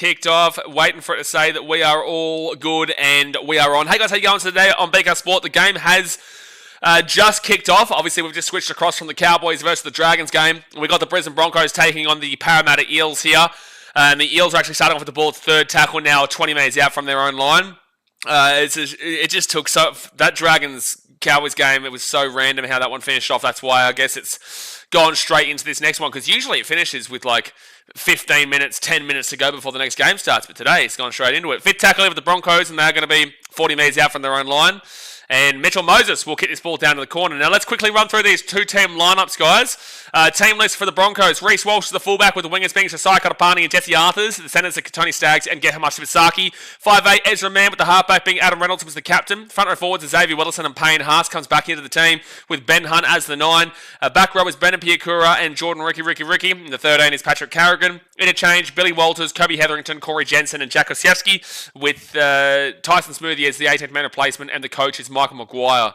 Kicked off, waiting for it to say that we are all good and we are on. Hey guys, how you going today on BK Sport? The game has just kicked off. Obviously, we've just switched across from the Cowboys versus the Dragons game. We got the Brisbane Broncos taking on the Parramatta Eels here. And the Eels are actually starting off with the ball at third tackle now, 20 metres out from their own line. It just took that Dragons-Cowboys game, it was so random how that one finished off. That's why I guess it's gone straight into this next one, because usually it finishes with like 15 minutes, 10 minutes to go before the next game starts, but today it's gone straight into it. Fifth tackle over the Broncos, and they're going to be 40 metres out from their own line. And Mitchell Moses will kick this ball down to the corner. Now let's quickly run through these two-team lineups, guys. Team list for the Broncos. Reece Walsh is the fullback, with the wingers being Sasai Katapani and Jesse Arthurs. The centres are Tony Staggs and Gehamush Sibisaki. 5'8", Ezra Mann, with the halfback being Adam Reynolds, was the captain. Front row forwards are Xavier Willison, and Payne Haas comes back into the team with Ben Hunt as the 9. Back row is Brendan Piakura and Jordan Ricky. And the 13 is Patrick Carrigan. Interchange, Billy Walters, Kobe Hetherington, Corey Jensen and Jack Osiewski, with Tyson Smoothie as the 18th man replacement, and the coach is Michael Maguire.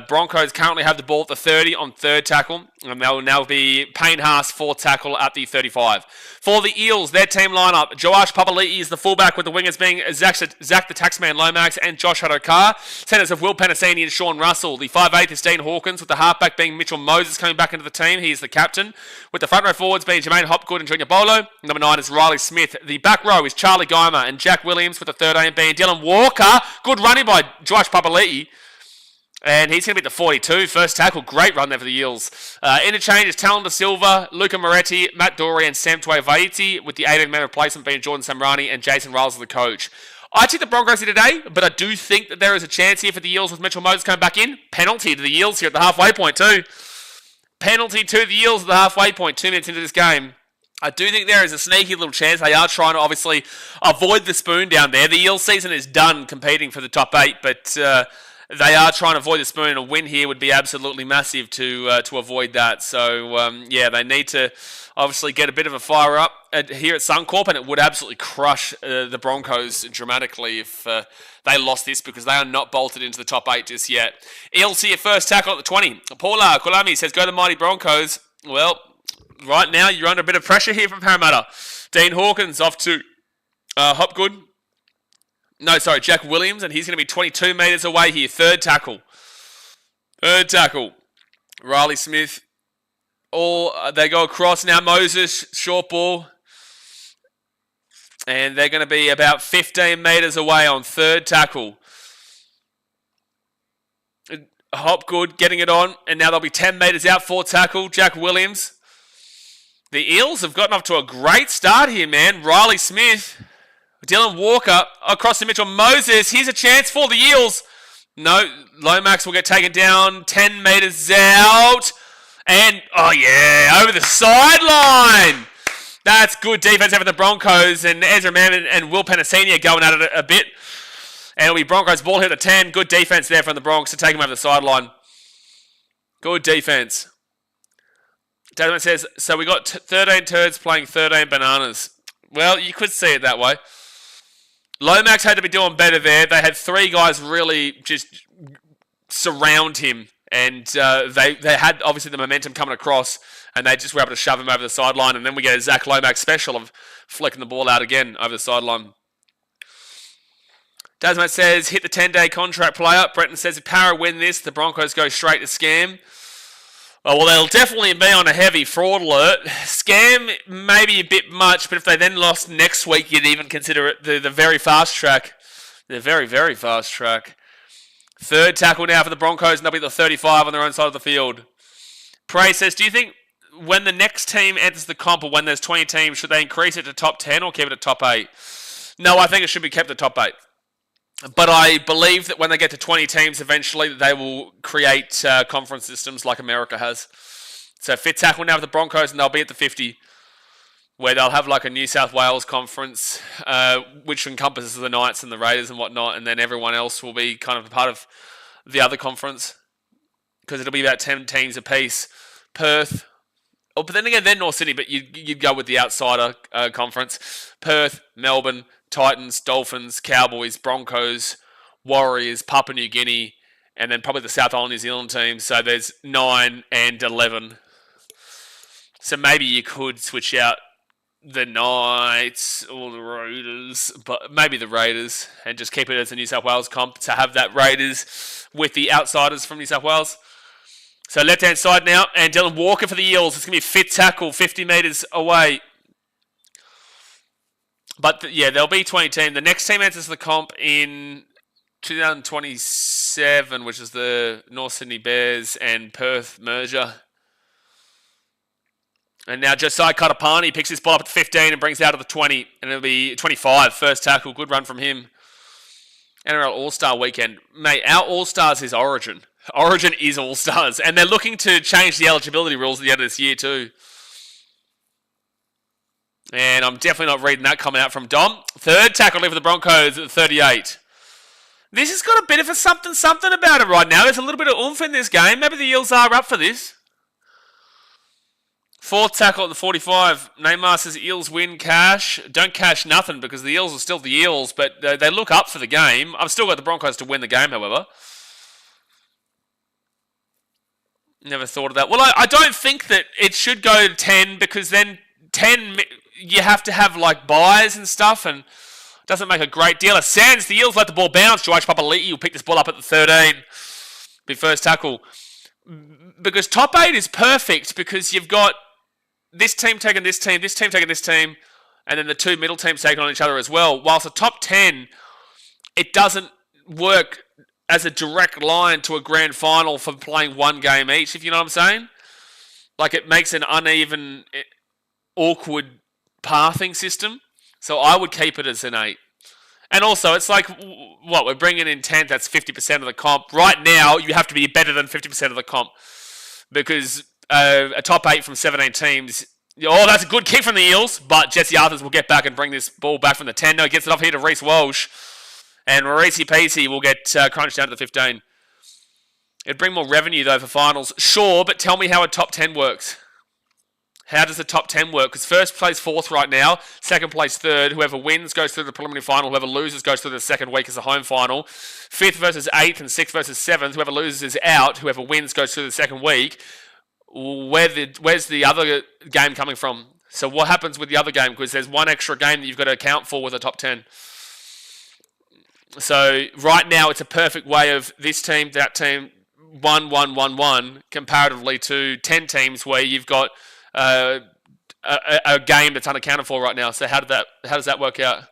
Broncos currently have the ball at the 30 on third tackle, and they will now be Payne Haas fourth tackle at the 35. For the Eels, their team lineup: Joash Papali'i is the fullback, with the wingers being Zach the Taxman Lomax and Josh Hadokar. Centers of Will Penasini and Sean Russell. The 5'8" is Dean Hawkins, with the halfback being Mitchell Moses coming back into the team. He is the captain, with the front row forwards being Jermaine Hopgood and Junior Bolo. Number 9 is Riley Smith. The back row is Charlie Geimer and Jack Williams, with the 13 being Dylan Walker. Good running by Joash Papali'i. And he's going to be at the 42. First tackle, great run there for the Eels. Interchange is Talon Da Silva, Luca Moretti, Matt Dory, and Sam Vaiti, with the 18th man replacement being Jordan Samrani and Jason Riles as the coach. I took the Broncos here today, but I do think that there is a chance here for the Eels with Mitchell Moses coming back in. Penalty to the Eels here at the halfway point too. Penalty to the Eels at the halfway point, 2 minutes into this game. I do think there is a sneaky little chance. They are trying to obviously avoid the spoon down there. The Eels season is done competing for the top 8, but they are trying to avoid the spoon, and a win here would be absolutely massive to avoid that. So, yeah, they need to obviously get a bit of a fire up here at Suncorp, and it would absolutely crush the Broncos dramatically if they lost this, because they are not bolted into the top 8 just yet. Eels here, first tackle at the 20. Paula Kolami says, "Go the mighty Broncos." Well, right now you're under a bit of pressure here from Parramatta. Dean Hawkins off to Hopgood. Jack Williams, and he's going to be 22 metres away here. Third tackle. Riley Smith. They go across now. Moses, short ball. And they're going to be about 15 metres away on third tackle. Hopgood getting it on, and now they'll be 10 metres out. Fourth tackle, Jack Williams. The Eels have gotten off to a great start here, man. Riley Smith. Dylan Walker across to Mitchell Moses. Here's a chance for the Eels. No, Lomax will get taken down 10 metres out. And, oh yeah, over the sideline. That's good defense over the Broncos. And Ezra Mann and Will Penasini are going at it a bit. And it'll be Broncos ball here at the 10. Good defense there from the Broncos to take him over the sideline. Good defense. Desmond says, so we got 13 turds playing 13 bananas. Well, you could see it that way. Lomax had to be doing better there. They had 3 guys really just surround him, and they had obviously the momentum coming across, and they just were able to shove him over the sideline, and then we get a Zach Lomax special of flicking the ball out again over the sideline. Dasmat says, hit the 10-day contract player. Brenton says, if Para win this, the Broncos go straight to scam. Oh, well, they'll definitely be on a heavy fraud alert. Scam, maybe a bit much, but if they then lost next week, you'd even consider it the very fast track. The very, very fast track. Third tackle now for the Broncos, and they'll be at the 35 on their own side of the field. Prey says, do you think when the next team enters the comp, or when there's 20 teams, should they increase it to top 10 or keep it at top 8? No, I think it should be kept at top 8. But I believe that when they get to 20 teams, eventually they will create conference systems like America has. So fifth tackle now with the Broncos, and they'll be at the 50, where they'll have like a New South Wales conference, which encompasses the Knights and the Raiders and whatnot, and then everyone else will be kind of a part of the other conference, because it'll be about 10 teams apiece. Perth, but then again, they're North Sydney, but you'd go with the outsider conference. Perth, Melbourne, Titans, Dolphins, Cowboys, Broncos, Warriors, Papua New Guinea, and then probably the South Island New Zealand team. So there's 9 and 11. So maybe you could switch out the Knights or the Raiders, but maybe the Raiders, and just keep it as a New South Wales comp to have that Raiders with the outsiders from New South Wales. So left-hand side now, and Dylan Walker for the Eels. It's going to be a fit tackle, 50 metres away. But yeah, there'll be 20 team. The next team enters the comp in 2027, which is the North Sydney Bears and Perth merger. And now Josiah Katapani picks his ball up at 15 and brings it out of the 20. And it'll be 25, first tackle. Good run from him. NRL All-Star weekend. Mate, our All-Stars is Origin. Origin is All-Stars. And they're looking to change the eligibility rules at the end of this year too. And I'm definitely not reading that coming out from Dom. Third tackle for the Broncos at 38. This has got a bit of a something about it right now. There's a little bit of oomph in this game. Maybe the Eels are up for this. Fourth tackle at the 45. Neymar says Eels win cash. Don't cash nothing because the Eels are still the Eels, but they look up for the game. I've still got the Broncos to win the game, however. Never thought of that. Well, I don't think that it should go to 10 because then 10, you have to have like buys and stuff and it doesn't make a great deal of sense. The Eels let the ball bounce. George Papali'i will pick this ball up at the 13. Be first tackle. Because top 8 is perfect because you've got this team taking this team, this team taking this team, and then the two middle teams taking on each other as well. Whilst the top 10, it doesn't work as a direct line to a grand final for playing one game each, if you know what I'm saying. Like, it makes an uneven, awkward pathing system. So I would keep it as an 8. And also, it's like, what, we're bringing in 10th, that's 50% of the comp. Right now, you have to be better than 50% of the comp. Because a top 8 from 17 teams, oh, that's a good kick from the Eels, but Jesse Arthurs will get back and bring this ball back from the 10. No, he gets it off here to Reece Walsh. And Maurice Peacey will get crunched down to the 15. It'd bring more revenue, though, for finals. Sure, but tell me how a top 10 works. How does the top 10 work? Because first place 4th right now, second place 3rd. Whoever wins goes through the preliminary final. Whoever loses goes through the second week as a home final. 5th versus 8th and 6th versus 7th. Whoever loses is out. Whoever wins goes through the second week. Where's the other game coming from? So what happens with the other game? Because there's one extra game that you've got to account for with a top 10. So right now it's a perfect way of this team, that team, 1-1-1-1, comparatively to 10 teams where you've got a game that's unaccounted for right now. So how does that work out?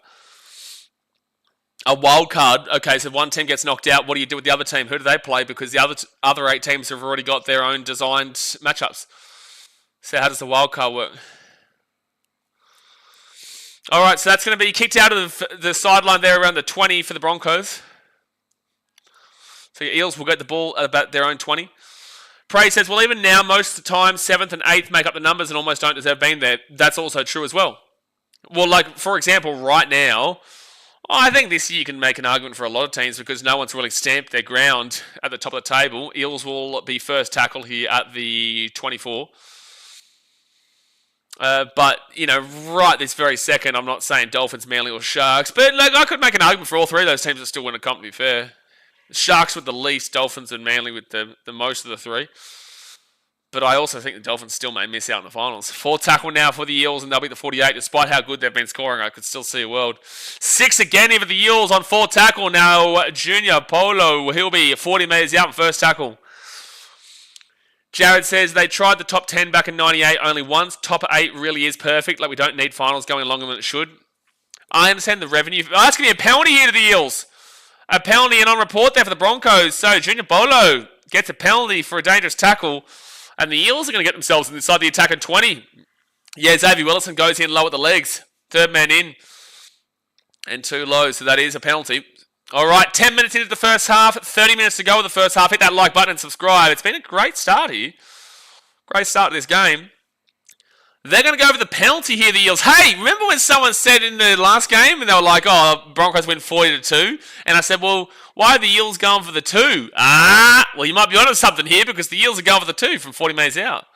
A wild card. Okay, so one team gets knocked out. What do you do with the other team? Who do they play? Because the other 8 teams have already got their own designed matchups. So how does the wild card work? All right, so that's going to be kicked out of the sideline there around the 20 for the Broncos. So your Eels will get the ball at about their own 20. Prey says, well, even now, most of the time, 7th and 8th make up the numbers and almost don't deserve being there. That's also true as well. Well, like, for example, right now, I think this year you can make an argument for a lot of teams because no one's really stamped their ground at the top of the table. Eels will be first tackle here at the 24. But, you know, right this very second, I'm not saying Dolphins, Manly or Sharks, but like, I could make an argument for all 3 of those teams that still win a comp, to be fair. Sharks with the least, Dolphins and Manly with the most of the 3. But I also think the Dolphins still may miss out in the finals. 4th tackle now for the Eels, and they'll be the 48. Despite how good they've been scoring, I could still see a world. 6 again here for the Eels on 4th tackle. Now, Junior Polo, he'll be 40 metres out in first tackle. Jared says they tried the top 10 back in 98 only once. Top 8 really is perfect. Like, we don't need finals going longer than it should. I understand the revenue. Oh, that's going to be a penalty here to the Eels. A penalty and on report there for the Broncos. So, Junior Polo gets a penalty for a dangerous tackle. And the Eels are going to get themselves inside the attack at 20. Yeah, Xavier Willison goes in low at the legs. 3rd man in. And 2 low, so that is a penalty. All right, 10 minutes into the first half. 30 minutes to go in the first half. Hit that like button and subscribe. It's been a great start here. Great start to this game. They're going to go over the penalty here, the Eels. Hey, remember when someone said in the last game, and they were like, oh, Broncos win 40-2? And I said, well, why are the Eels going for the 2? Well, you might be onto something here because the Eels are going for the 2 from 40 metres out.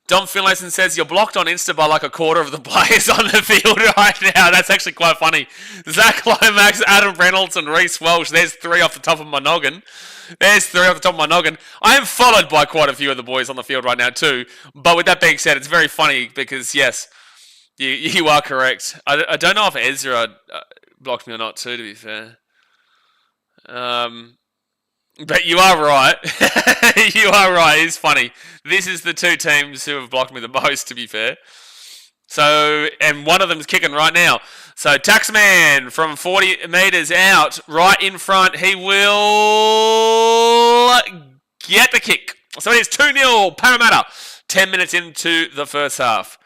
Dom Finlayson says, you're blocked on Insta by like a quarter of the players on the field right now. That's actually quite funny. Zach Lomax, Adam Reynolds, and Reece Welsh. There's 3 off the top of my noggin. There's 3 off the top of my noggin. I am followed by quite a few of the boys on the field right now too. But with that being said, it's very funny because, yes, you are correct. I don't know if Ezra blocked me or not too, to be fair. But you are right. You are right. It's funny. This is the 2 teams who have blocked me the most, to be fair. So, and one of them's kicking right now. So, Taxman from 40 metres out, right in front. He will get the kick. So, it is 2-0 Parramatta. 10 minutes into the first half.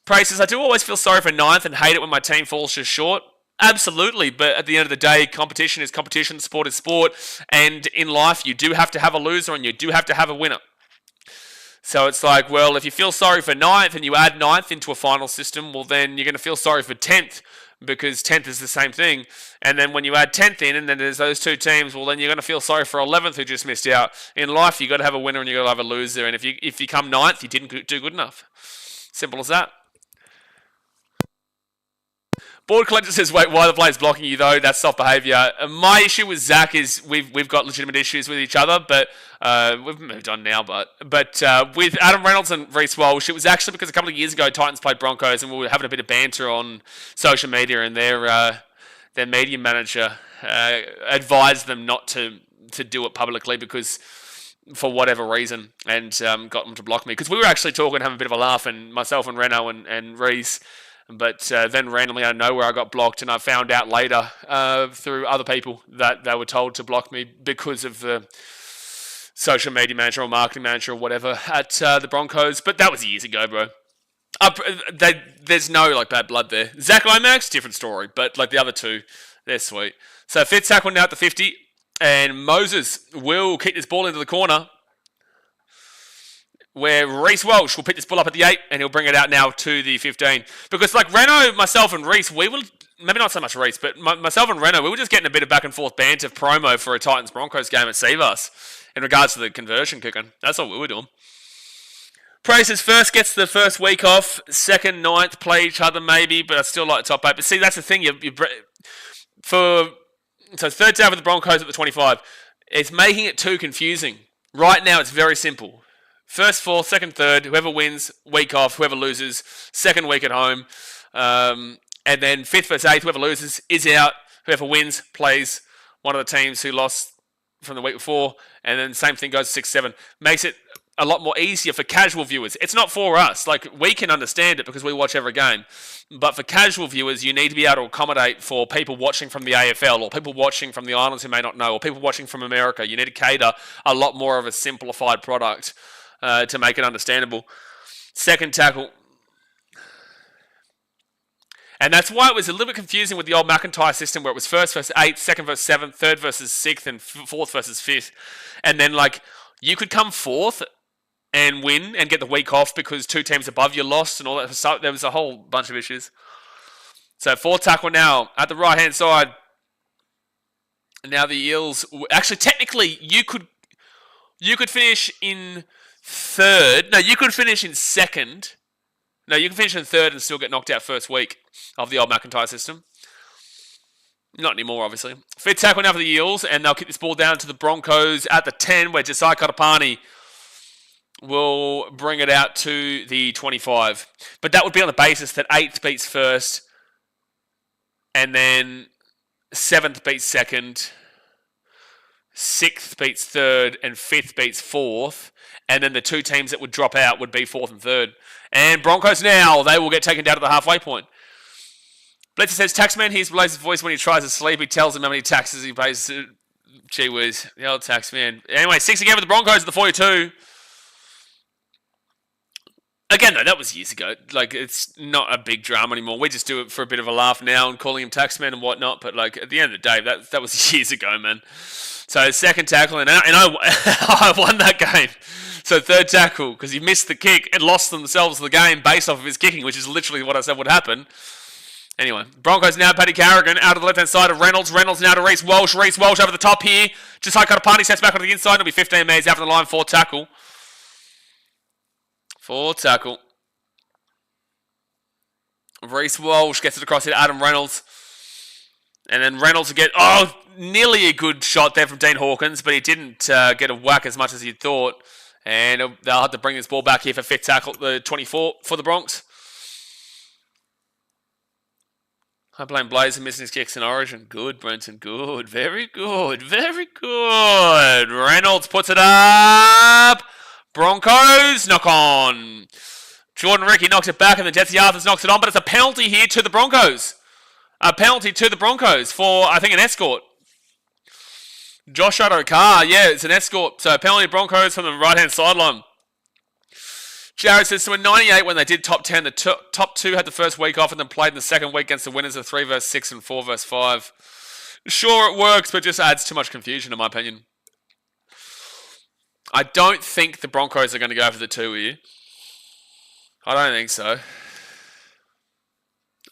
Praces, I do always feel sorry for ninth and hate it when my team falls just short. Absolutely, but at the end of the day, competition is competition, sport is sport, and in life, you do have to have a loser and you do have to have a winner. So it's like, well, if you feel sorry for ninth and you add ninth into a final system, well, then you're going to feel sorry for 10th because 10th is the same thing. And then when you add 10th in and then there's those 2 teams, well, then you're going to feel sorry for 11th who just missed out. In life, you've got to have a winner and you've got to have a loser. And if you come ninth, you didn't do good enough. Simple as that. Board Collector says, wait, why the player's blocking you though? That's soft behaviour. My issue with Zach is we've got legitimate issues with each other, but we've moved on now. But with Adam Reynolds and Reece Walsh, it was actually because a couple of years ago Titans played Broncos and we were having a bit of banter on social media, and their media manager advised them not to do it publicly because for whatever reason, and got them to block me because we were actually talking, having a bit of a laugh, and myself and Reno and Reece. But then randomly out of nowhere I got blocked, and I found out later through other people that they were told to block me because of the social media manager or marketing manager or whatever at the Broncos. But that was years ago, bro. There's no bad blood there. Zach Lomax, different story, but the other 2, they're sweet. So 5th tackle now at the 50, and Moses will kick this ball into the corner, where Reece Walsh will pick this ball up at the 8 and he'll bring it out now to the 15. Because Reno, myself and Reece, we will, maybe not so much Reece, but myself and Reno, we were just getting a bit of back and forth banter promo for a Titans-Broncos game at Seavas in regards to the conversion kicking. That's all we were doing. Praces first gets the first week off, second, ninth, play each other maybe, but I still like top 8. But see, that's the thing, so 3rd down with the Broncos at the 25. It's making it too confusing. Right now it's very simple. First, 4th, second, 3rd, whoever wins, week off, whoever loses, second week at home. And then 5th versus 8th, whoever loses is out, whoever wins plays one of the teams who lost from the week before. And then same thing goes 6, 7. Makes it a lot more easier for casual viewers. It's not for us. We can understand it because we watch every game. But for casual viewers, you need to be able to accommodate for people watching from the AFL or people watching from the islands who may not know or people watching from America. You need to cater a lot more of a simplified product to make it understandable. Second tackle. And that's why it was a little bit confusing with the old McIntyre system where it was 1st versus 8th, 2nd versus 7th, 3rd versus 6th, and 4th versus 5th. And then, you could come 4th and win and get the week off because 2 teams above you lost and all that. So there was a whole bunch of issues. So 4th tackle now at the right-hand side. Now the Eels... Actually, technically, you could finish in 3rd. No, you could finish in 2nd. No, you can finish in 3rd and still get knocked out first week of the old McIntyre system. Not anymore, obviously. 5th tackle now for the Eels, and they'll kick this ball down to the Broncos at the 10, where Josiah Katapani will bring it out to the 25. But that would be on the basis that 8th beats 1st, and then 7th beats 2nd, 6th beats 3rd, and 5th beats 4th. And then the 2 teams that would drop out would be 4th and 3rd. And Broncos now, they will get taken down to the halfway point. Blitzer says, Taxman hears Blaze's voice when he tries to sleep. He tells him how many taxes he pays. Gee whiz, the old Taxman. Anyway, 6 again with the Broncos at the 42. Again, though, that was years ago. It's not a big drama anymore. We just do it for a bit of a laugh now and calling him Taxman and whatnot. But, at the end of the day, that was years ago, man. So, second tackle, and I won that game. So 3rd tackle, because he missed the kick and lost themselves the game based off of his kicking, which is literally what I said would happen. Anyway, Broncos now, Paddy Carrigan out of the left-hand side of Reynolds. Reynolds now to Reece Walsh. Reece Walsh over the top here. Just like Katapani sets back on the inside. It'll be 15 metres out from the line. 4th tackle. 4th tackle. Reece Walsh gets it across here to Adam Reynolds. And then Reynolds will get, nearly a good shot there from Dean Hawkins, but he didn't get a whack as much as you'd thought. And they'll have to bring this ball back here for fifth tackle, the 24 for the Bronx. I blame Blaze for missing his kicks in Origin. Good, Brenton, good. Very good, very good. Reynolds puts it up. Broncos, knock on. Jordan Ricky knocks it back, and then Jesse Arthurs knocks it on, but it's a penalty here to the Broncos. A penalty to the Broncos for, I think, an escort. Josh Carr, yeah, it's an escort. So penalty Broncos from the right-hand sideline. Jared says, so in 98 when they did top 10, the top 2 had the first week off and then played in the second week against the winners of 3 versus 6 and 4 versus 5. Sure, it works, but just adds too much confusion in my opinion. I don't think the Broncos are going to go for the 2 here. I don't think so.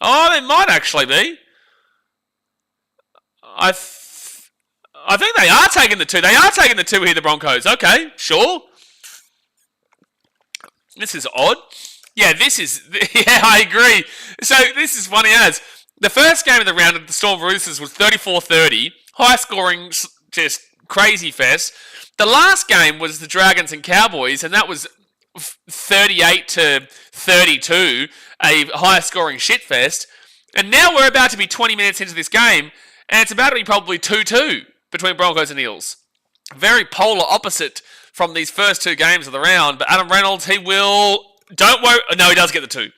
Oh, they might actually be. I think they are taking the 2. They are taking the 2 here, the Broncos. Okay, sure. This is odd. Yeah, I agree. So this is funny as. The first game of the round of the Storm Roosters was 34-30. High scoring, just crazy fest. The last game was the Dragons and Cowboys, and that was 38-32, a high scoring shitfest. And now we're about to be 20 minutes into this game, and it's about to be probably 2-2 between Broncos and Eels. Very polar opposite from these first 2 games of the round. But Adam Reynolds, he will... Don't worry... No, he does get the 2.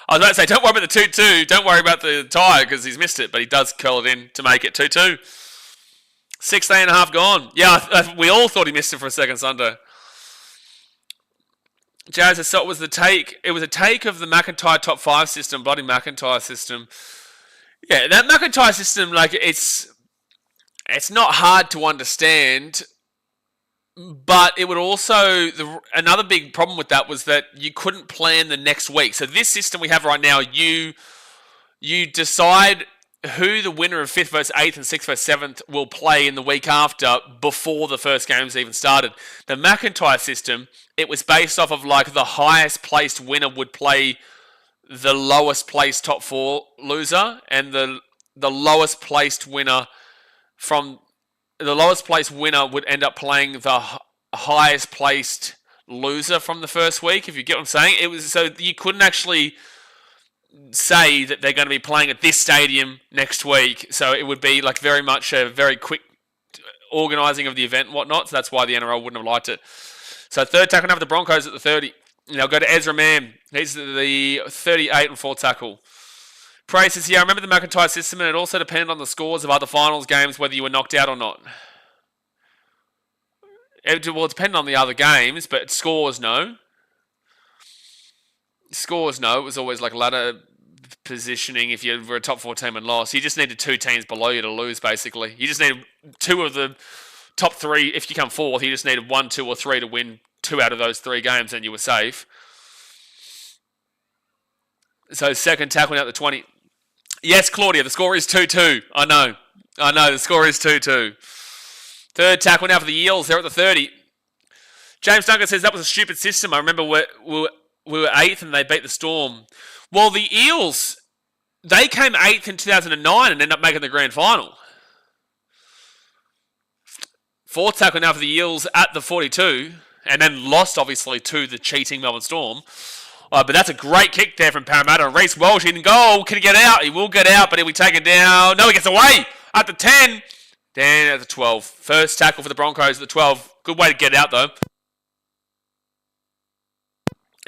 I was about to say, don't worry about the 2-2. Don't worry about the tie, because he's missed it. But he does curl it in to make it 2-2. 16.5 gone. Yeah, we all thought he missed it for a second Sunday. Jazz says, so it was a take of the McIntyre top 5 system, bloody McIntyre system. Yeah, that McIntyre system, like, it's not hard to understand, but it would also, another big problem with that was that you couldn't plan the next week. So this system we have right now, you decide who the winner of 5th versus 8th and 6th versus 7th will play in the week after before the first games even started. The McIntyre system, it was based off of like the highest placed winner would play the lowest placed top 4 loser, and the lowest placed winner would end up playing the highest placed loser from the first week, if you get what I'm saying. It was so you couldn't actually say that they're going to be playing at this stadium next week, so it would be like very much a very quick organising of the event and whatnot, so that's why the NRL wouldn't have liked it. So third tackle now for the Broncos at the 30. They'll go to Ezra Mann. He's the 38 and 4 tackle. Praise says, yeah, I remember the McIntyre system, and it also depended on the scores of other finals games, whether you were knocked out or not. It depended on the other games, but scores, no. Scores, no. It was always like ladder positioning if you were a top 4 team and lost. You just needed 2 teams below you to lose, basically. You just needed 2 of the top 3. If you come 4th, you just needed 1, 2, or 3 to win 2 out of those 3 games, and you were safe. So second tackle out the 20. Yes, Claudia, the score is 2-2. I know, the score is 2-2. Third tackle now for the Eels. They're at the 30. James Duncan says that was a stupid system. I remember we were 8th and they beat the Storm. Well, the Eels, they came 8th in 2009 and ended up making the grand final. Fourth tackle now for the Eels at the 42, and then lost, obviously, to the cheating Melbourne Storm. But that's a great kick there from Parramatta. And Reece Walsh in goal. Can he get out? He will get out, but he'll be taken down. No, he gets away at the 10. Then at the 12. First tackle for the Broncos at the 12. Good way to get out, though.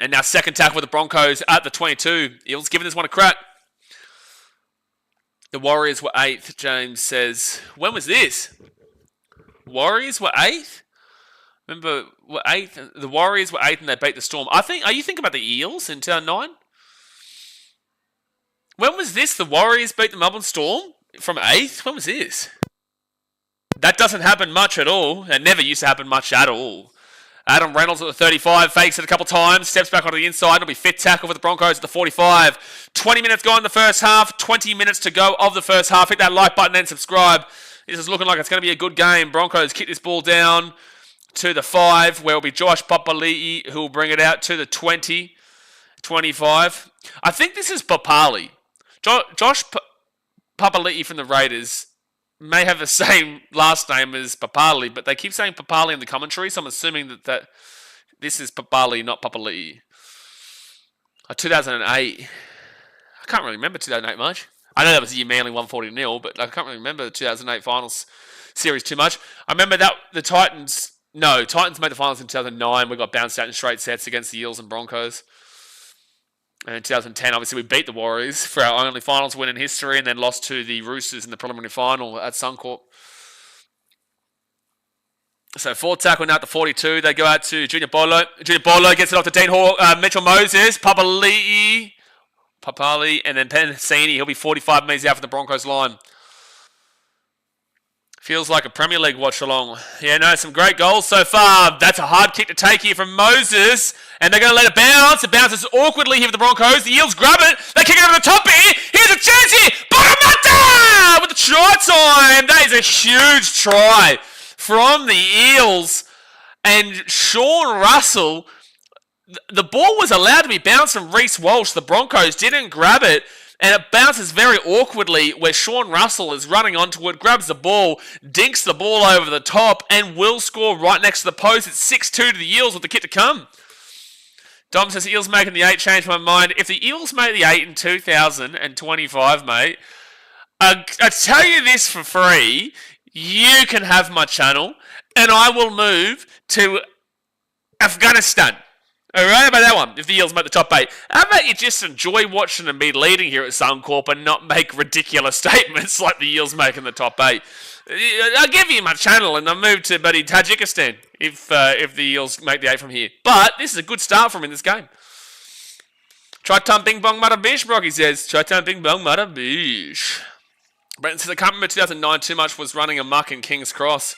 And now second tackle for the Broncos at the 22. Eels giving this one a crack. The Warriors were 8th, James says. When was this? Warriors were 8th? Remember, were 8th. The Warriors were 8th and they beat the Storm. Are you thinking about the Eels in 2009? When was this? The Warriors beat the Melbourne Storm from 8th? When was this? That doesn't happen much at all. It never used to happen much at all. Adam Reynolds at the 35, fakes it a couple times, steps back onto the inside. It'll be fifth tackle for the Broncos at the 45. 20 minutes gone in the first half. 20 minutes to go of the first half. Hit that like button and subscribe. This is looking like it's going to be a good game. Broncos kick this ball down to the 5, where it'll be Josh Papali'i who will bring it out to the 25. I think this is Papali. Josh Papali'i from the Raiders may have the same last name as Papali, but they keep saying Papali in the commentary, so I'm assuming that this is Papali, not Papali'i. 2008. I can't really remember 2008 much. I know that was the year Manly 140-0, but I can't really remember the 2008 finals series too much. I remember that the Titans made the finals in 2009. We got bounced out in straight sets against the Eels and Broncos. And in 2010, obviously, we beat the Warriors for our only finals win in history and then lost to the Roosters in the preliminary final at Suncorp. So, fourth tackle now at the 42. They go out to Junior Bolo. Junior Bolo gets it off to Dean Hall, Mitchell Moses, Papali, and then Pensini. He'll be 45 metres out from the Broncos line. Feels like a Premier League watch-along. Yeah, no, some great goals so far. That's a hard kick to take here from Moses. And they're going to let it bounce. It bounces awkwardly here for the Broncos. The Eels grab it. They kick it over the top here. Here's a chance here. Parramatta with the try time. That is a huge try from the Eels. And Sean Russell, the ball was allowed to be bounced from Reece Walsh. The Broncos didn't grab it. And it bounces very awkwardly where Sean Russell is running onto it, grabs the ball, dinks the ball over the top, and will score right next to the post. It's 6-2 to the Eels with the kick to come. Dom says, Eels making the 8, changed my mind. If the Eels make the 8 in 2025, mate, I tell you this for free, you can have my channel, and I will move to Afghanistan. Alright, how about that one? If the Eels make the top 8. How about you just enjoy watching and be leading here at Suncorp and not make ridiculous statements like the Eels making the top 8? I'll give you my channel and I'll move to buddy Tajikistan if the Eels make the 8 from here. But this is a good start from in this game. Try time bing bong mada bish, Brocky says. Try time bing bong mada bish. Brenton says, I can't remember 2009 too much, was running amok in King's Cross.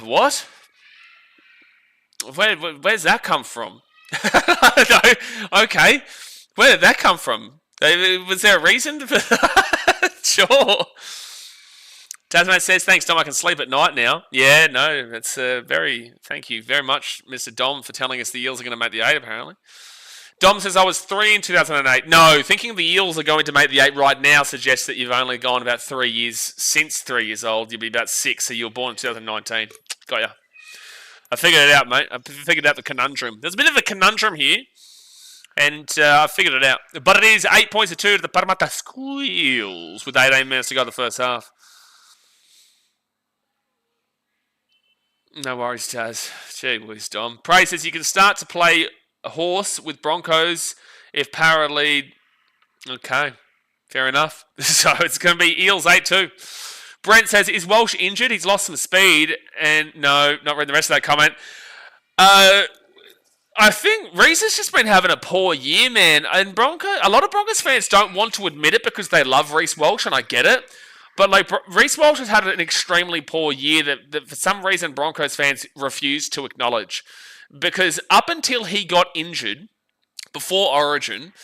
What? Where's that come from? I don't know. Okay. Where did that come from? Was there a reason for that? Sure. Tasman says, thanks, Dom. I can sleep at night now. Yeah, no, that's thank you very much, Mr. Dom, for telling us the Eels are going to make the 8, apparently. Dom says, I was 3 in 2008. No, thinking the Eels are going to make the 8 right now suggests that you've only gone about 3 years since 3 years old. You'll be about 6, so you were born in 2019. Got ya. I figured it out, mate. I figured out the conundrum. There's a bit of a conundrum here, and I figured it out. But it is 8 points to 2 to the Parramatta Eels with 18 minutes to go in the first half. No worries, Taz. Gee whiz, Dom. Prey says you can start to play a horse with Broncos if Para lead. Okay, fair enough. So it's going to be Eels 8-2. Brent says, is Walsh injured? He's lost some speed. And no, not reading the rest of that comment. I think Reece has just been having a poor year, man. And a lot of Broncos fans don't want to admit it because they love Reece Walsh, and I get it. But like Reece Walsh has had an extremely poor year that for some reason Broncos fans refuse to acknowledge. Because up until he got injured, before Origin,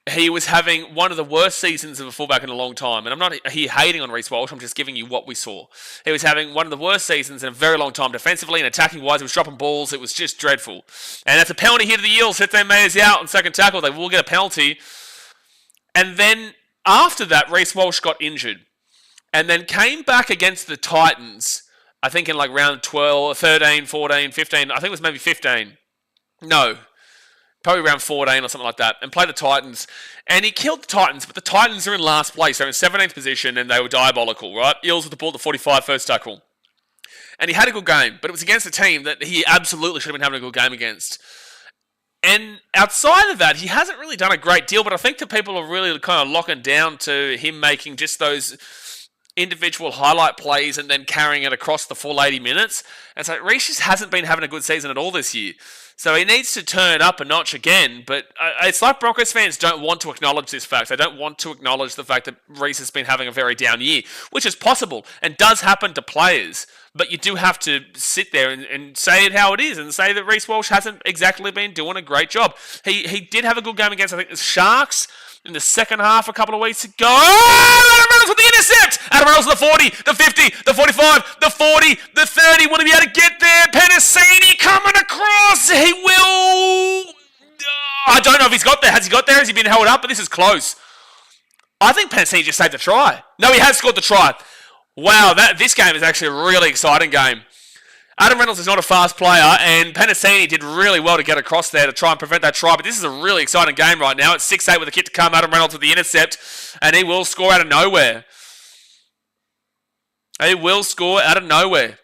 he was having one of the worst seasons of a fullback in a long time. And I'm not here hating on Reece Walsh, I'm just giving you what we saw. He was having one of the worst seasons in a very long time. Defensively and attacking-wise, he was dropping balls. It was just dreadful. And that's a penalty here to the Eels. 15 metres out on second tackle. They will get a penalty. And then after that, Reece Walsh got injured. And then came back against the Titans, I think in like round 12, 13, 14, 15. I think it was maybe 15. No. Probably around 14 or something like that, and played the Titans. And he killed the Titans, but the Titans are in last place. They're in 17th position, and they were diabolical, right? Eels with the ball at the 45, first tackle. And he had a good game, but it was against a team that he absolutely should have been having a good game against. And outside of that, he hasn't really done a great deal, but I think that people are really kind of locking down to him making just those individual highlight plays and then carrying it across the full 80 minutes. And so Reece just hasn't been having a good season at all this year. So he needs to turn up a notch again, but it's like Broncos fans don't want to acknowledge this fact. They don't want to acknowledge the fact that Reece has been having a very down year, which is possible and does happen to players. But you do have to sit there and say it how it is and say that Reece Walsh hasn't exactly been doing a great job. He did have a good game against, I think, the Sharks in the second half a couple of weeks ago. Adam Reynolds with the intercept! Adam Reynolds with the 40, the 50, the 45, the 40, the 30. Will he be able to get there? Penasini coming across. He will. I don't know if he's got there. Has he got there? Has he been held up? But this is close. I think Panasini just saved the try. No, he has scored the try. Wow, this game is actually a really exciting game. Adam Reynolds is not a fast player, and Panasini did really well to get across there to try and prevent that try. But this is a really exciting game right now. It's 6-8 with a kick to come. Adam Reynolds with the intercept, and he will score out of nowhere. He will score out of nowhere.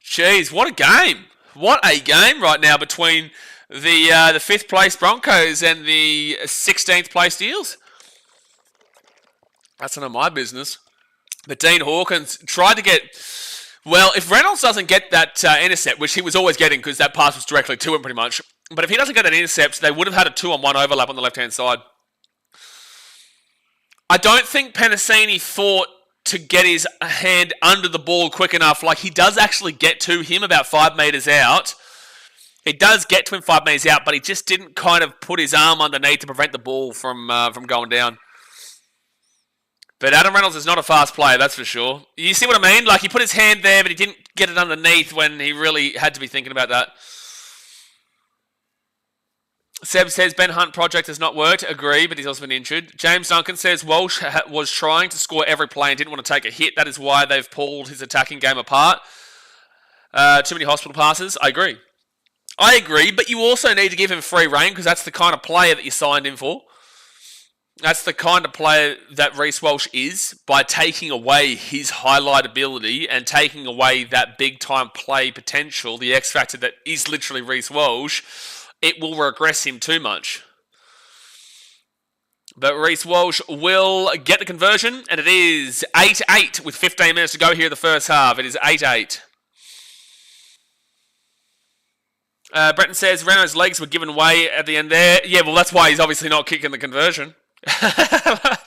Jeez, what a game. What a game right now between the 5th place Broncos and the 16th place Eels. That's none of my business. But Dean Hawkins tried to get... Well, if Reynolds doesn't get that intercept, which he was always getting because that pass was directly to him pretty much, but if he doesn't get that intercept, they would have had a 2-on-1 overlap on the left-hand side. I don't think Panasini thought to get his hand under the ball quick enough. Like, he does actually get to him about 5 metres out. He does get to him 5 metres out, but he just didn't kind of put his arm underneath to prevent the ball from going down. But Adam Reynolds is not a fast player, that's for sure. You see what I mean? Like, he put his hand there, but he didn't get it underneath when he really had to be thinking about that. Seb says, Ben Hunt project has not worked. Agree, but he's also been injured. James Duncan says, Walsh was trying to score every play and didn't want to take a hit. That is why they've pulled his attacking game apart. Too many hospital passes. I agree, but you also need to give him free rein because that's the kind of player that you signed him for. That's the kind of player that Reece Walsh is, by taking away his highlight ability and taking away that big-time play potential, the X factor that is literally Reece Walsh. It will regress him too much. But Reece Walsh will get the conversion, and it is 8-8 with 15 minutes to go here in the first half. It is 8-8. Breton says Reynolds' legs were given way at the end there. Yeah, well, that's why he's obviously not kicking the conversion. At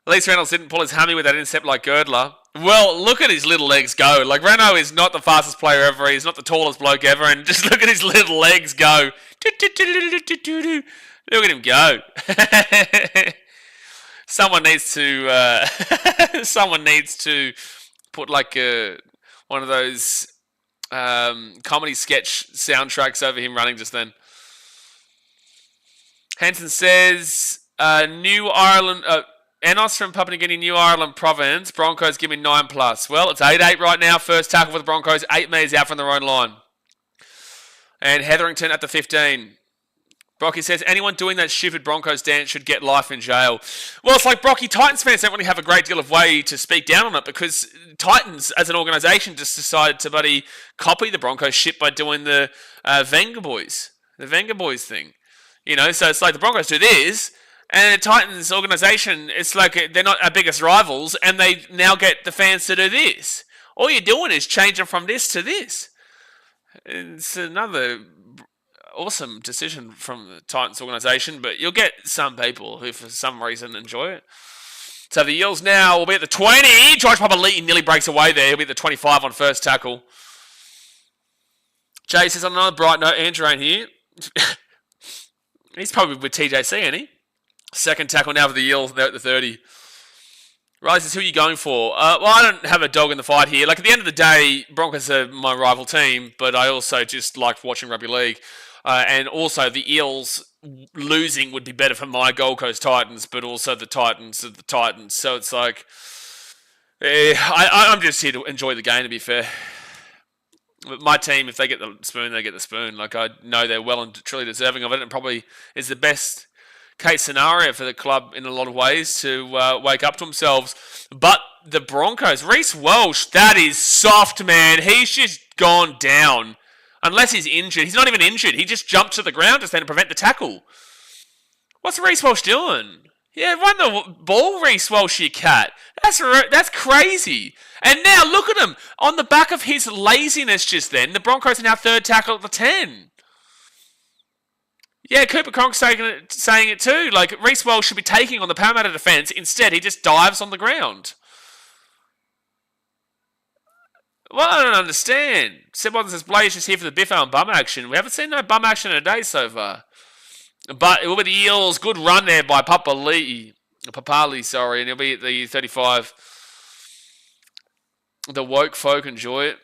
least Reynolds didn't pull his hammy with that intercept like Girdler. Well, look at his little legs go. Like, Renault is not the fastest player ever. He's not the tallest bloke ever. And just look at his little legs go. Look at him go. Someone needs to put like one of those comedy sketch soundtracks over him running just then. Hanson says, New Ireland... Enos from Papua New Guinea, New Ireland Province. Broncos give me 9+. Well, it's 8-8 right now. First tackle for the Broncos. 8 metres out from their own line. And Hetherington at the 15. Brocky says, anyone doing that stupid Broncos dance should get life in jail. Well, it's like, Brocky, Titans fans don't really have a great deal of way to speak down on it because Titans, as an organisation, just decided to buddy copy the Broncos shit by doing the Venga Boys. The Venga Boys thing. You know, so it's like the Broncos do this... And the Titans organisation, it's like they're not our biggest rivals, and they now get the fans to do this. All you're doing is changing from this to this. It's another awesome decision from the Titans organisation, but you'll get some people who, for some reason, enjoy it. So the Eels now will be at the 20. George Papali'i nearly breaks away there. He'll be at the 25 on first tackle. Jay says, on another bright note, Andrew ain't here. He's probably with TJC, ain't he? Second tackle now for the Eels. They're at the 30. Riley says, who are you going for? Well, I don't have a dog in the fight here. Like, at the end of the day, Broncos are my rival team, but I also just like watching rugby league. And also, the Eels losing would be better for my Gold Coast Titans, but also the Titans are the Titans. So it's like, I'm just here to enjoy the game, to be fair. But my team, if they get the spoon, they get the spoon. Like, I know they're well and truly deserving of it, and probably is the best case scenario for the club in a lot of ways to wake up to themselves. But the Broncos, Reece Walsh, that is soft, man. He's just gone down. Unless he's injured. He's not even injured. He just jumped to the ground just then to prevent the tackle. What's Reece Walsh doing? Yeah, run the ball, Reece Walsh, you cat. That's crazy. And now look at him. On the back of his laziness just then, the Broncos are now third tackle at the 10. Yeah, Cooper Cronk's saying it too. Like, Reece Walsh should be taking on the Parramatta defence. Instead, he just dives on the ground. Well, I don't understand. Seb Watson says, Blaze just here for the Biffo and bum action. We haven't seen no bum action in a day so far. But it will be the Eels. Good run there by Papali, and he'll be at the 35. The woke folk enjoy it.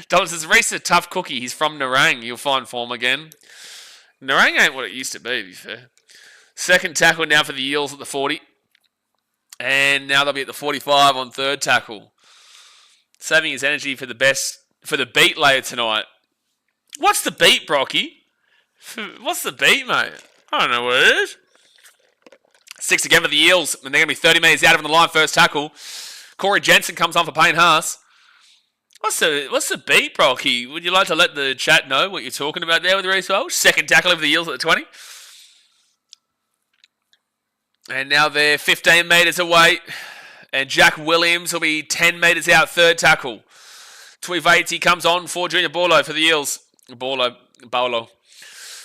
Dalton says, Reece is a tough cookie. He's from Nerang. You'll find form again. Nerang ain't what it used to be fair. Second tackle now for the Eels at the 40. And now they'll be at the 45 on third tackle. Saving his energy for the beat later tonight. What's the beat, Brocky? What's the beat, mate? I don't know what it is. 6 again for the Eels. And they're going to be 30 metres out of the line first tackle. Corey Jensen comes on for Payne Haas. What's the beat, Brocky? Would you like to let the chat know what you're talking about there with Reece Welch? Second tackle over the Eels at the 20. And now they're 15 metres away. And Jack Williams will be 10 metres out, third tackle. Tuivati comes on for Junior Borlo for the Eels. Bolo.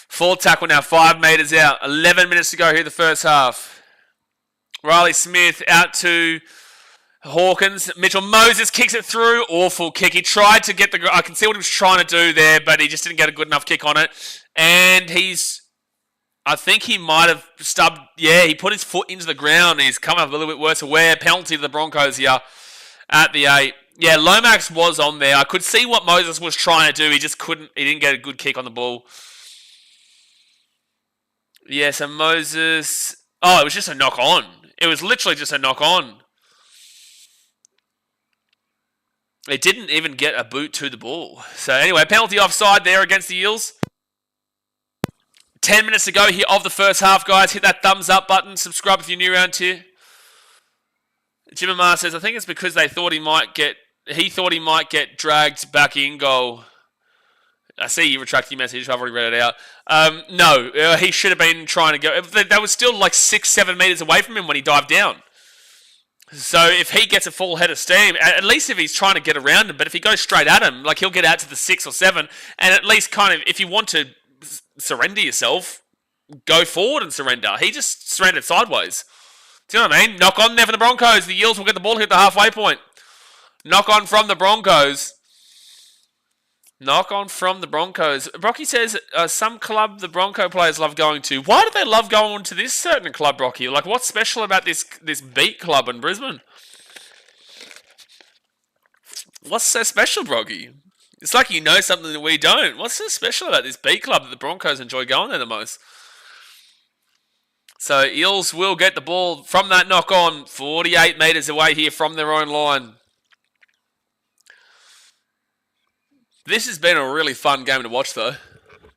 Fourth tackle now, 5 metres out. 11 minutes to go here the first half. Riley Smith out to Hawkins. Mitchell Moses kicks it through. Awful kick. He tried to get I can see what he was trying to do there, but he just didn't get a good enough kick on it. And I think he might have stubbed. Yeah, he put his foot into the ground. He's come up a little bit worse aware. Penalty to the Broncos here at the 8. Yeah, Lomax was on there. I could see what Moses was trying to do. He just couldn't. He didn't get a good kick on the ball. Yeah, so Moses. Oh, it was just a knock on. It was literally just a knock on. It didn't even get a boot to the ball. So anyway, penalty offside there against the Eels. 10 minutes to go here of the first half, guys. Hit that thumbs up button. Subscribe if you're new around here. Jim Amar says, I think it's because he thought he might get dragged back in goal. I see you retracted your message. I've already read it out. No, he should have been trying to go. That was still like 6-7 metres away from him when he dived down. So if he gets a full head of steam, at least if he's trying to get around him, but if he goes straight at him, like he'll get out to the 6 or 7, and at least kind of, if you want to surrender yourself, go forward and surrender. He just surrendered sideways. Do you know what I mean? Knock on there for the Broncos. The Eels will get the ball here at the halfway point. Knock on from the Broncos. Knock on from the Broncos. Brocky says some club the Bronco players love going to. Why do they love going to this certain club, Brocky? Like, what's special about this beat club in Brisbane? What's so special, Brocky? It's like you know something that we don't. What's so special about this beat club that the Broncos enjoy going there the most? So, Eels will get the ball from that knock on. 48 metres away here from their own line. This has been a really fun game to watch, though.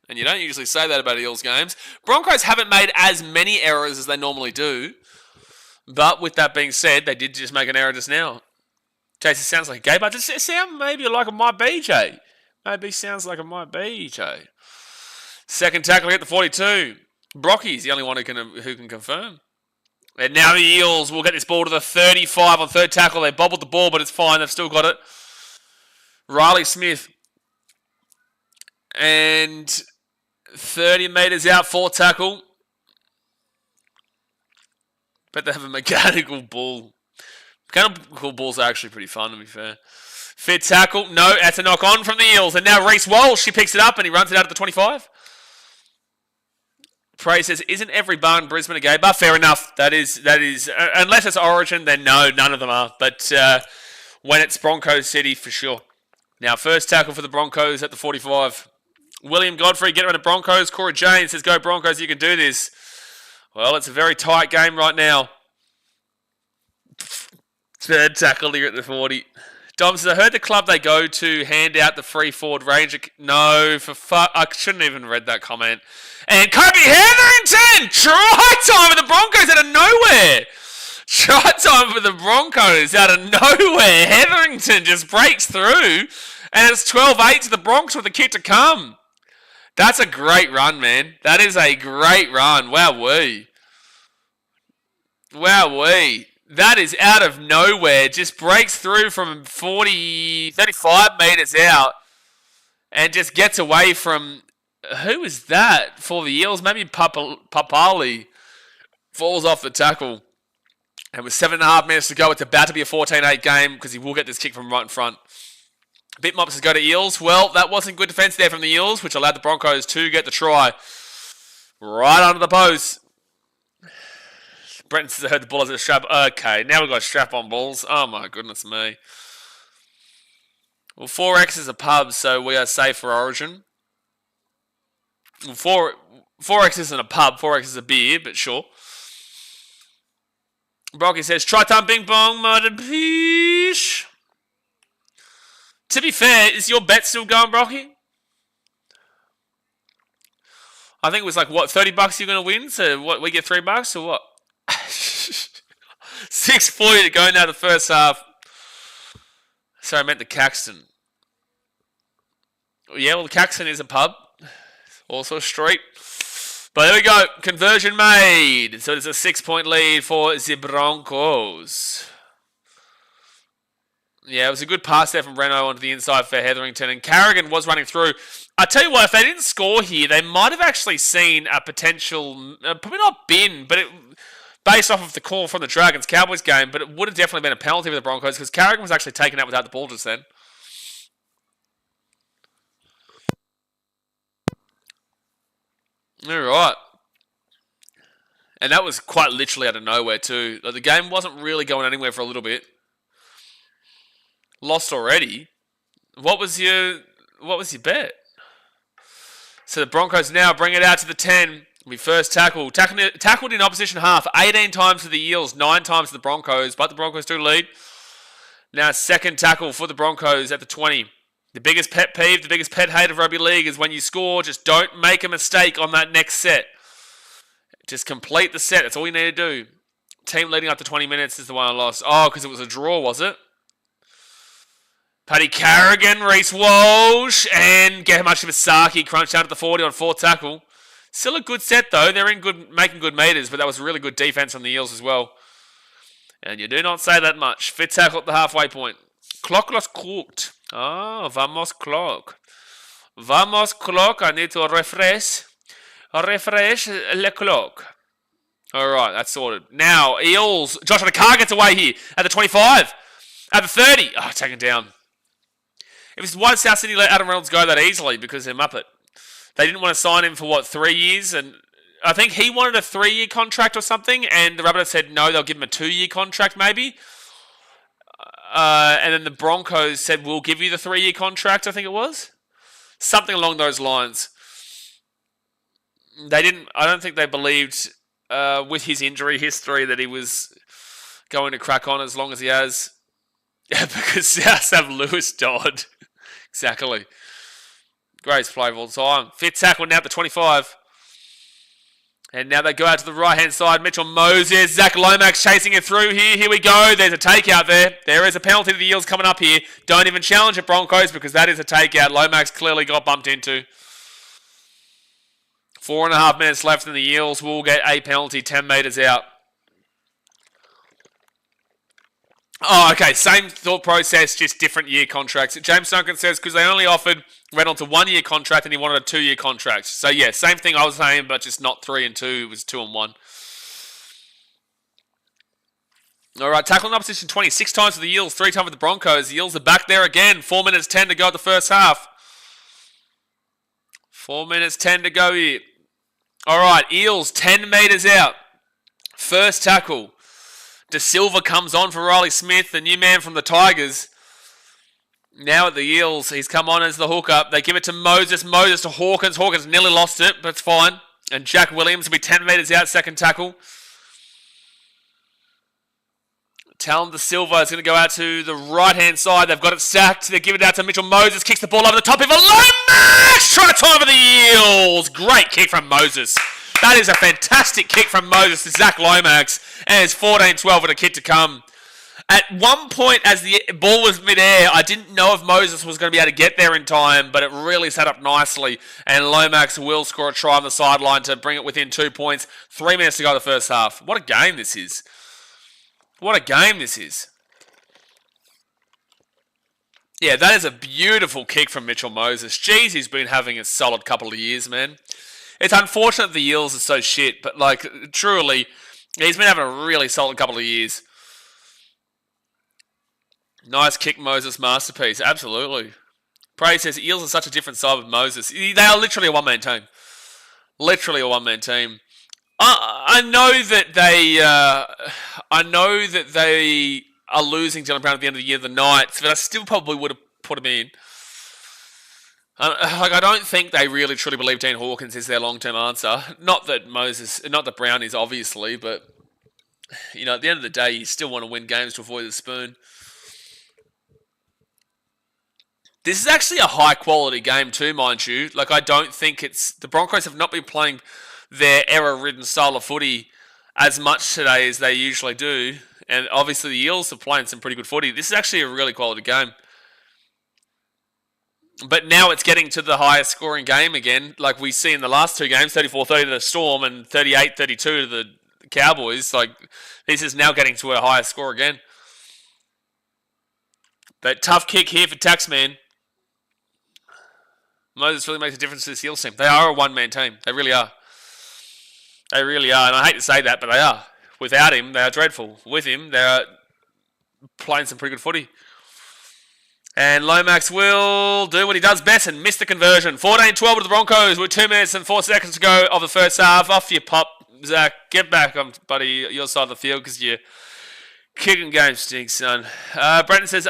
And you don't usually say that about Eels games. Broncos haven't made as many errors as they normally do. But with that being said, they did just make an error just now. Jason sounds like a gay, but does it sound maybe like it might be, Jay? Maybe sounds like it might be, Jay. Second tackle at the 42. Brocky's the only one who can confirm. And now the Eels will get this ball to the 35 on third tackle. They bobbled the ball, but it's fine. They've still got it. Riley Smith. And 30 metres out, fourth tackle. But they have a mechanical ball. Mechanical balls are actually pretty fun, to be fair. Fifth tackle. No, that's a knock on from the Eels. And now Reece Walsh, he picks it up and he runs it out at the 25. Prey says, isn't every bar in Brisbane a gay bar? Fair enough. That is, unless it's Origin, then no, none of them are. But when it's Broncos City, for sure. Now, first tackle for the Broncos at the 45. William Godfrey, get rid of Broncos. Corey Jane says, go Broncos, you can do this. Well, it's a very tight game right now. Third tackle here at the 40. Dom says, I heard the club they go to hand out the free forward ranger. No, for fuck. I shouldn't even read that comment. And Kobe Hetherington! Try time for the Broncos out of nowhere! Try time for the Broncos out of nowhere. Hetherington just breaks through. And it's 12-8 to the Broncos with the kick to come. That's a great run, man. That is a great run. Wowee. Wowee. That is out of nowhere. Just breaks through from 35 metres out. And just gets away from... Who is that for the Eels? Maybe Papali falls off the tackle. And with 7.5 minutes to go, it's about to be a 14-8 game because he will get this kick from right in front. Bit Mops go to Eels. Well, that wasn't good defence there from the Eels, which allowed the Broncos to get the try. Right under the post. Brenton says I heard the ball as a strap. Okay, now we've got strap-on balls. Oh my goodness me. Well, 4X is a pub, so we are safe for Origin. 4X isn't a pub, 4X is a beer, but sure. Brocky says, try time bing bong, mother peace. To be fair, is your bet still going, Brocky? I think it was like, what, $30 you're going to win? So what, we get $3 or what? 640 to go now the first half. Sorry, I meant the Caxton. Yeah, well, the Caxton is a pub. Also a street. But there we go. Conversion made. So it's a 6-point lead for the Broncos. Yeah, it was a good pass there from Reno onto the inside for Hetherington. And Carrigan was running through. I tell you what, if they didn't score here, they might have actually seen a potential, probably not bin, but based off of the call from the Dragons-Cowboys game, but it would have definitely been a penalty for the Broncos because Carrigan was actually taken out without the ball just then. All right. And that was quite literally out of nowhere too. Like, the game wasn't really going anywhere for a little bit. Lost already. What was your bet? So the Broncos now bring it out to the 10. We first tackled in opposition half 18 times to the Eels, 9 times to the Broncos, but the Broncos do lead. Now second tackle for the Broncos at the 20. The biggest pet peeve, the biggest pet hate of rugby league is when you score, just don't make a mistake on that next set. Just complete the set. That's all you need to do. Team leading up to 20 minutes is the one I lost. Oh, because it was a draw, was it? Paddy Carrigan, Reece Walsh, and Gehamushi Masaki crunched out at the 40 on fourth tackle. Still a good set, though. They're making good meters, but that was really good defense from the Eels as well. And you do not say that much. Fifth tackle at the halfway point. Clock was cooked. Oh, vamos clock. Vamos clock. I need to refresh the clock. All right, that's sorted. Now, Eels. Joshua Carr gets away here at the 25. At the 30. Oh, taken down. It was why South Sydney let Adam Reynolds go that easily because they're muppet. They didn't want to sign him for, 3 years? And I think he wanted a 3-year contract or something, and the Rabbitohs said no, they'll give him a 2-year contract maybe. And then the Broncos said, we'll give you the 3-year contract, I think it was. Something along those lines. I don't think they believed with his injury history that he was going to crack on as long as he has. Yeah, because South have Lewis Dodd. Exactly. Greatest play of all time. Fifth tackle now at the 25. And now they go out to the right-hand side. Mitchell Moses, Zach Lomax chasing it through here. Here we go. There's a takeout there. There is a penalty to the Eels coming up here. Don't even challenge it, Broncos, because that is a takeout. Lomax clearly got bumped into. 4.5 minutes left, and the Eels will get a penalty 10 metres out. Oh, okay. Same thought process, just different year contracts. James Duncan says because they only offered Reynolds a 1-year contract and he wanted a 2-year contract. So, yeah, same thing I was saying, but just not 3 and 2. It was 2 and 1. All right, tackle in opposition 26 times for the Eels, 3 times for the Broncos. The Eels are back there again. 4 minutes 10 to go at the first half. 4 minutes 10 to go here. All right, Eels 10 metres out. First tackle. De Silva comes on for Riley Smith, the new man from the Tigers. Now at the Eels, he's come on as the hooker. They give it to Moses. Moses to Hawkins. Hawkins nearly lost it, but it's fine. And Jack Williams will be 10 metres out, second tackle. Talon De Silva is going to go out to the right-hand side. They've got it sacked. They give it out to Mitchell Moses. Kicks the ball over the top of a Lomax! Try time for the Eels. Great kick from Moses. That is a fantastic kick from Moses to Zach Lomax. And it's 14-12 with a kick to come. At one point, as the ball was mid-air, I didn't know if Moses was going to be able to get there in time, but it really set up nicely. And Lomax will score a try on the sideline to bring it within 2 points. 3 minutes to go in the first half. What a game this is. What a game this is. Yeah, that is a beautiful kick from Mitchell Moses. Jeez, he's been having a solid couple of years, man. It's unfortunate the Eels are so shit, but, truly, he's been having a really solid couple of years. Nice kick, Moses masterpiece. Absolutely. Prey says Eels are such a different side with Moses. They are literally a one-man team. Literally a one-man team. I know that they are losing Dylan Brown at the end of the year, the Knights, but I still probably would have put him in. I don't think they really truly believe Dean Hawkins is their long-term answer. Not that Brown is, obviously, but at the end of the day, you still want to win games to avoid the spoon. This is actually a high-quality game too, mind you. I don't think the Broncos have not been playing their error-ridden style of footy as much today as they usually do. And obviously the Eels are playing some pretty good footy. This is actually a really quality game. But now it's getting to the highest scoring game again, like we see in the last two games, 34-30 to the Storm and 38-32 to the Cowboys. This is now getting to a higher score again. That tough kick here for Taxman. Moses really makes a difference to this Eels team. They are a one-man team. They really are. They really are. And I hate to say that, but they are. Without him, they are dreadful. With him, they are playing some pretty good footy. And Lomax will do what he does best and miss the conversion. 14-12 to the Broncos with 2 minutes and 4 seconds to go of the first half. Off you pop, Zach. Get back on, buddy, your side of the field because your kicking game stinks, son. Brenton says,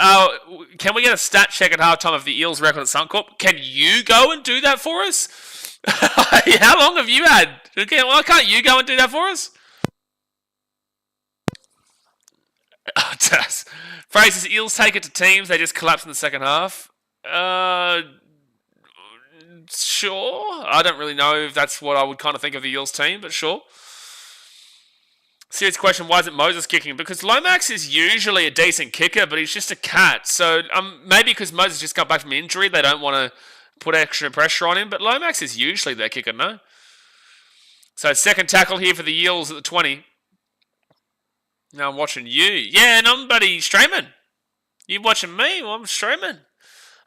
can we get a stat check at halftime of the Eels record at Suncorp? Can you go and do that for us? How long have you had? Why can't you go and do that for us? Fraser's Eels take it to teams. They just collapse in the second half. Sure. I don't really know if that's what I would kind of think of the Eels team, but sure. Serious question, why isn't Moses kicking? Because Lomax is usually a decent kicker, but he's just a cat. So maybe because Moses just got back from injury, they don't want to put extra pressure on him. But Lomax is usually their kicker, no? So second tackle here for the Eels at the 20. Now I'm watching you. Yeah, and I'm buddy streaming. You watching me? Well, I'm streaming.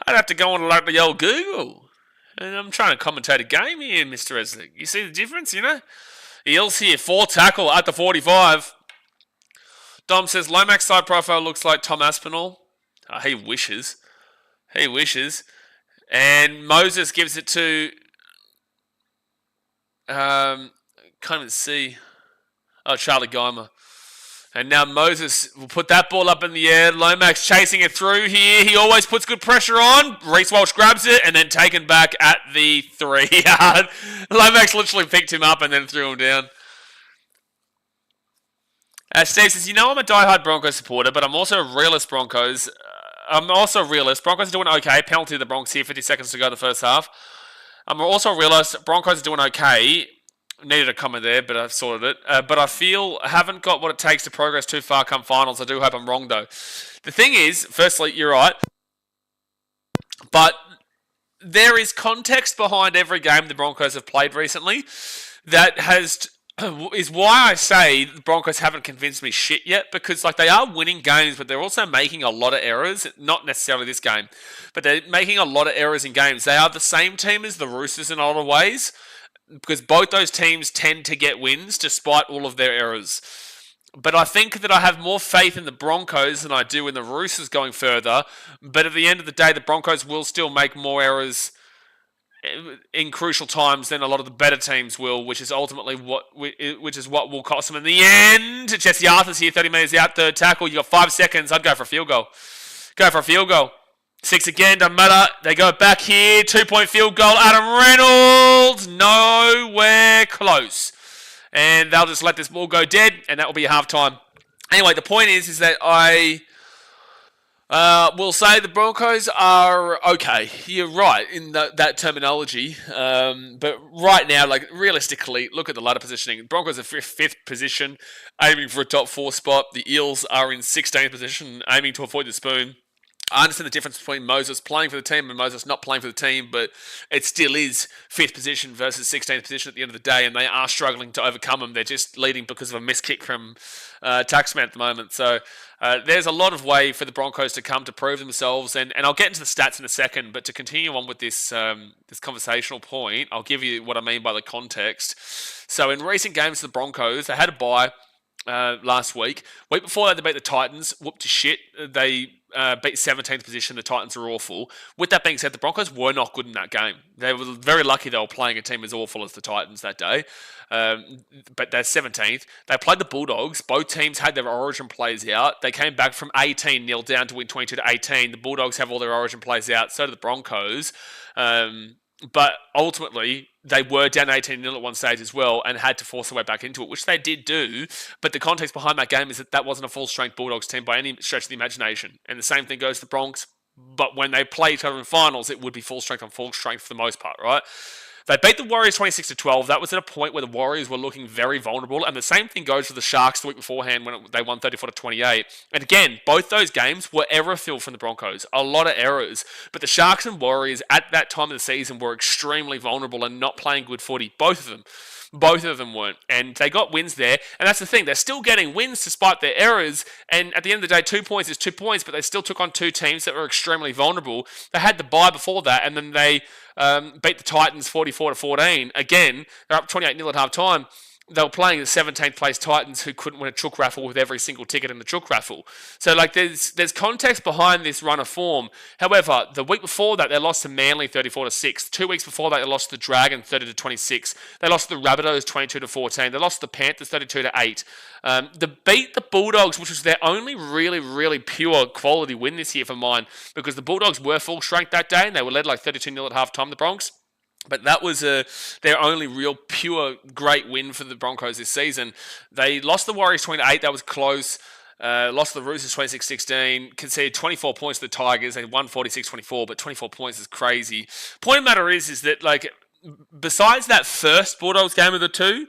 I'd have to go on like the old Google. And I'm trying to commentate a game here, Mr. Eslick. You see the difference, Eels here, 4 tackle at the 45. Dom says, Lomax side profile looks like Tom Aspinall. He wishes. He wishes. And Moses gives it to... can't even see. Charlie Geimer. And now Moses will put that ball up in the air. Lomax chasing it through here. He always puts good pressure on. Reece Walsh grabs it and then taken back at the 3 yard. Lomax literally picked him up and then threw him down. Steve says, I'm a diehard Broncos supporter, but I'm also a realist Broncos. Broncos are doing okay. Penalty to the Broncos here, 50 seconds to go the first half. I'm also a realist. Broncos are doing okay. Needed a comment there, but I've sorted it. But I haven't got what it takes to progress too far come finals. I do hope I'm wrong, though. The thing is, firstly, you're right. But there is context behind every game the Broncos have played recently that is why I say the Broncos haven't convinced me shit yet. Because they are winning games, but they're also making a lot of errors. Not necessarily this game, but they're making a lot of errors in games. They are the same team as the Roosters in a lot of ways. Because both those teams tend to get wins despite all of their errors. But I think that I have more faith in the Broncos than I do in the Roosters going further. But at the end of the day, the Broncos will still make more errors in crucial times than a lot of the better teams will, which is ultimately what will cost them in the end. Jesse Arthur's here, 30 metres out, third tackle. You got 5 seconds. I'd go for a field goal. 6 again, doesn't matter. They go back here. 2-point field goal. Adam Reynolds. Nowhere close. And they'll just let this ball go dead, and that will be halftime. Anyway, the point is that I will say the Broncos are okay. You're right in that terminology. But right now, realistically, look at the ladder positioning. The Broncos are 5th position, aiming for a top 4 spot. The Eels are in 16th position, aiming to avoid the spoon. I understand the difference between Moses playing for the team and Moses not playing for the team, but it still is 5th position versus 16th position at the end of the day, and they are struggling to overcome them. They're just leading because of a missed kick from Taxman at the moment. So there's a lot of way for the Broncos to come to prove themselves, and I'll get into the stats in a second, but to continue on with this conversational point, I'll give you what I mean by the context. So in recent games for the Broncos, they had a bye. last week. Week before that, they beat the Titans. Whooped to shit. They beat 17th position. The Titans are awful. With that being said, the Broncos were not good in that game. They were very lucky they were playing a team as awful as the Titans that day. But they're 17th. They played the Bulldogs. Both teams had their origin players out. They came back from 18-0 down to win 22-18. The Bulldogs have all their origin players out. So do the Broncos. But ultimately, they were down 18-0 at one stage as well and had to force their way back into it, which they did do. But the context behind that game is that wasn't a full-strength Bulldogs team by any stretch of the imagination. And the same thing goes to the Bronx. But when they play each other in finals, it would be full strength on full strength for the most part, right? They beat the Warriors 26-12. That was at a point where the Warriors were looking very vulnerable. And the same thing goes for the Sharks the week beforehand when they won 34-28. And again, both those games were error-filled from the Broncos. A lot of errors. But the Sharks and Warriors at that time of the season were extremely vulnerable and not playing good footy. Both of them. Both of them weren't. And they got wins there. And that's the thing. They're still getting wins despite their errors. And at the end of the day, 2 points is 2 points. But they still took on two teams that were extremely vulnerable. They had the bye before that. And then they beat the Titans 44-14. Again, they're up 28-0 at half time. They were playing the 17th place Titans who couldn't win a chook raffle with every single ticket in the chook raffle. So like there's context behind this run of form. However, the week before that they lost to Manly 34-6. 2 weeks before that they lost to the Dragon 30-26. They lost to the Rabbitohs 22-14. They lost to the Panthers 32-8. They beat the Bulldogs, which was their only really pure quality win this year for mine, because the Bulldogs were full strength that day and they were led like 32-0 at half time, the Bronx. But that was their only real pure great win for the Broncos this season. They lost the Warriors 28. That was close. Lost to the Roosters 26-16. Conceded 24 points to the Tigers. They won 46-24, but 24 points is crazy. Point of the matter is that like besides that first Bulldogs game of the two,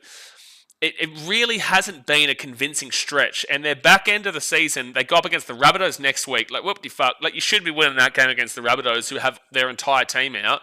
it really hasn't been a convincing stretch. And their back end of the season, they go up against the Rabbitohs next week. Like, whoop-de-fuck. Like, you should be winning that game against the Rabbitohs, who have their entire team out.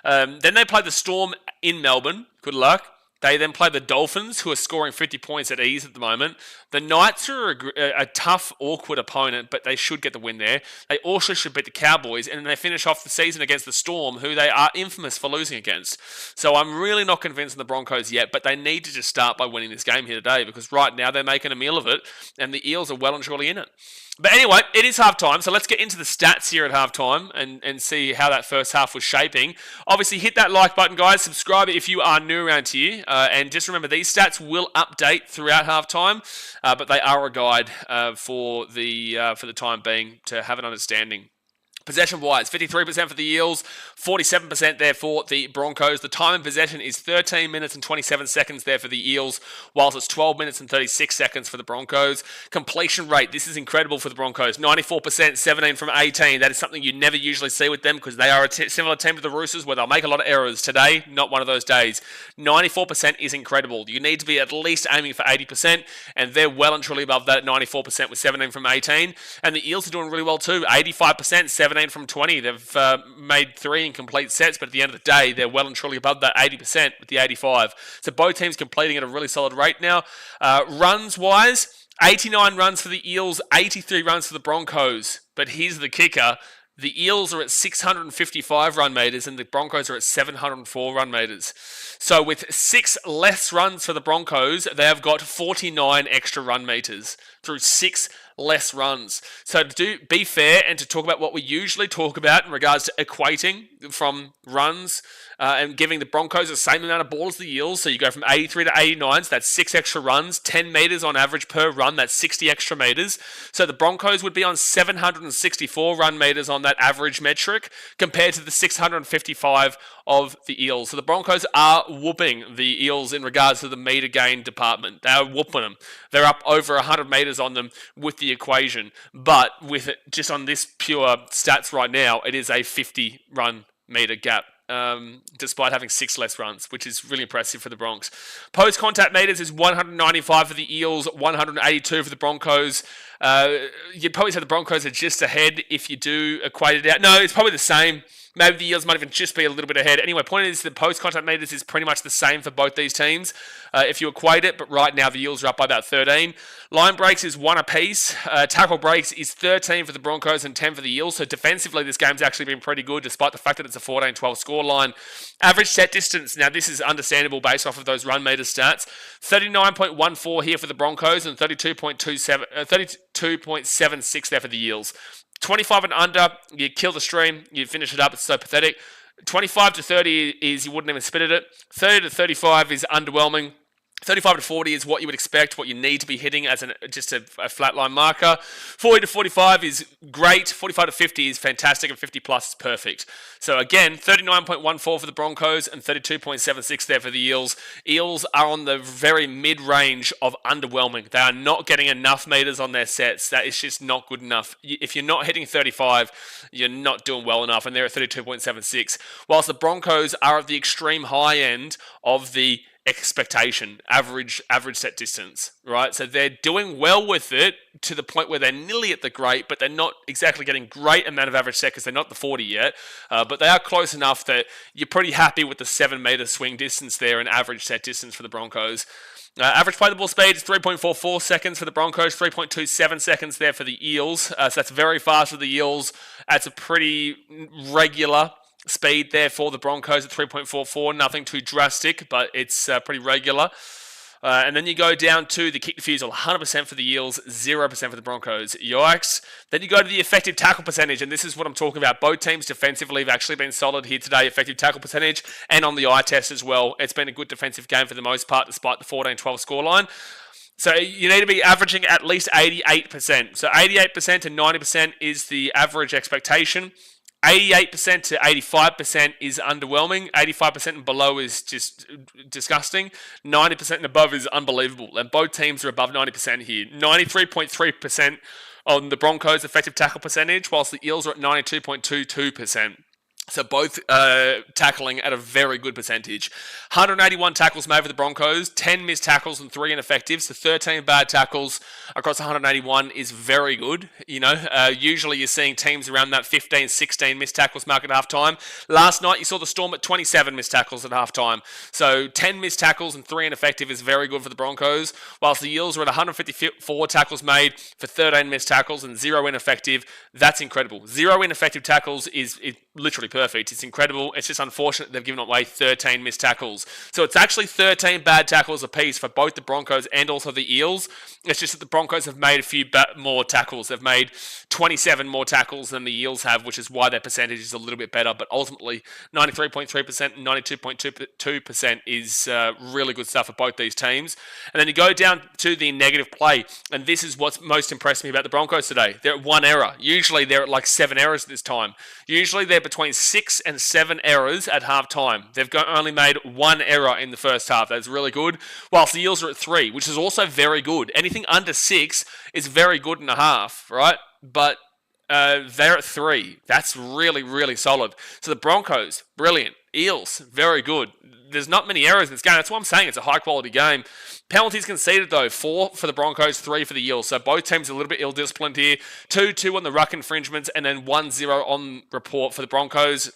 Then they play the Storm in Melbourne. Good luck. They then play the Dolphins, who are scoring 50 points at ease at the moment. The Knights are a tough, awkward opponent, but they should get the win there. They also should beat the Cowboys, and then they finish off the season against the Storm, who they are infamous for losing against. So I'm really not convinced in the Broncos yet, but they need to just start by winning this game here today, because right now they're making a meal of it, and the Eels are well and truly in it. But anyway, it is halftime, so let's get into the stats here at halftime and see how that first half was shaping. Obviously, hit that like button, guys. Subscribe if you are new around here. And just remember, these stats will update throughout halftime, but they are a guide for the time being to have an understanding. Possession-wise, 53% for the Eels, 47% there for the Broncos. The time in possession is 13 minutes and 27 seconds there for the Eels, whilst it's 12 minutes and 36 seconds for the Broncos. Completion rate, this is incredible for the Broncos. 94%, 17 from 18. That is something you never usually see with them because they are a similar team to the Roosters where they'll make a lot of errors. Today, not one of those days. 94% is incredible. You need to be at least aiming for 80%, and they're well and truly above that at 94% with 17 from 18. And the Eels are doing really well too. 85%, 17 from 20. They've made 3 incomplete sets, but at the end of the day, they're well and truly above that 80% with the 85. So both teams completing at a really solid rate now. Runs-wise, 89 runs for the Eels, 83 runs for the Broncos. But here's the kicker. The Eels are at 655 run meters and the Broncos are at 704 run meters. So with 6 less runs for the Broncos, they have got 49 extra run meters through 6 less runs. So to be fair and to talk about what we usually talk about in regards to equating from runs and giving the Broncos the same amount of ball as the Eels. So you go from 83 to 89, so that's 6 extra runs, 10 meters on average per run, that's 60 extra meters. So the Broncos would be on 764 run meters on that average metric compared to the 655 of the Eels. So the Broncos are whooping the Eels in regards to the meter gain department. They are whooping them. They're up over 100 meters on them with the equation. But with it, just on this pure stats right now, it is a 50 run meter gap. Despite having 6 less runs, which is really impressive for the Bronx. Post-contact meters is 195 for the Eels, 182 for the Broncos. You'd probably say the Broncos are just ahead if you do equate it out. No, it's probably the same. Maybe the Eels might even just be a little bit ahead. Anyway, point is the post-contact meters is pretty much the same for both these teams if you equate it, but right now the Eels are up by about 13. Line breaks is 1 apiece. Tackle breaks is 13 for the Broncos and 10 for the Eels. So defensively, this game's actually been pretty good despite the fact that it's a 14-12 scoreline. Average set distance, now this is understandable based off of those run meter stats. 39.14 here for the Broncos and 32.76 there for the Eels. 25 and under, you kill the stream, you finish it up, it's so pathetic. 25 to 30 is you wouldn't even spit at it. 30 to 35 is underwhelming. 35 to 40 is what you would expect, what you need to be hitting as just a flatline marker. 40 to 45 is great. 45 to 50 is fantastic, and 50 plus is perfect. So again, 39.14 for the Broncos and 32.76 there for the Eels. Eels are on the very mid-range of underwhelming. They are not getting enough meters on their sets. That is just not good enough. If you're not hitting 35, you're not doing well enough, and they're at 32.76. Whilst the Broncos are at the extreme high end of the expectation, average set distance, right? So they're doing well with it to the point where they're nearly at the great, but they're not exactly getting great amount of average set because they're not the 40 yet, but they are close enough that you're pretty happy with the 7 meter swing distance there and average set distance for the Broncos. Average play the ball speed is 3.44 seconds for the Broncos, 3.27 seconds there for the Eels. So that's very fast for the Eels. That's a pretty regular speed there for the Broncos at 3.44. Nothing too drastic, but it's pretty regular. And then you go down to the kick defusal, 100% for the Eels, 0% for the Broncos. Yikes. Then you go to the effective tackle percentage, and this is what I'm talking about. Both teams defensively have actually been solid here today, effective tackle percentage, and on the eye test as well. It's been a good defensive game for the most part, despite the 14-12 scoreline. So you need to be averaging at least 88%. So 88% to 90% is the average expectation. 88% to 85% is underwhelming. 85% and below is just disgusting. 90% and above is unbelievable. And both teams are above 90% here. 93.3% on the Broncos' effective tackle percentage, whilst the Eels are at 92.22%. So both tackling at a very good percentage. 181 tackles made for the Broncos, 10 missed tackles and 3 ineffective. So 13 bad tackles across 181 is very good. You know, usually you're seeing teams around that 15, 16 missed tackles mark at halftime. Last night you saw the Storm at 27 missed tackles at halftime. So 10 missed tackles and 3 ineffective is very good for the Broncos, whilst the Eels are at 154 tackles made for 13 missed tackles and 0 ineffective. That's incredible. 0 ineffective tackles is literally perfect. It's incredible. It's just unfortunate they've given away 13 missed tackles. So it's actually 13 bad tackles apiece for both the Broncos and also the Eels. It's just that the Broncos have made a few more tackles. They've made 27 more tackles than the Eels have, which is why their percentage is a little bit better. But ultimately, 93.3% and 92.22% is really good stuff for both these teams. And then you go down to the negative play. And this is what's most impressed me about the Broncos today. They're at 1 error. Usually they're at like 7 errors this time. Usually they're between 6 and 7 errors at half time. They've only made 1 error in the first half. That's really good. Whilst the Eels are at 3, which is also very good. Anything under 6 is very good in a half, right? But they're at 3. That's really, really solid. So the Broncos, brilliant. Eels, very good. There's not many errors in this game. That's what I'm saying. It's a high-quality game. Penalties conceded, though. 4 for the Broncos, 3 for the Eels. So both teams are a little bit ill-disciplined here. 2-2 on the ruck infringements, and then 1-0 on report for the Broncos.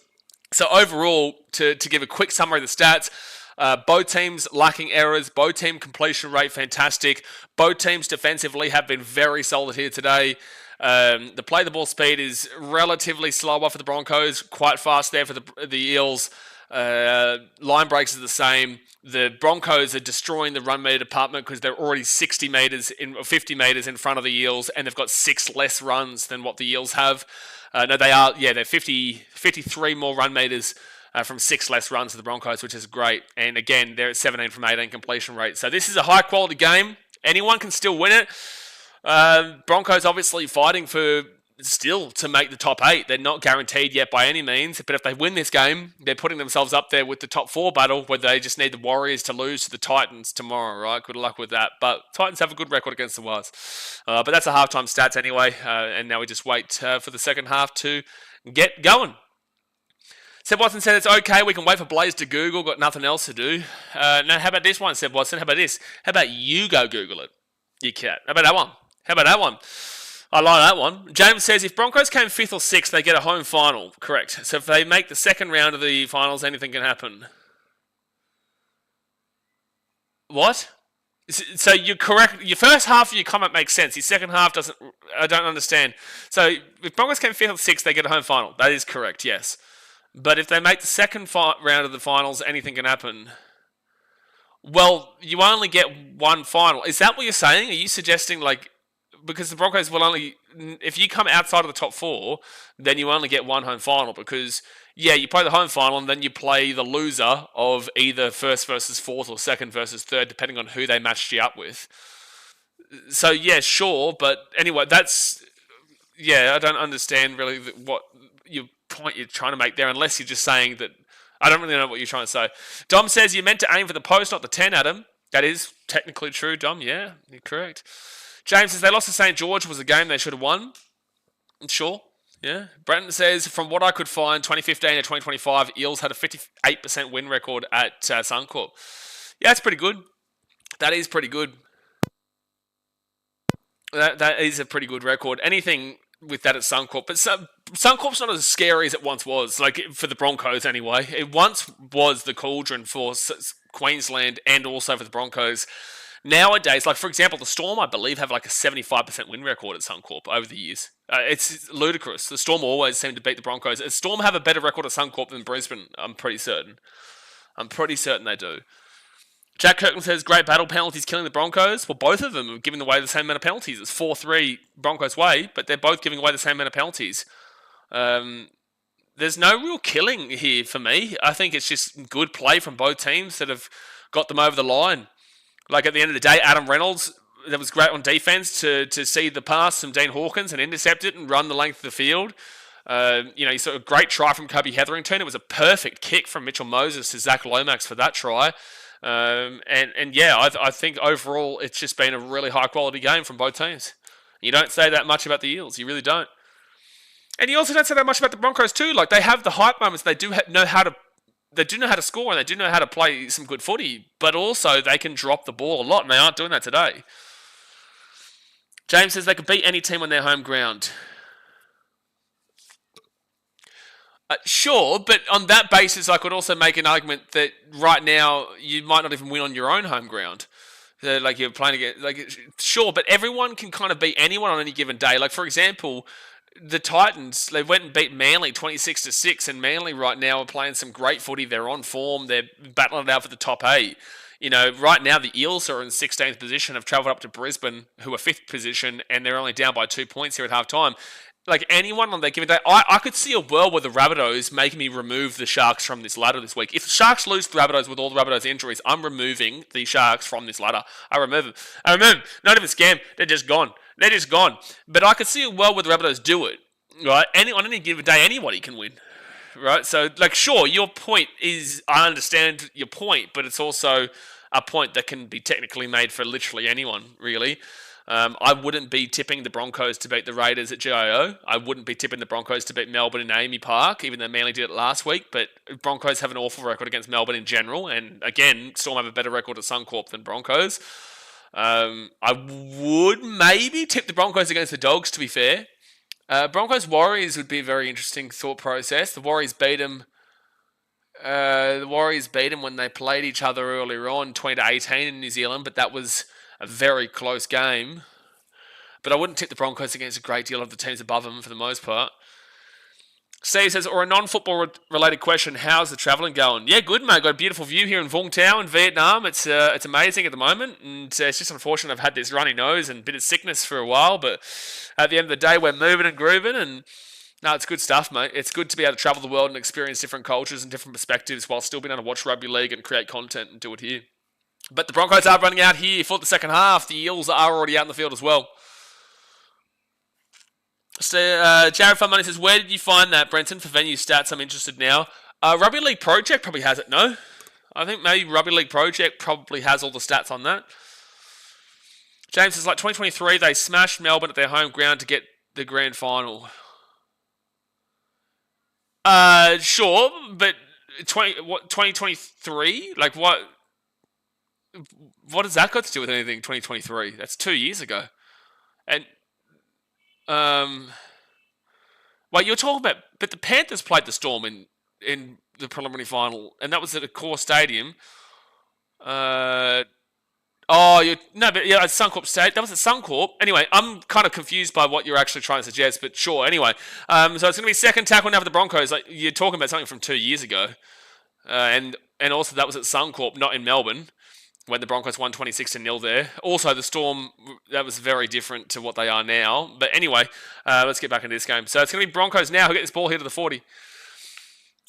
So overall, to give a quick summary of the stats, both teams lacking errors. Both team completion rate fantastic. Both teams defensively have been very solid here today. The play the ball speed is relatively slower for the Broncos, quite fast there for the Eels. Line breaks are the same. The Broncos are destroying the run meter department because they're already 50 meters in front of the Eels, and they've got 6 less runs than what the Eels have. They're 53 more run meters from 6 less runs to the Broncos, which is great. And again, they're at 17 from 18 completion rate. So this is a high quality game. Anyone can still win it. Broncos obviously fighting for still to make the top 8. They're not guaranteed yet by any means, but if they win this game, they're putting themselves up there with the top 4 battle, where they just need the Warriors to lose to the Titans tomorrow, right? Good luck with that. But Titans have a good record against the Wars. But that's a halftime stats anyway, and now we just wait for the second half to get going. Seb Watson said it's okay, we can wait for Blaze to Google, got nothing else to do. No, how about this one, Seb Watson? How about this? How about you go Google it? You cat. How about that one? I like that one. James says if Broncos came 5th or 6th, they get a home final. Correct. So if they make the second round of the finals, anything can happen. What? So you're correct. Your first half of your comment makes sense. Your second half doesn't. I don't understand. So if Broncos came 5th or 6th, they get a home final. That is correct, yes. But if they make the second round of the finals, anything can happen. Well, you only get one final. Is that what you're saying? Are you suggesting, like, because the Broncos will only, if you come outside of the top 4, then you only get one home final because, yeah, you play the home final and then you play the loser of either first versus fourth or second versus third, depending on who they matched you up with. So, yeah, sure, but anyway, that's, yeah, I don't understand really what your point you're trying to make there, unless you're just saying that, I don't really know what you're trying to say. Dom says you meant to aim for the post, not the 10, Adam. That is technically true, Dom, yeah, you're correct. James says they lost to St. George was a game they should have won. Sure. Yeah. Brenton says, from what I could find, 2015 to 2025, Eels had a 58% win record at Suncorp. Yeah, that's pretty good. That is pretty good. That is a pretty good record. Anything with that at Suncorp. But Suncorp's not as scary as it once was, like for the Broncos anyway. It once was the cauldron for Queensland and also for the Broncos. Nowadays, like for example, the Storm, I believe, have like a 75% win record at Suncorp over the years. It's ludicrous. The Storm always seem to beat the Broncos. The Storm have a better record at Suncorp than Brisbane, I'm pretty certain. I'm pretty certain they do. Jack Kirkland says, great battle penalties killing the Broncos. Well, both of them are giving away the same amount of penalties. It's 4-3 Broncos way, but they're both giving away the same amount of penalties. There's no real killing here for me. I think it's just good play from both teams that have got them over the line. Like at the end of the day, Adam Reynolds, that was great on defense to see the pass from Dean Hawkins and intercept it and run the length of the field. You saw a great try from Kobe Hetherington. It was a perfect kick from Mitchell Moses to Zach Lomax for that try. I think overall it's just been a really high quality game from both teams. You don't say that much about the Eels. You really don't. And you also don't say that much about the Broncos too. Like they have the hype moments. They do know how to. They do know how to score and they do know how to play some good footy, but also they can drop the ball a lot, and they aren't doing that today. James says they can beat any team on their home ground. Sure, but on that basis, I could also make an argument that right now you might not even win on your own home ground. Like you're playing against, sure, but everyone can kind of beat anyone on any given day. Like for example, the Titans, they went and beat Manly 26-6, and Manly right now are playing some great footy. They're on form. They're battling it out for the top 8. Right now the Eels are in 16th position, have travelled up to Brisbane, who are 5th position, and they're only down by 2 points here at half time. Like anyone on that given day, I could see a world where the Rabbitohs make me remove the Sharks from this ladder this week. If the Sharks lose to the Rabbitohs with all the Rabbitohs injuries, I'm removing the Sharks from this ladder. I remove them. Not even scam. They're just gone. But I could see a world where the Rabbitohs do it. Right? On any given day, anybody can win. Right? So, sure, your point is, I understand your point, but it's also a point that can be technically made for literally anyone, really. I wouldn't be tipping the Broncos to beat the Raiders at GIO. I wouldn't be tipping the Broncos to beat Melbourne in Amy Park, even though Manly did it last week. But Broncos have an awful record against Melbourne in general. And again, Storm have a better record at Suncorp than Broncos. I would maybe tip the Broncos against the Dogs, to be fair. Broncos Warriors would be a very interesting thought process. The Warriors beat them. When they played each other earlier on, 20-18 in New Zealand, but that was a very close game. But I wouldn't tip the Broncos against a great deal of the teams above them for the most part. Steve says, or a non-football related question, how's the travelling going? Yeah, good, mate. Got a beautiful view here in Vung Tau in Vietnam. It's amazing at the moment, and it's just unfortunate I've had this runny nose and a bit of sickness for a while, but at the end of the day, we're moving and grooving, and no, it's good stuff, mate. It's good to be able to travel the world and experience different cultures and different perspectives while still being able to watch rugby league and create content and do it here. But the Broncos are running out here for the second half. The Eels are already out in the field as well. So, Jared Funmoney says, where did you find that, Brenton, for venue stats? I'm interested now. Rugby League Project probably has it, no? I think maybe Rugby League Project probably has all the stats on that. James says, 2023, they smashed Melbourne at their home ground to get the grand final. Sure, but 2023? What has that got to do with anything, 2023? That's 2 years ago. And Well, you're talking about, but the Panthers played the Storm in the preliminary final, and that was at a core stadium. But yeah, at Suncorp State. That was at Suncorp. Anyway, I'm kind of confused by what you're actually trying to suggest, but sure. Anyway, so it's going to be second tackle now for the Broncos. Like, you're talking about something from 2 years ago, and also that was at Suncorp, not in Melbourne, when the Broncos won 26-0 there. Also, the Storm, that was very different to what they are now. But anyway, let's get back into this game. So it's going to be Broncos now who get this ball here to the 40.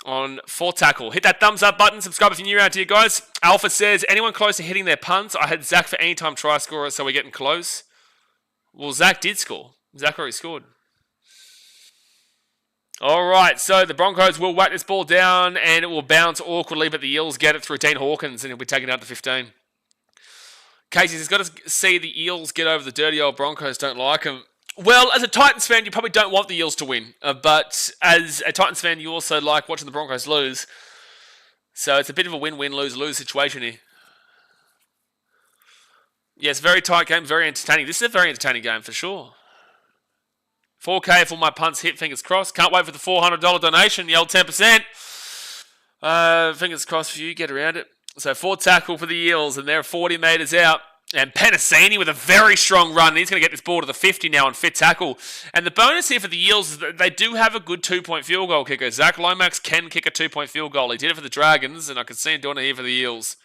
On fourth tackle. Hit that thumbs up button. Subscribe if you're new around here, guys. Alpha says, anyone close to hitting their punts? I had Zach for anytime try scorer, so we're getting close. Well, Zach did score. Zach already scored. All right, so the Broncos will whack this ball down, and it will bounce awkwardly, but the Eels get it through Dean Hawkins, and he'll be taken out to 15. Casey's got to see the Eels get over the dirty old Broncos. Don't like them. Well, as a Titans fan, you probably don't want the Eels to win. But as a Titans fan, you also like watching the Broncos lose. So it's a bit of a win-win, lose-lose situation here. Yes, very tight game, very entertaining. This is a very entertaining game for sure. 4K for my punts hit, fingers crossed. Can't wait for the $400 donation, the old 10%. Fingers crossed for you, get around it. So fourth tackle for the Eels, and they're 40 metres out. And Penasini with a very strong run. He's going to get this ball to the 50 now on fit tackle. And the bonus here for the Eels is that they do have a good 2-point field goal kicker. Zach Lomax can kick a 2-point field goal. He did it for the Dragons, and I could see him doing it here for the Eels.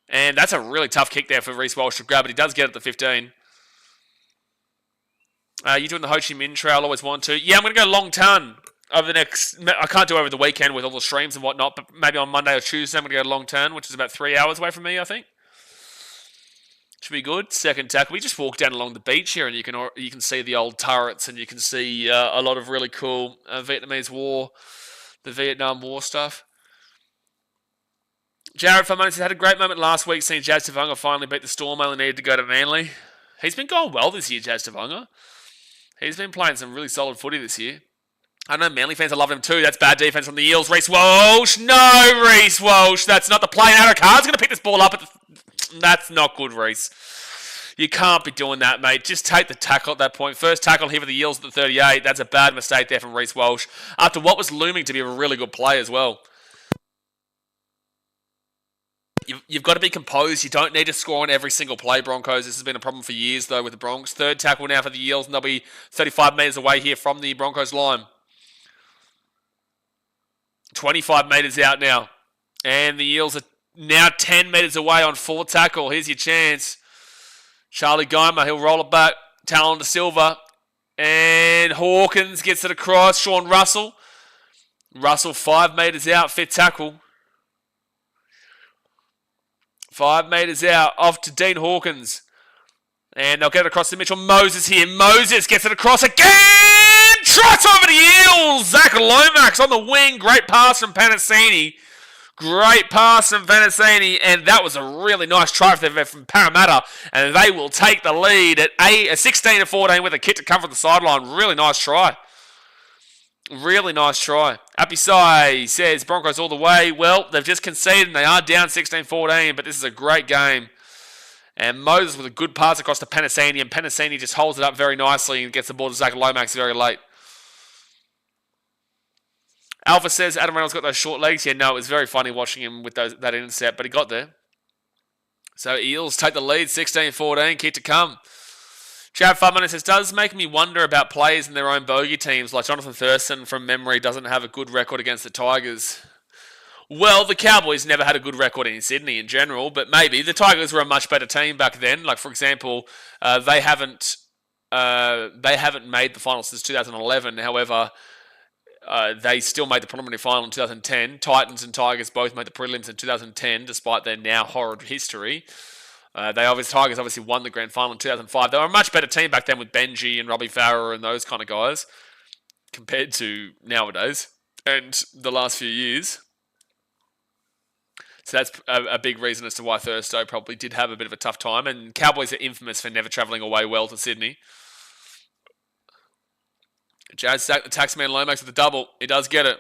And that's a really tough kick there for Reece Walsh to grab, but he does get it to 15. You doing the Ho Chi Minh Trail? Always want to. Yeah, I'm going to go long ton over the next... I can't do over the weekend with all the streams and whatnot, but maybe on Monday or Tuesday I'm going to go long ton, which is about 3 hours away from me, I think. Should be good. Second tackle. We just walk down along the beach here, and you can see the old turrets, and you can see a lot of really cool Vietnamese War, the Vietnam War stuff. Jared Farmanis has had a great moment last week, seeing Jazz Tavanga finally beat the Storm. Only needed to go to Manly. He's been going well this year, Jazz Tavanga. He's been playing some really solid footy this year. I know Manly fans are loving him too. That's bad defense from the Eels. Reece Walsh. No, Reece Walsh. That's not the play. Out Carr's going to pick this ball up. That's not good, Reece. You can't be doing that, mate. Just take the tackle at that point. First tackle here for the Eels at the 38. That's a bad mistake there from Reece Walsh. After what was looming to be a really good play as well. You've got to be composed. You don't need to score on every single play, Broncos. This has been a problem for years, though, with the Broncos. Third tackle now for the Eels, and they'll be 35 metres away here from the Broncos line. 25 metres out now. And the Eels are now 10 metres away on fourth tackle. Here's your chance. Charlie Geimer, he'll roll it back. Talon to Silva. And Hawkins gets it across. Sean Russell. Russell 5 metres out, fifth tackle. 5 metres out, off to Dean Hawkins. And they'll get it across to Mitchell Moses here. Moses gets it across again! Trots over the Eels! Zach Lomax on the wing. Great pass from Penasini. Great pass from Penasini. And that was a really nice try from Parramatta. And they will take the lead at 16-14 with a kick to come from the sideline. Really nice try. Really nice try. Happy Sai says Broncos all the way. Well, they've just conceded and they are down 16-14, but this is a great game. And Moses with a good pass across to Penasini, and Penasini just holds it up very nicely and gets the ball to Zach Lomax very late. Alpha says Adam Reynolds got those short legs. Yeah, no, it was very funny watching him with that intercept, but he got there. So Eels take the lead, 16-14, kick to come. Chad Fudman says, does make me wonder about players in their own bogey teams, like Jonathan Thurston from memory doesn't have a good record against the Tigers. Well, the Cowboys never had a good record in Sydney in general, but maybe. The Tigers were a much better team back then. Like, for example, they haven't made the final since 2011. However, they still made the preliminary final in 2010. Titans and Tigers both made the prelims in 2010, despite their now horrid history. Tigers obviously won the grand final in 2005. They were a much better team back then with Benji and Robbie Farrer and those kind of guys compared to nowadays and the last few years. So that's a big reason as to why Thursto probably did have a bit of a tough time. And Cowboys are infamous for never travelling away well to Sydney. Jazz sacked the taxman Lomax with the double. He does get it.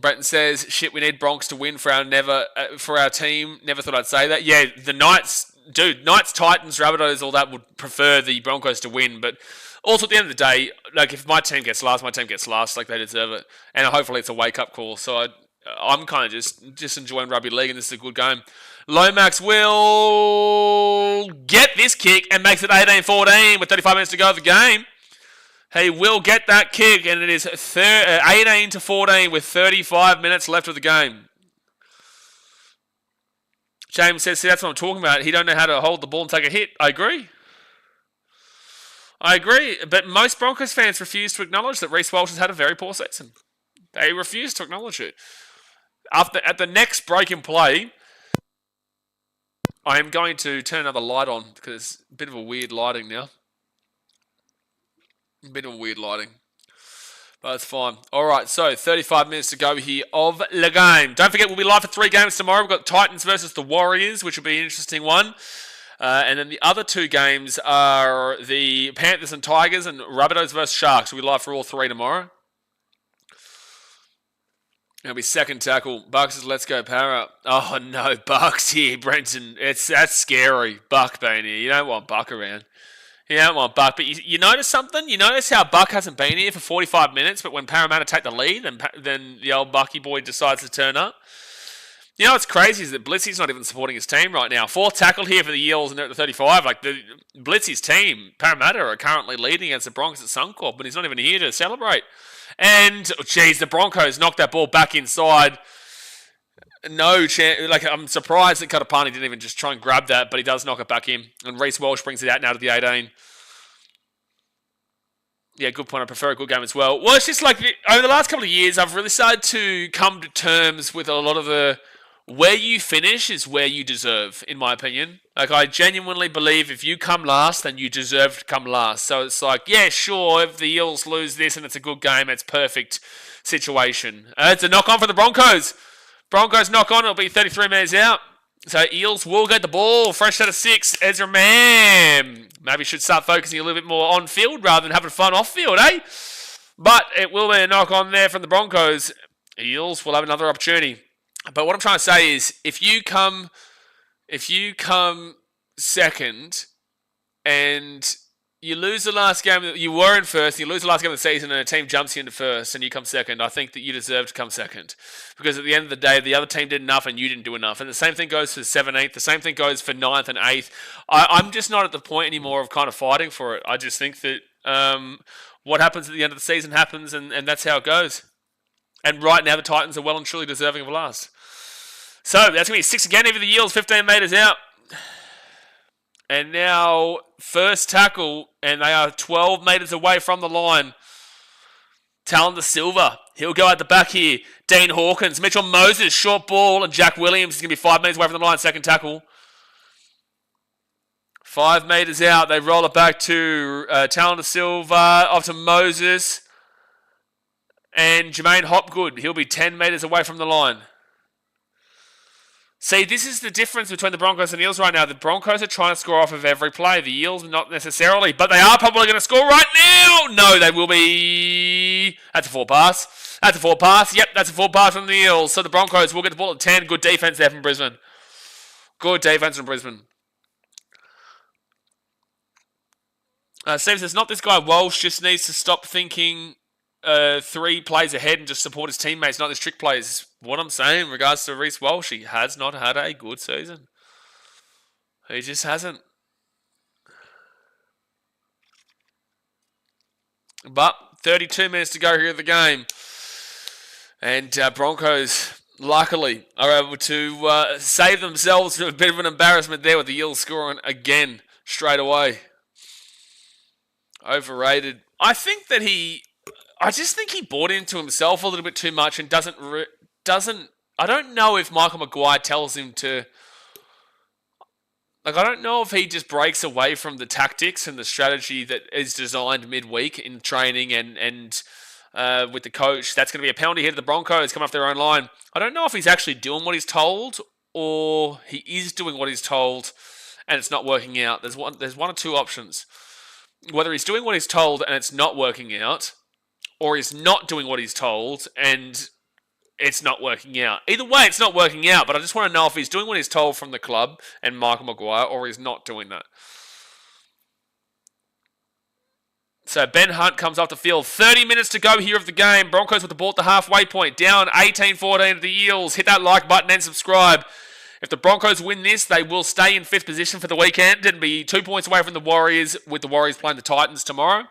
Bretton says, shit, we need Bronx to win for our team. Never thought I'd say that. Yeah, the Knights dude, Knights, Titans, Rabbitohs, all that would prefer the Broncos to win. But also at the end of the day, like if my team gets last, my team gets last. Like they deserve it. And hopefully it's a wake-up call. So I'm kind of just enjoying rugby league, and this is a good game. Lomax will get this kick and makes it 18-14 with 35 minutes to go of the game. He will get that kick, and it is 18-14 with 35 minutes left of the game. James says, see, that's what I'm talking about. He don't know how to hold the ball and take a hit. I agree. But most Broncos fans refuse to acknowledge that Reece Walsh has had a very poor season. They refuse to acknowledge it. At the next break in play, I am going to turn another light on because it's a bit of a weird lighting now. But it's fine. All right, so 35 minutes to go here of the game. Don't forget, we'll be live for 3 games tomorrow. We've got Titans versus the Warriors, which will be an interesting one. And then the other 2 games are the Panthers and Tigers and Rabbitohs versus Sharks. We'll be live for all 3 tomorrow. It'll be second tackle. Bucks says, let's go, Para. Oh, no, Bucks here, Brenton. That's scary. Buck being here. You don't want Buck around. You don't want Buck. But you notice something? You notice how Buck hasn't been here for 45 minutes, but when Parramatta take the lead, then the old Bucky boy decides to turn up. You know what's crazy is that Blitzy's not even supporting his team right now. 4th tackle here for the Eels, and they're at the 35. Like, the Blitzy's team, Parramatta, are currently leading against the Broncos at Suncorp, but he's not even here to celebrate. And, the Broncos knocked that ball back inside. No chance. Like, I'm surprised that Katapani didn't even just try and grab that, but he does knock it back in. And Reece Walsh brings it out now to the 18. Yeah, good point. I prefer a good game as well. Well, it's just like, over the last couple of years, I've really started to come to terms with a lot of the, where you finish is where you deserve, in my opinion. Like, I genuinely believe if you come last, then you deserve to come last. So it's like, yeah, sure, if the Eels lose this and it's a good game, it's perfect situation. It's a knock-on for the Broncos. Broncos knock on, it'll be 33 minutes out. So Eels will get the ball. Fresh set of 6. Ezra Mam. Maybe should start focusing a little bit more on field rather than having fun off field, eh? But it will be a knock on there from the Broncos. Eels will have another opportunity. But what I'm trying to say is, if you come second and you lose the last game, you were in first, you lose the last game of the season and a team jumps you into first and you come second, I think that you deserve to come second. Because at the end of the day, the other team did enough and you didn't do enough. And the same thing goes for 7th, 8th. The same thing goes for 9th and 8th. I'm just not at the point anymore of kind of fighting for it. I just think that what happens at the end of the season happens, and that's how it goes. And right now, the Titans are well and truly deserving of last. So that's going to be 6 again over the Eels, 15 metres out. And now, first tackle, and they are 12 metres away from the line. Talon De Silva, he'll go at the back here. Dean Hawkins, Mitchell Moses, short ball, and Jack Williams is going to be 5 metres away from the line, second tackle. 5 metres out, they roll it back to Talon De Silva, off to Moses. And Jermaine Hopgood, he'll be 10 metres away from the line. See, this is the difference between the Broncos and the Eels right now. The Broncos are trying to score off of every play. The Eels not necessarily, but they are probably going to score right now. No, they will be... That's a full pass. That's a full pass. Yep, that's a full pass from the Eels. So the Broncos will get the ball at 10. Good defense there from Brisbane. Good defense from Brisbane. Steve says, not this guy Walsh, just needs to stop thinking 3 plays ahead and just support his teammates, not this trick plays. What I'm saying in regards to Reece Walsh, he has not had a good season. He just hasn't. But 32 minutes to go here in the game. And Broncos, luckily, are able to save themselves from a bit of an embarrassment there with the Eels scoring again straight away. Overrated. I just think he bought into himself a little bit too much and doesn't. I don't know if Michael Maguire tells him to. Like, I don't know if he just breaks away from the tactics and the strategy that is designed midweek in training and with the coach. That's going to be a penalty here to the Broncos coming off their own line. I don't know if he's actually doing what he's told or he is doing what he's told and it's not working out. There's one or two options. Whether he's doing what he's told and it's not working out, or he's not doing what he's told and it's not working out. Either way, it's not working out, but I just want to know if he's doing what he's told from the club and Michael Maguire, or he's not doing that. So Ben Hunt comes off the field. 30 minutes to go here of the game. Broncos with the ball at the halfway point. Down 18-14 to the Eels. Hit that like button and subscribe. If the Broncos win this, they will stay in 5th position for the weekend and be 2 points away from the Warriors, with the Warriors playing the Titans tomorrow.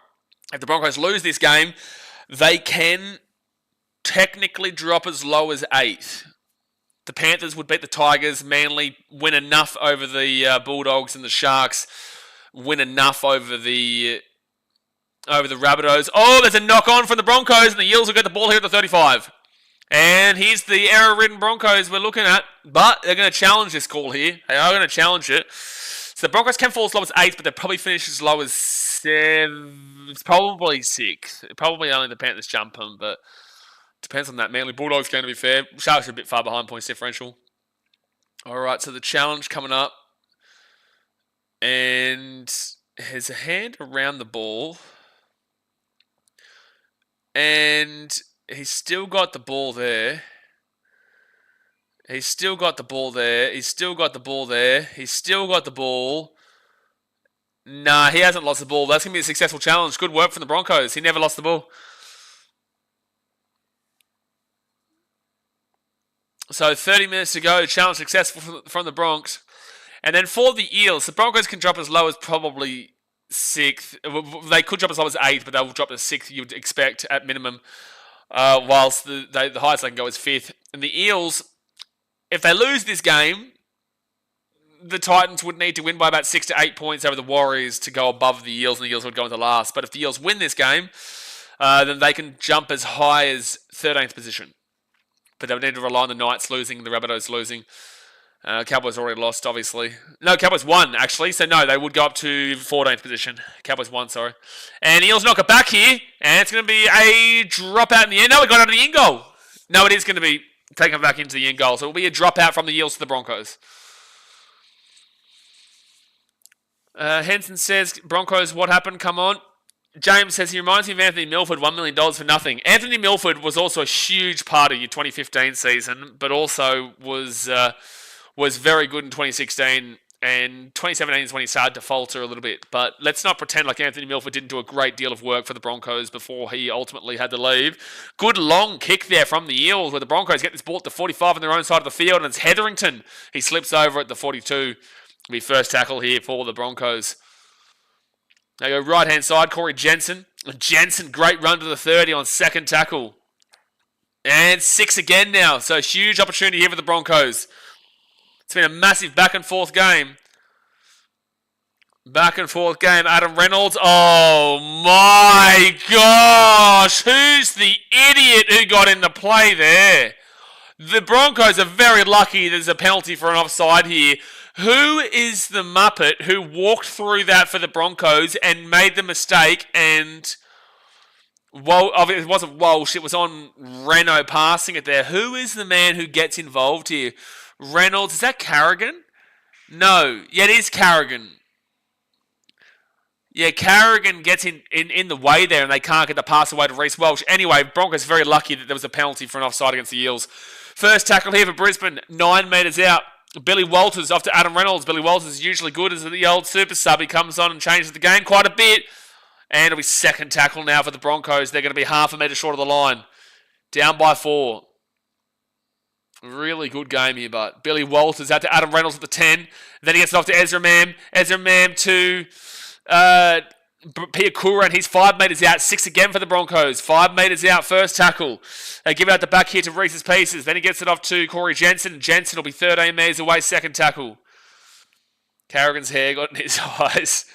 If the Broncos lose this game, they can technically drop as low as 8th. The Panthers would beat the Tigers. Manly win enough over the Bulldogs, and the Sharks win enough over the Rabbitohs. Oh, there's a knock-on from the Broncos, and the Eels will get the ball here at the 35. And here's the error-ridden Broncos we're looking at, but they're going to challenge this call here. They are going to challenge it. So the Broncos can fall as low as 8th, but they'll probably finish as low as 7th. It's probably 6th. Probably only the Panthers jump them, but depends on that. Manly Bulldogs going to be fair. Sharks are a bit far behind points differential. All right, so the challenge coming up. And there's a hand around the ball. And he's still got the ball there. He's still got the ball there. He's still got the ball there. He's still got the ball. Nah, he hasn't lost the ball. That's going to be a successful challenge. Good work from the Broncos. He never lost the ball. So 30 minutes to go. Challenge successful from the Bronx. And then for the Eels, the Broncos can drop as low as probably 6th. They could drop as low as 8th, but they'll drop to 6th, you'd expect, at minimum. Whilst the highest they can go is 5th. And the Eels, if they lose this game, the Titans would need to win by about 6 to 8 points over the Warriors to go above the Eels, and the Eels would go into last. But if the Eels win this game, then they can jump as high as 13th position. But they would need to rely on the Knights losing, the Rabbitohs losing. Cowboys already lost, obviously. No, Cowboys won, actually. So, no, they would go up to 14th position. Cowboys won, sorry. And Eels knock it back here. And it's going to be a dropout in the end. No, we got out of the end goal. No, it is going to be taken back into the end goal. So, it will be a dropout from the Eels to the Broncos. Henson says, Broncos, what happened? Come on. James says, he reminds me of Anthony Milford, $1 million for nothing. Anthony Milford was also a huge part of your 2015 season, but also was very good in 2016, and 2017 is when he started to falter a little bit. But let's not pretend like Anthony Milford didn't do a great deal of work for the Broncos before he ultimately had to leave. Good long kick there from the Eels, where the Broncos get this ball at the 45 on their own side of the field, and it's Hetherington. He slips over at the 42. It'll be first tackle here for the Broncos. They go right-hand side, Corey Jensen. Jensen, great run to the 30 on second tackle. And 6 again now, so huge opportunity here for the Broncos. It's been a massive back-and-forth game. Back-and-forth game. Adam Reynolds. Oh, my gosh. Who's the idiot who got in the play there? The Broncos are very lucky there's a penalty for an offside here. Who is the Muppet who walked through that for the Broncos and made the mistake and... Well, it wasn't Walsh. It was on Renault passing it there. Who is the man who gets involved here? Reynolds, is that Carrigan? No. Yeah, it is Carrigan. Yeah, Carrigan gets in the way there, and they can't get the pass away to Reece Welch. Anyway, Broncos very lucky that there was a penalty for an offside against the Eels. First tackle here for Brisbane, 9 metres out. Billy Walters off to Adam Reynolds. Billy Walters is usually good as the old super sub. He comes on and changes the game quite a bit. And it'll be second tackle now for the Broncos. They're going to be half a metre short of the line. Down by 4. Really good game here, but Billy Walters out to Adam Reynolds at the 10. Then he gets it off to Ezra Mam. Ezra Mam to Pia Kura, and he's 5 metres out. 6 again for the Broncos. 5 metres out, first tackle. They give it out the back here to Reese's Pieces. Then he gets it off to Corey Jensen. Jensen will be 13 metres away, second tackle. Carrigan's hair got in his eyes.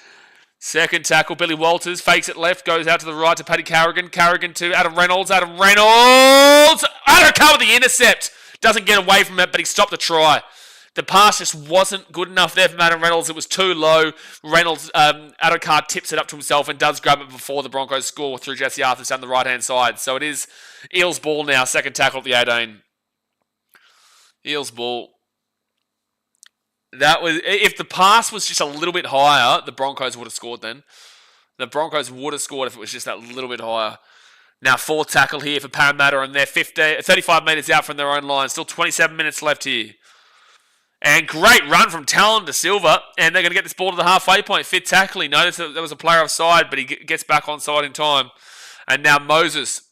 Second tackle, Billy Walters fakes it left, goes out to the right to Paddy Carrigan. Carrigan to Adam Reynolds. Adam Reynolds! Undercut with the intercept. Doesn't get away from it, but he stopped the try. The pass just wasn't good enough there from Adam Reynolds. It was too low. Reynolds, Adokar tips it up to himself and does grab it before the Broncos score through Jesse Arthurs down the right-hand side. So it is Eels ball now, second tackle at the 18. Eels ball. That was, if the pass was just a little bit higher, the Broncos would have scored then. The Broncos would have scored if it was just that little bit higher. Now, fourth tackle here for Parramatta, and they're 35 metres out from their own line. Still 27 minutes left here. And great run from Talon to Silva, and they're going to get this ball to the halfway point. Fifth tackle, he noticed that there was a player offside, but he gets back on side in time. And now Moses.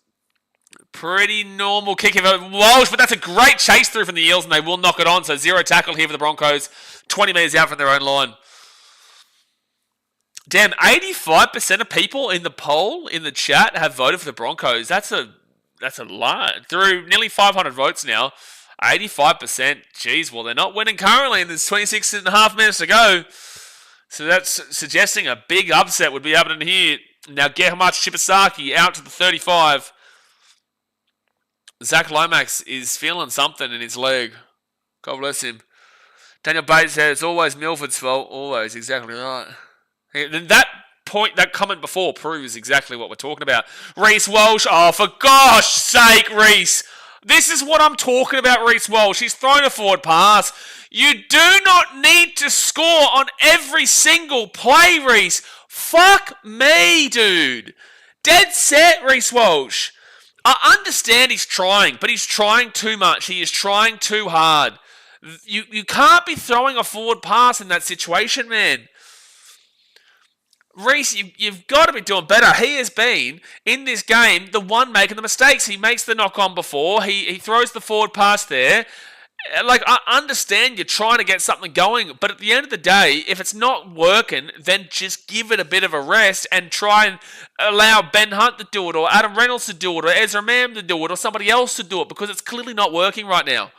Pretty normal kick of Walsh, but that's a great chase through from the Eels, and they will knock it on. So zero tackle here for the Broncos, 20 metres out from their own line. Damn, 85% of people in the poll, in the chat, have voted for the Broncos. That's a lot. Through nearly 500 votes now, 85%. Jeez, well, they're not winning currently, and there's 26 and a half minutes to go. So that's suggesting a big upset would be happening here. Now, Gehamuch Chipasaki out to the 35. Zach Lomax is feeling something in his leg. God bless him. Daniel Bates said it's always Milford's fault. Always, exactly right. And that comment before proves exactly what we're talking about. Reece Walsh, oh, for gosh sake, Reece. This is what I'm talking about, Reece Walsh. He's thrown a forward pass. You do not need to score on every single play, Reece. Fuck me, dude. Dead set, Reece Walsh. I understand he's trying, but he's trying too much. He is trying too hard. You can't be throwing a forward pass in that situation, man. Reece, you've got to be doing better. He has been, in this game, the one making the mistakes. He makes the knock-on before. He throws the forward pass there. Like, I understand you're trying to get something going, but at the end of the day, if it's not working, then just give it a bit of a rest and try and allow Ben Hunt to do it, or Adam Reynolds to do it, or Ezra Mam to do it, or somebody else to do it, because it's clearly not working right now.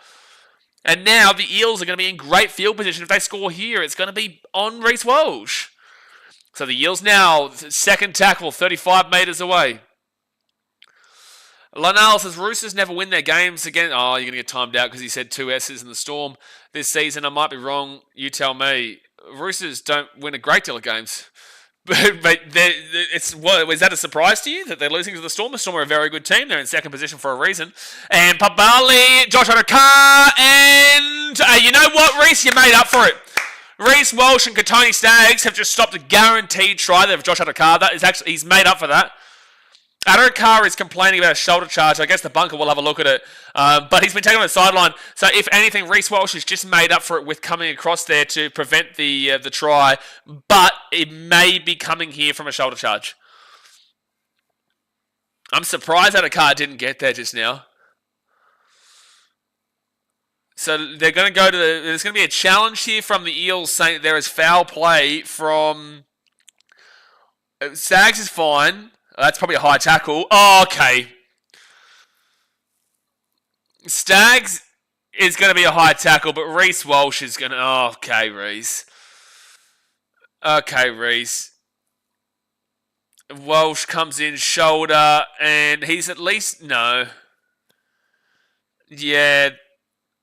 And now the Eels are going to be in great field position. If they score here, it's going to be on Reece Walsh. So the Eels now, second tackle, 35 metres away. Lonell says, Roosters never win their games again. Oh, you're going to get timed out because he said 2 S's in the Storm this season. I might be wrong. You tell me. Roosters don't win a great deal of games. But is that a surprise to you that they're losing to the Storm? The Storm are a very good team. They're in second position for a reason. And Papali, Josh Adokar, and you know what, Reece? You made up for it. Reece Walsh and Katoni Staggs have just stopped a guaranteed try there of Josh Adokar. He's made up for that. Adokar is complaining about a shoulder charge. I guess the bunker will have a look at it. But he's been taken on the sideline. So if anything, Reece Walsh has just made up for it with coming across there to prevent the try. But it may be coming here from a shoulder charge. I'm surprised Adokar didn't get there just now. So they're going to go to there's going to be a challenge here from the Eels saying that there is foul play from... Staggs is fine. That's probably a high tackle. Oh, okay. Staggs is going to be a high tackle, but Reece Walsh is going to... Oh, okay, Reece. Okay, Reece. Walsh comes in shoulder, and he's at least... No. Yeah,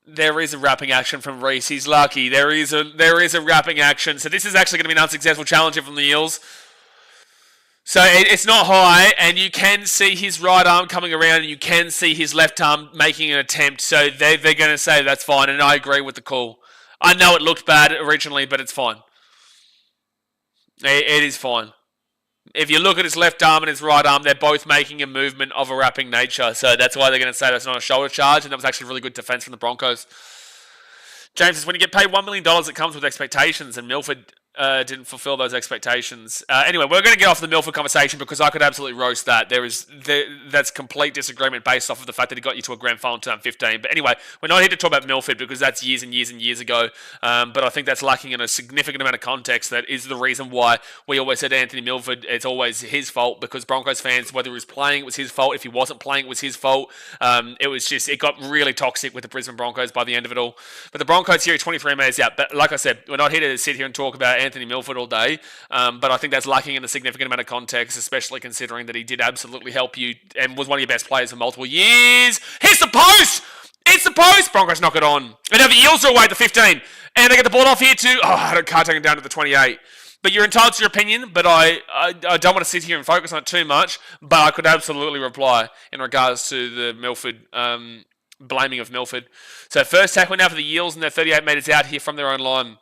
there is a wrapping action from Reece. He's lucky. There is a wrapping action. So this is actually going to be an unsuccessful challenge from the Eels. So it's not high, and you can see his right arm coming around, and you can see his left arm making an attempt. So they're going to say that's fine, and I agree with the call. I know it looked bad originally, but it's fine. It is fine. If you look at his left arm and his right arm, they're both making a movement of a wrapping nature. So that's why they're going to say that's not a shoulder charge, and that was actually really good defense from the Broncos. James says, when you get paid $1 million, it comes with expectations, and Milford didn't fulfill those expectations. Anyway, we're going to get off the Milford conversation because I could absolutely roast that. That's complete disagreement based off of the fact that he got you to a grand final in 2015. But anyway, we're not here to talk about Milford because that's years and years and years ago. But I think that's lacking in a significant amount of context. That is the reason why we always said Anthony Milford, it's always his fault, because Broncos fans, whether he was playing, it was his fault. If he wasn't playing, it was his fault. It got really toxic with the Brisbane Broncos by the end of it all. But the Broncos here are 23 metres out. But like I said, we're not here to sit here and talk about Anthony Milford all day, but I think that's lacking in a significant amount of context, especially considering that he did absolutely help you and was one of your best players for multiple years. Hits the post! It's the post! Broncos knock it on. And now the Eels are away at the 15. And they get the ball off here too. Oh, I can't take it down to the 28. But you're entitled to your opinion, but I don't want to sit here and focus on it too much, but I could absolutely reply in regards to the Milford, blaming of Milford. So first tackle now for the Eels, and they're 38 metres out here from their own line.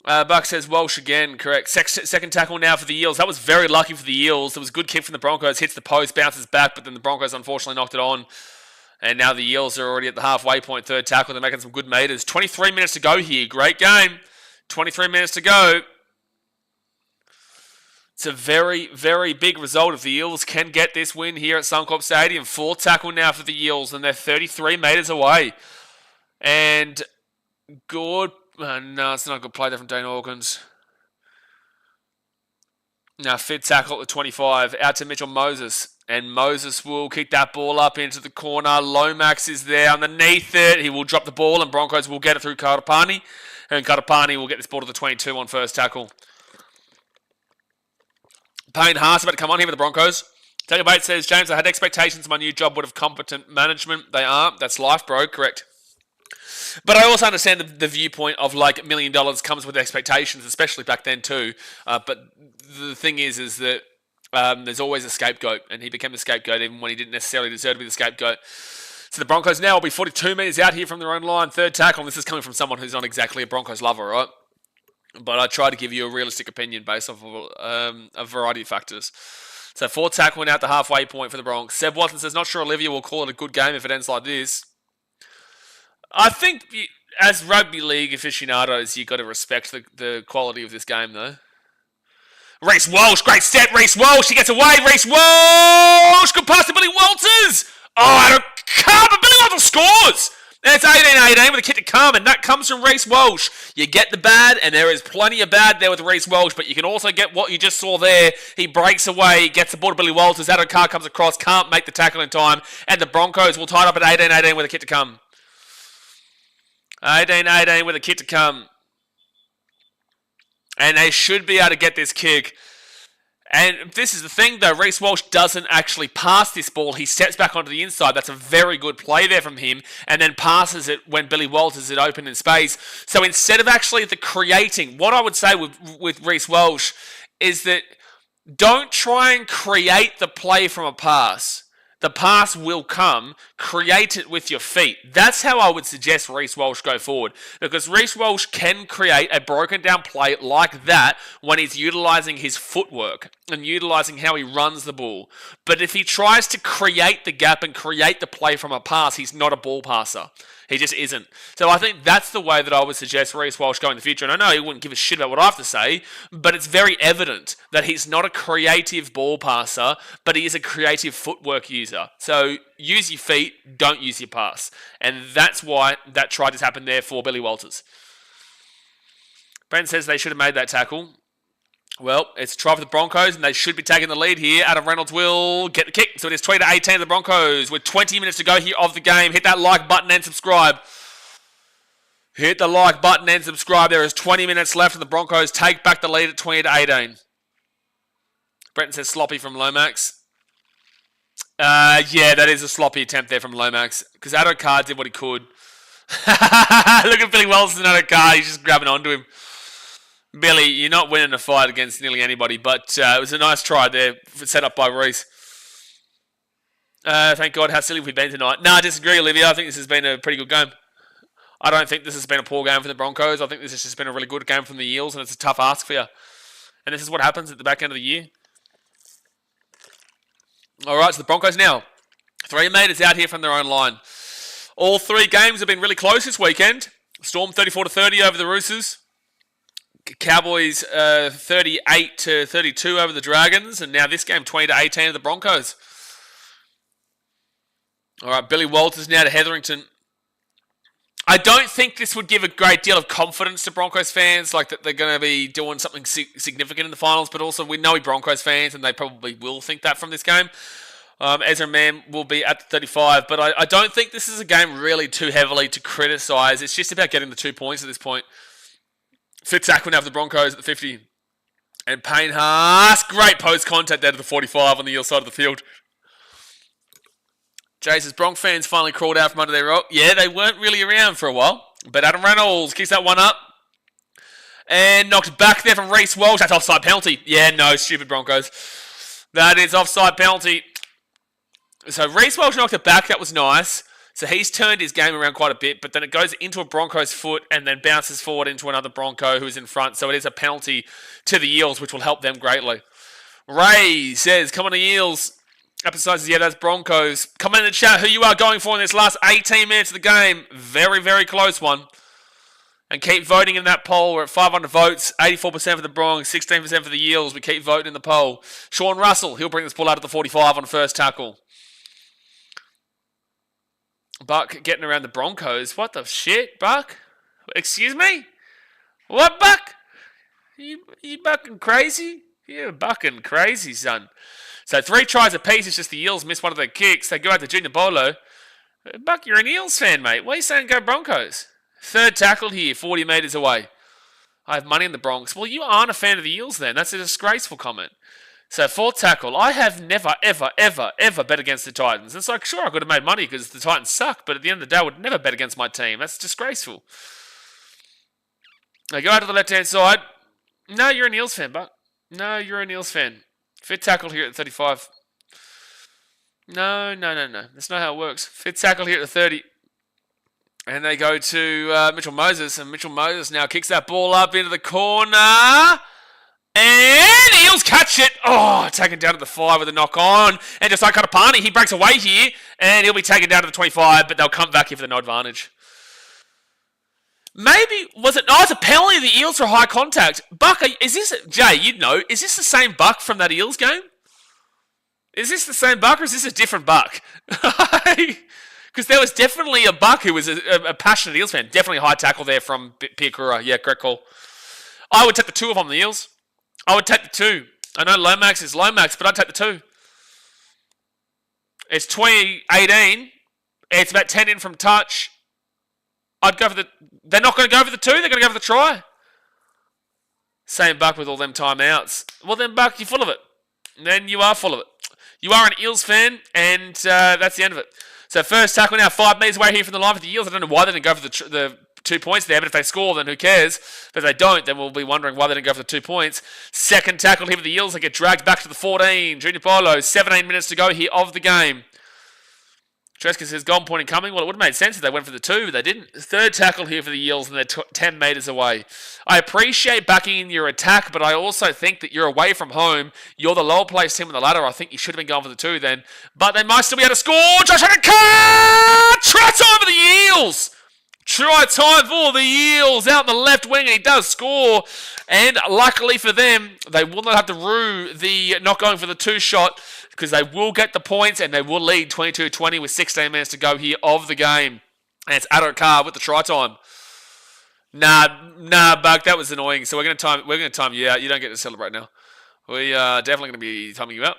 Buck says Walsh again, correct. Second tackle now for the Eels. That was very lucky for the Eels. There was a good kick from the Broncos, hits the post, bounces back, but then the Broncos unfortunately knocked it on. And now the Eels are already at the halfway point, third tackle. They're making some good meters. 23 minutes to go here. Great game. 23 minutes to go. It's a very, very big result if the Eels can get this win here at Suncorp Stadium. Fourth tackle now for the Eels, and they're 33 metres away. And good... no, it's not a good play there from Dane Hawkins. Now, fifth tackle at the 25. Out to Mitchell Moses. And Moses will kick that ball up into the corner. Lomax is there underneath it. He will drop the ball, and Broncos will get it through Katapani. And Katapani will get this ball to the 22 on first tackle. Payne Haas about to come on here for the Broncos. Taylor Bates says, James, I had expectations my new job would have competent management. They aren't. That's life, bro. Correct. But I also understand the viewpoint of like $1 million comes with expectations, especially back then too. But the thing is that there's always a scapegoat, and he became the scapegoat even when he didn't necessarily deserve to be the scapegoat. So the Broncos now will be 42 metres out here from their own line, third tackle. And this is coming from someone who's not exactly a Broncos lover, right? But I try to give you a realistic opinion based off of a variety of factors. So fourth tackle went out the halfway point for the Broncos. Seb Watson says, not sure Olivia will call it a good game if it ends like this. I think as rugby league aficionados, you've got to respect the quality of this game, though. Reece Walsh, great step, Reece Walsh, he gets away, Reece Walsh, good pass to Billy Walters. Oh, I don't come, but Billy Walters scores. And it's 18-18 with a kick to come, and that comes from Reece Walsh. You get the bad, and there is plenty of bad there with Reece Walsh, but you can also get what you just saw there. He breaks away, gets the ball to Billy Walters, Addo-Carr comes across, can't make the tackle in time, and the Broncos will tie it up at 18-18 with a kick to come. 18-18 with a kick to come. And they should be able to get this kick. And this is the thing, though. Reece Walsh doesn't actually pass this ball. He steps back onto the inside. That's a very good play there from him. And then passes it when Billy Walters is open in space. So instead of actually the creating, what I would say with Reece Walsh is that don't try and create the play from a pass. The pass will come. Create it with your feet. That's how I would suggest Reece Walsh go forward. Because Reece Walsh can create a broken down play like that when he's utilising his footwork and utilising how he runs the ball. But if he tries to create the gap and create the play from a pass, he's not a ball passer. He just isn't. So I think that's the way that I would suggest Reece Walsh go in the future. And I know he wouldn't give a shit about what I have to say, but it's very evident that he's not a creative ball passer, but he is a creative footwork user. So use your feet, don't use your pass. And that's why that try just happened there for Billy Walters. Brent says they should have made that tackle. Well, it's a try for the Broncos, and they should be taking the lead here. Adam Reynolds will get the kick. So it is 20-18 to the Broncos with 20 minutes to go here of the game. Hit that like button and subscribe. Hit the like button and subscribe. There is 20 minutes left, and the Broncos take back the lead at 20-18. Brenton says sloppy from Lomax. Yeah, that is a sloppy attempt there from Lomax, because Addo-Carr did what he could. Look at Billy Walters and Addo-Carr. He's just grabbing onto him. Billy, you're not winning a fight against nearly anybody, but it was a nice try there, set up by Reece. Thank God, how silly have we been tonight? I disagree, Olivia. I think this has been a pretty good game. I don't think this has been a poor game for the Broncos. I think this has just been a really good game from the Eels, and it's a tough ask for you. And this is what happens at the back end of the year. All right, so the Broncos now. 3 metres out here from their own line. All 3 games have been really close this weekend. Storm 34-30 over the Roosters. Cowboys 38-32 over the Dragons, and now this game 20-18 of the Broncos. All right, Billy Walters now to Hetherington. I don't think this would give a great deal of confidence to Broncos fans, like that they're going to be doing something significant in the finals, but also we know we're Broncos fans, and they probably will think that from this game. Ezra Mann will be at the 35, but I don't think this is a game really too heavily to criticise. It's just about getting the 2 points at this point. Fifth tackle now for the Broncos at the 50. And Payne Haas, great post-contact there to the 45 on the Eels side of the field. Jay says, Bronx fans finally crawled out from under their rock. Yeah, they weren't really around for a while. But Adam Reynolds kicks that one up. And knocked back there from Reece Walsh. That's offside penalty. Yeah, no, stupid Broncos. That is offside penalty. So Reece Walsh knocked it back. That was nice. So he's turned his game around quite a bit, but then it goes into a Broncos foot and then bounces forward into another Bronco who's in front. So it is a penalty to the Eels, which will help them greatly. Ray says, come on the Eels. Emphasizes, yeah, that's Broncos. Comment in the chat who you are going for in this last 18 minutes of the game. Very, very close one. And keep voting in that poll. We're at 500 votes. 84% for the Broncos, 16% for the Eels. We keep voting in the poll. Sean Russell, he'll bring this ball out at the 45 on first tackle. Buck getting around the Broncos. What the shit, Buck? Excuse me? What, Buck? You bucking crazy? You're bucking crazy, son. So 3 tries apiece. It's just the Eels miss one of their kicks. They go out to Junior Bolo. Buck, you're an Eels fan, mate. Why are you saying go Broncos? Third tackle here, 40 metres away. I have money in the Bronx. Well, you aren't a fan of the Eels then. That's a disgraceful comment. So fourth tackle. I have never, ever, ever, ever bet against the Titans. It's like, sure, I could have made money because the Titans suck, but at the end of the day, I would never bet against my team. That's disgraceful. They go out to the left-hand side. No, you're an Eels fan, Buck. No, you're an Eels fan. Fifth tackle here at 35. No. That's not how it works. Fifth tackle here at the 30. And they go to Mitchell Moses. And Mitchell Moses now kicks that ball up into the corner. And Eels catch it. Oh, taken down to the 5 with a knock on. And just like Katapani, he breaks away here. And he'll be taken down to the 25. But they'll come back here for the no advantage. Maybe, was it? No, it's a penalty of the Eels for high contact. Buck, is this, Jay, you'd know, is this the same Buck from that Eels game? Is this the same Buck or is this a different Buck? Because there was definitely a Buck who was a passionate Eels fan. Definitely a high tackle there from Piakura. Yeah, correct call. I would take the 2 of them, the Eels. I would take the 2. I know Lomax is Lomax, but I'd take the 2. It's 2018. It's about 10 in from touch. I'd go for the... They're not going to go for the 2. They're going to go for the try. Same Buck with all them timeouts. Well, then, Buck, you're full of it. Then you are full of it. You are an Eels fan, and that's the end of it. So first tackle now, 5 metres away here from the line for the Eels. I don't know why they didn't go for the 2 points there, but if they score, then who cares? But if they don't, then we'll be wondering why they didn't go for the 2 points. Second tackle here for the Eels. They get dragged back to the 14. Junior Polo, 17 minutes to go here of the game. Treska says, golden point incoming. Well, it would have made sense if they went for the 2, but they didn't. Third tackle here for the Eels, and they're 10 metres away. I appreciate backing in your attack, but I also think that you're away from home. You're the lower placed team on the ladder. I think you should have been going for the 2 then. But they might still be able to score. Josh Adams! Try time for the Eels! Try time for the Eels out in the left wing, and he does score. And luckily for them, they will not have to rue the not going for the 2 shot, because they will get the points and they will lead 22-20 with 16 minutes to go here of the game. And it's Adokar with the try time. Nah, Buck, that was annoying. So we're going to time you out. You don't get to celebrate now. We are definitely going to be timing you out.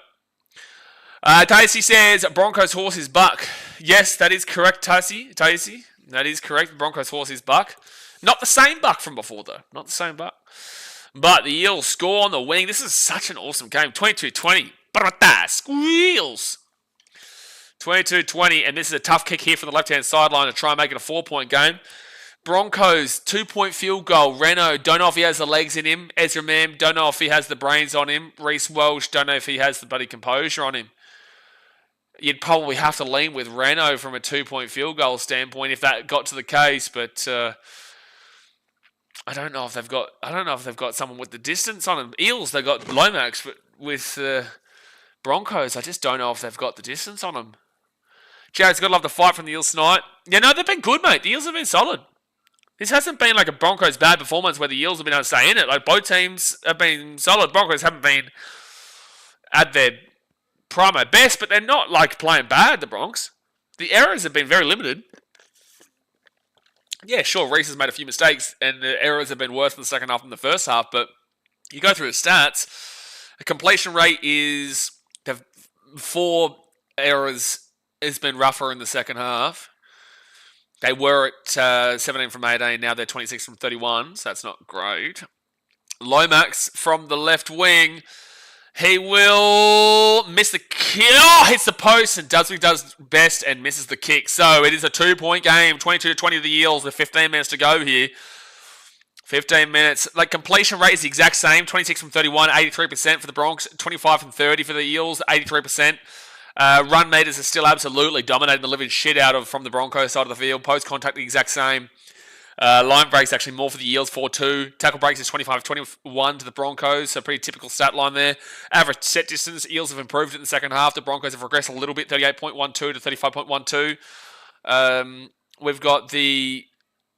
Tacey says Broncos horse is Buck. Yes, that is correct, Tacey. That is correct. Broncos horse is Buck. Not the same Buck from before, though. Not the same Buck. But the Eels score on the wing. This is such an awesome game. 22-20. Parramatta squeals. 22-20, and this is a tough kick here from the left-hand sideline to try and make it a 4-point game. Broncos, 2-point field goal. Reno, don't know if he has the legs in him. Ezra Mam, don't know if he has the brains on him. Reece Welsh, don't know if he has the bloody composure on him. You'd probably have to lean with Reno from a 2-point field goal standpoint if that got to the case, but I don't know if they've got someone with the distance on them. Eels, they got Lomax, but with Broncos, I just don't know if they've got the distance on them. Jared's got to love the fight from the Eels tonight. Yeah, no, they've been good, mate. The Eels have been solid. This hasn't been like a Broncos bad performance where the Eels have been able to stay in it. Like, both teams have been solid. Broncos haven't been at their primo best, but they're not like playing bad, the Bronx. The errors have been very limited. Yeah, sure, Reece has made a few mistakes, and the errors have been worse in the second half than the first half, but you go through the stats, the completion rate is 4 errors has been rougher in the second half. They were at 17 from 18. Now they're 26 from 31. So that's not great. Lomax from the left wing. He will miss the kick. Oh, hits the post and does what he does best and misses the kick. So it is a 2-point game. 22-20 of the Eels with 15 minutes to go here. 15 minutes. Like, completion rate is the exact same. 26 from 31, 83% for the Bronx. 25 from 30 for the Eels, 83%. Run meters are still absolutely dominating the living shit out of from the Broncos side of the field. Post contact, the exact same. Line breaks actually more for the Eels, 4-2. Tackle breaks is 25-21 to the Broncos, so pretty typical stat line there. Average set distance, Eels have improved it in the second half. The Broncos have regressed a little bit, 38.12 to 35.12. We've got the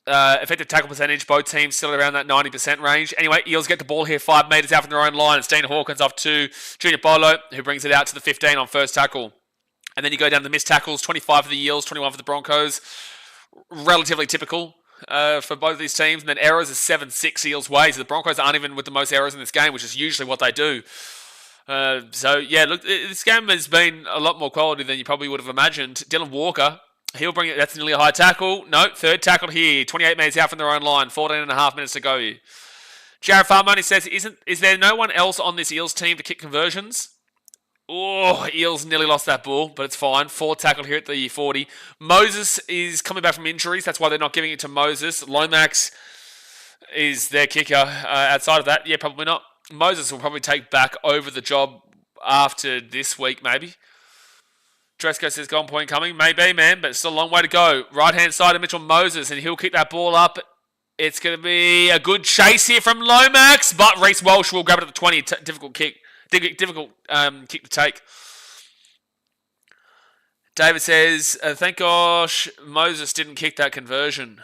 effective tackle percentage, both teams still around that 90% range. Anyway, Eels get the ball here 5 metres out from their own line. It's Dean Hawkins off to Junior Bolo, who brings it out to the 15 on first tackle. And then you go down to the missed tackles, 25 for the Eels, 21 for the Broncos. Relatively typical for both of these teams. And then errors is 7-6 Eels' way. So the Broncos aren't even with the most errors in this game, which is usually what they do. Look, this game has been a lot more quality than you probably would have imagined. Dylan Walker, he'll bring it. That's nearly a high tackle. No, third tackle here. 28 metres out from their own line. 14.5 minutes to go here. Jared Farmoni says, is there no one else on this Eels team to kick conversions? Oh, Eels nearly lost that ball, but it's fine. 4 tackle here at the 40. Moses is coming back from injuries. That's why they're not giving it to Moses. Lomax is their kicker. Outside of that, yeah, probably not. Moses will probably take back over the job after this week, maybe. Dresco says, golden point coming. Maybe, man, but it's still a long way to go. Right-hand side of Mitchell Moses, and he'll kick that ball up. It's going to be a good chase here from Lomax, but Reece Walsh will grab it at the 20. Difficult kick. Difficult kick to take. David says, thank gosh Moses didn't kick that conversion.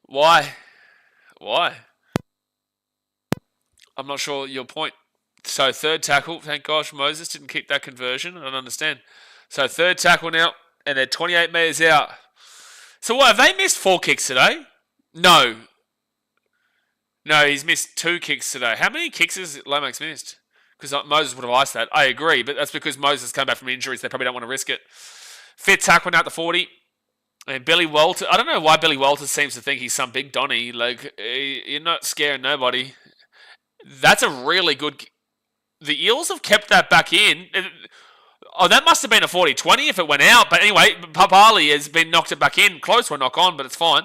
Why? I'm not sure your point. So third tackle, thank gosh Moses didn't kick that conversion. I don't understand. So third tackle now, and they're 28 metres out. So what, have they missed 4 kicks today? No, he's missed 2 kicks today. How many kicks has Lomax missed? Because Moses would have iced that. I agree, but that's because Moses came back from injuries. They probably don't want to risk it. Fifth tackle now at the 40. And Billy Walters, I don't know why Billy Walters seems to think he's some big Donny. Like, you're not scaring nobody. That's a really good... The Eels have kept that back in. Oh, that must have been a 40-20 if it went out. But anyway, Papali has been knocked it back in. Close to a knock on, but it's fine.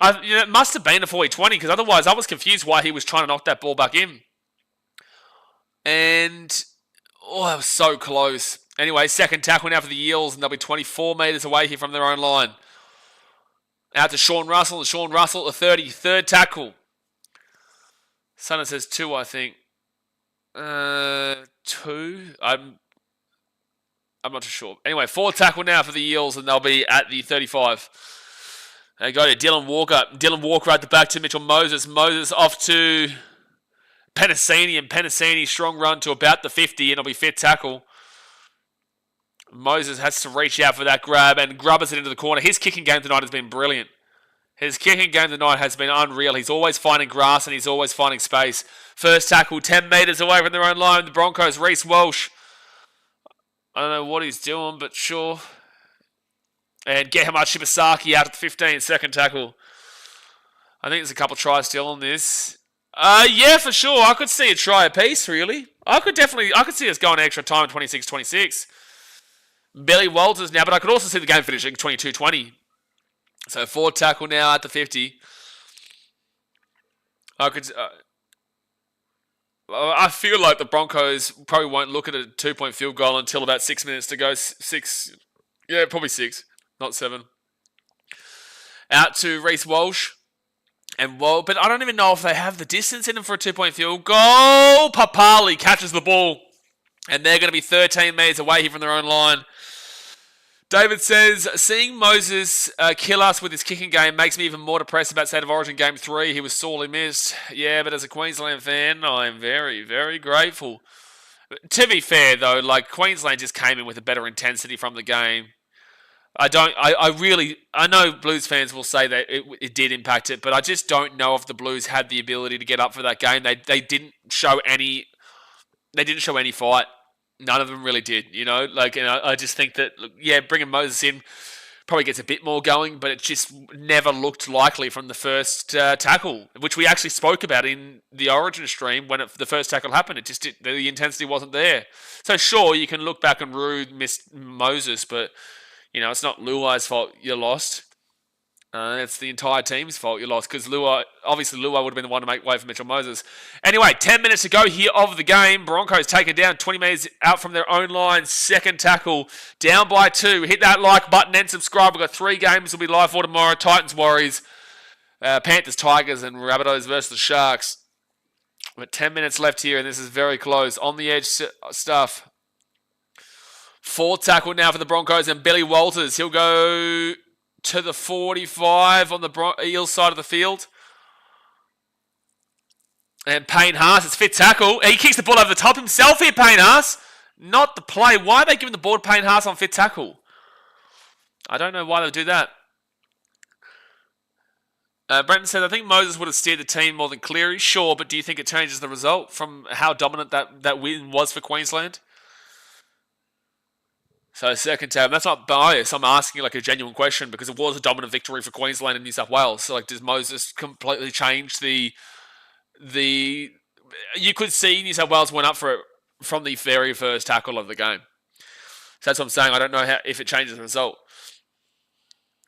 It must have been a 40-20 because otherwise I was confused why he was trying to knock that ball back in. And, that was so close. Anyway, second tackle now for the Eels, and they'll be 24 metres away here from their own line. Out to Sean Russell, and Sean Russell at the 30. Third tackle. Sunna says 2, I think. 2? I'm not too sure. Anyway, fourth tackle now for the Eels, and they'll be at the 35. They go to Dylan Walker. Dylan Walker at the back to Mitchell Moses. Moses off to Penasini, and Penasini strong run to about the 50, and it'll be fifth tackle. Moses has to reach out for that grab and grubbers it into the corner. His kicking game tonight has been brilliant. His kicking game tonight has been unreal. He's always finding grass and he's always finding space. First tackle, 10 metres away from their own line. The Broncos, Reece Walsh. I don't know what he's doing, but sure. And Gehamar Shibasaki out at the 15, second tackle. I think there's a couple of tries still on this. Yeah, for sure. I could see a try apiece, really. I could see us going extra time, 26-26. Billy Walters now, but I could also see the game finishing 22-20. So fourth tackle now at the 50. I feel like the Broncos probably won't look at a 2-point field goal until about 6 minutes to go. 6, yeah, probably 6, not 7. Out to Reece Walsh. But I don't even know if they have the distance in them for a 2-point field goal. Papali catches the ball. And they're going to be 13 metres away here from their own line. David says, seeing Moses kill us with his kicking game makes me even more depressed about State of Origin Game 3. He was sorely missed. Yeah, but as a Queensland fan, I'm very, very grateful. To be fair, though, like Queensland just came in with a better intensity from the game. I know Blues fans will say that it did impact it, but I just don't know if the Blues had the ability to get up for that game. They didn't show any fight. None of them really did, and I just think that, bringing Moses in probably gets a bit more going, but it just never looked likely from the first tackle, which we actually spoke about in the Origin stream when the first tackle happened. The intensity wasn't there. So sure, you can look back and rue missed Moses, but it's not Luai's fault you lost. It's the entire team's fault you lost because Lua would have been the one to make way for Mitchell Moses. Anyway, 10 minutes to go here of the game. Broncos taken down 20 metres out from their own line. Second tackle, down by 2. Hit that like button and subscribe. We've got 3 games we'll be live for tomorrow. Titans, Warriors, Panthers, Tigers, and Rabbitohs versus the Sharks. We've got 10 minutes left here, and this is very close. On the edge stuff. 4th tackle now for the Broncos, and Billy Walters. He'll go to the 45 on the Eels side of the field. And Payne Haas, it's 5th tackle. He kicks the ball over the top himself here, Payne Haas. Not the play. Why are they giving the ball to Payne Haas on 5th tackle? I don't know why they do that. Brenton said, I think Moses would have steered the team more than Cleary. Sure, but do you think it changes the result from how dominant that win was for Queensland? So second tab, that's not bias. I'm asking like a genuine question because it was a dominant victory for Queensland and New South Wales. So like, does Moses completely change the? You could see New South Wales went up for it from the very first tackle of the game. So that's what I'm saying. I don't know if it changes the result.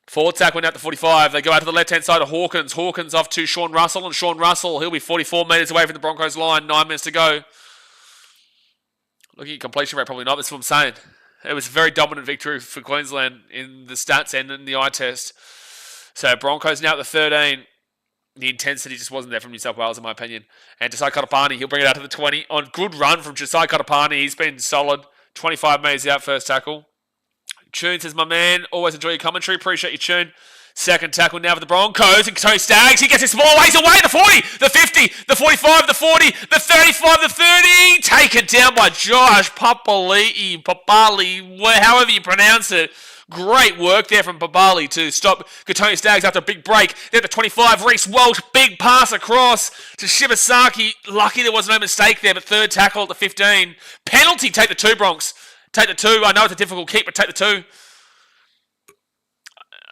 4th tackle out to 45. They go out to the left-hand side of Hawkins. Hawkins off to Sean Russell, and Sean Russell, he'll be 44 metres away from the Broncos line. 9 minutes to go. Looking at completion rate, probably not. That's what I'm saying. It was a very dominant victory for Queensland in the stats and in the eye test. So Broncos now at the 13. The intensity just wasn't there from New South Wales, in my opinion. And Josiah Katapani, he'll bring it out to the 20. On good run from Josiah Katapani. He's been solid. 25 metres out, first tackle. Tune says, my man, always enjoy your commentary. Appreciate you, Tune. Second tackle now for the Broncos. And Tony Staggs, he gets his small ways away. The 40, the 50, the 45, the 40, the 35, the 30. Taken down by Josh Papali, however you pronounce it. Great work there from Babali to stop Tony Staggs after a big break. There at the 25, Reece Welch, big pass across to Shibasaki. Lucky there was no mistake there, but third tackle at the 15. Penalty, take the 2, Bronx. Take the 2. I know it's a difficult kick, but take the 2.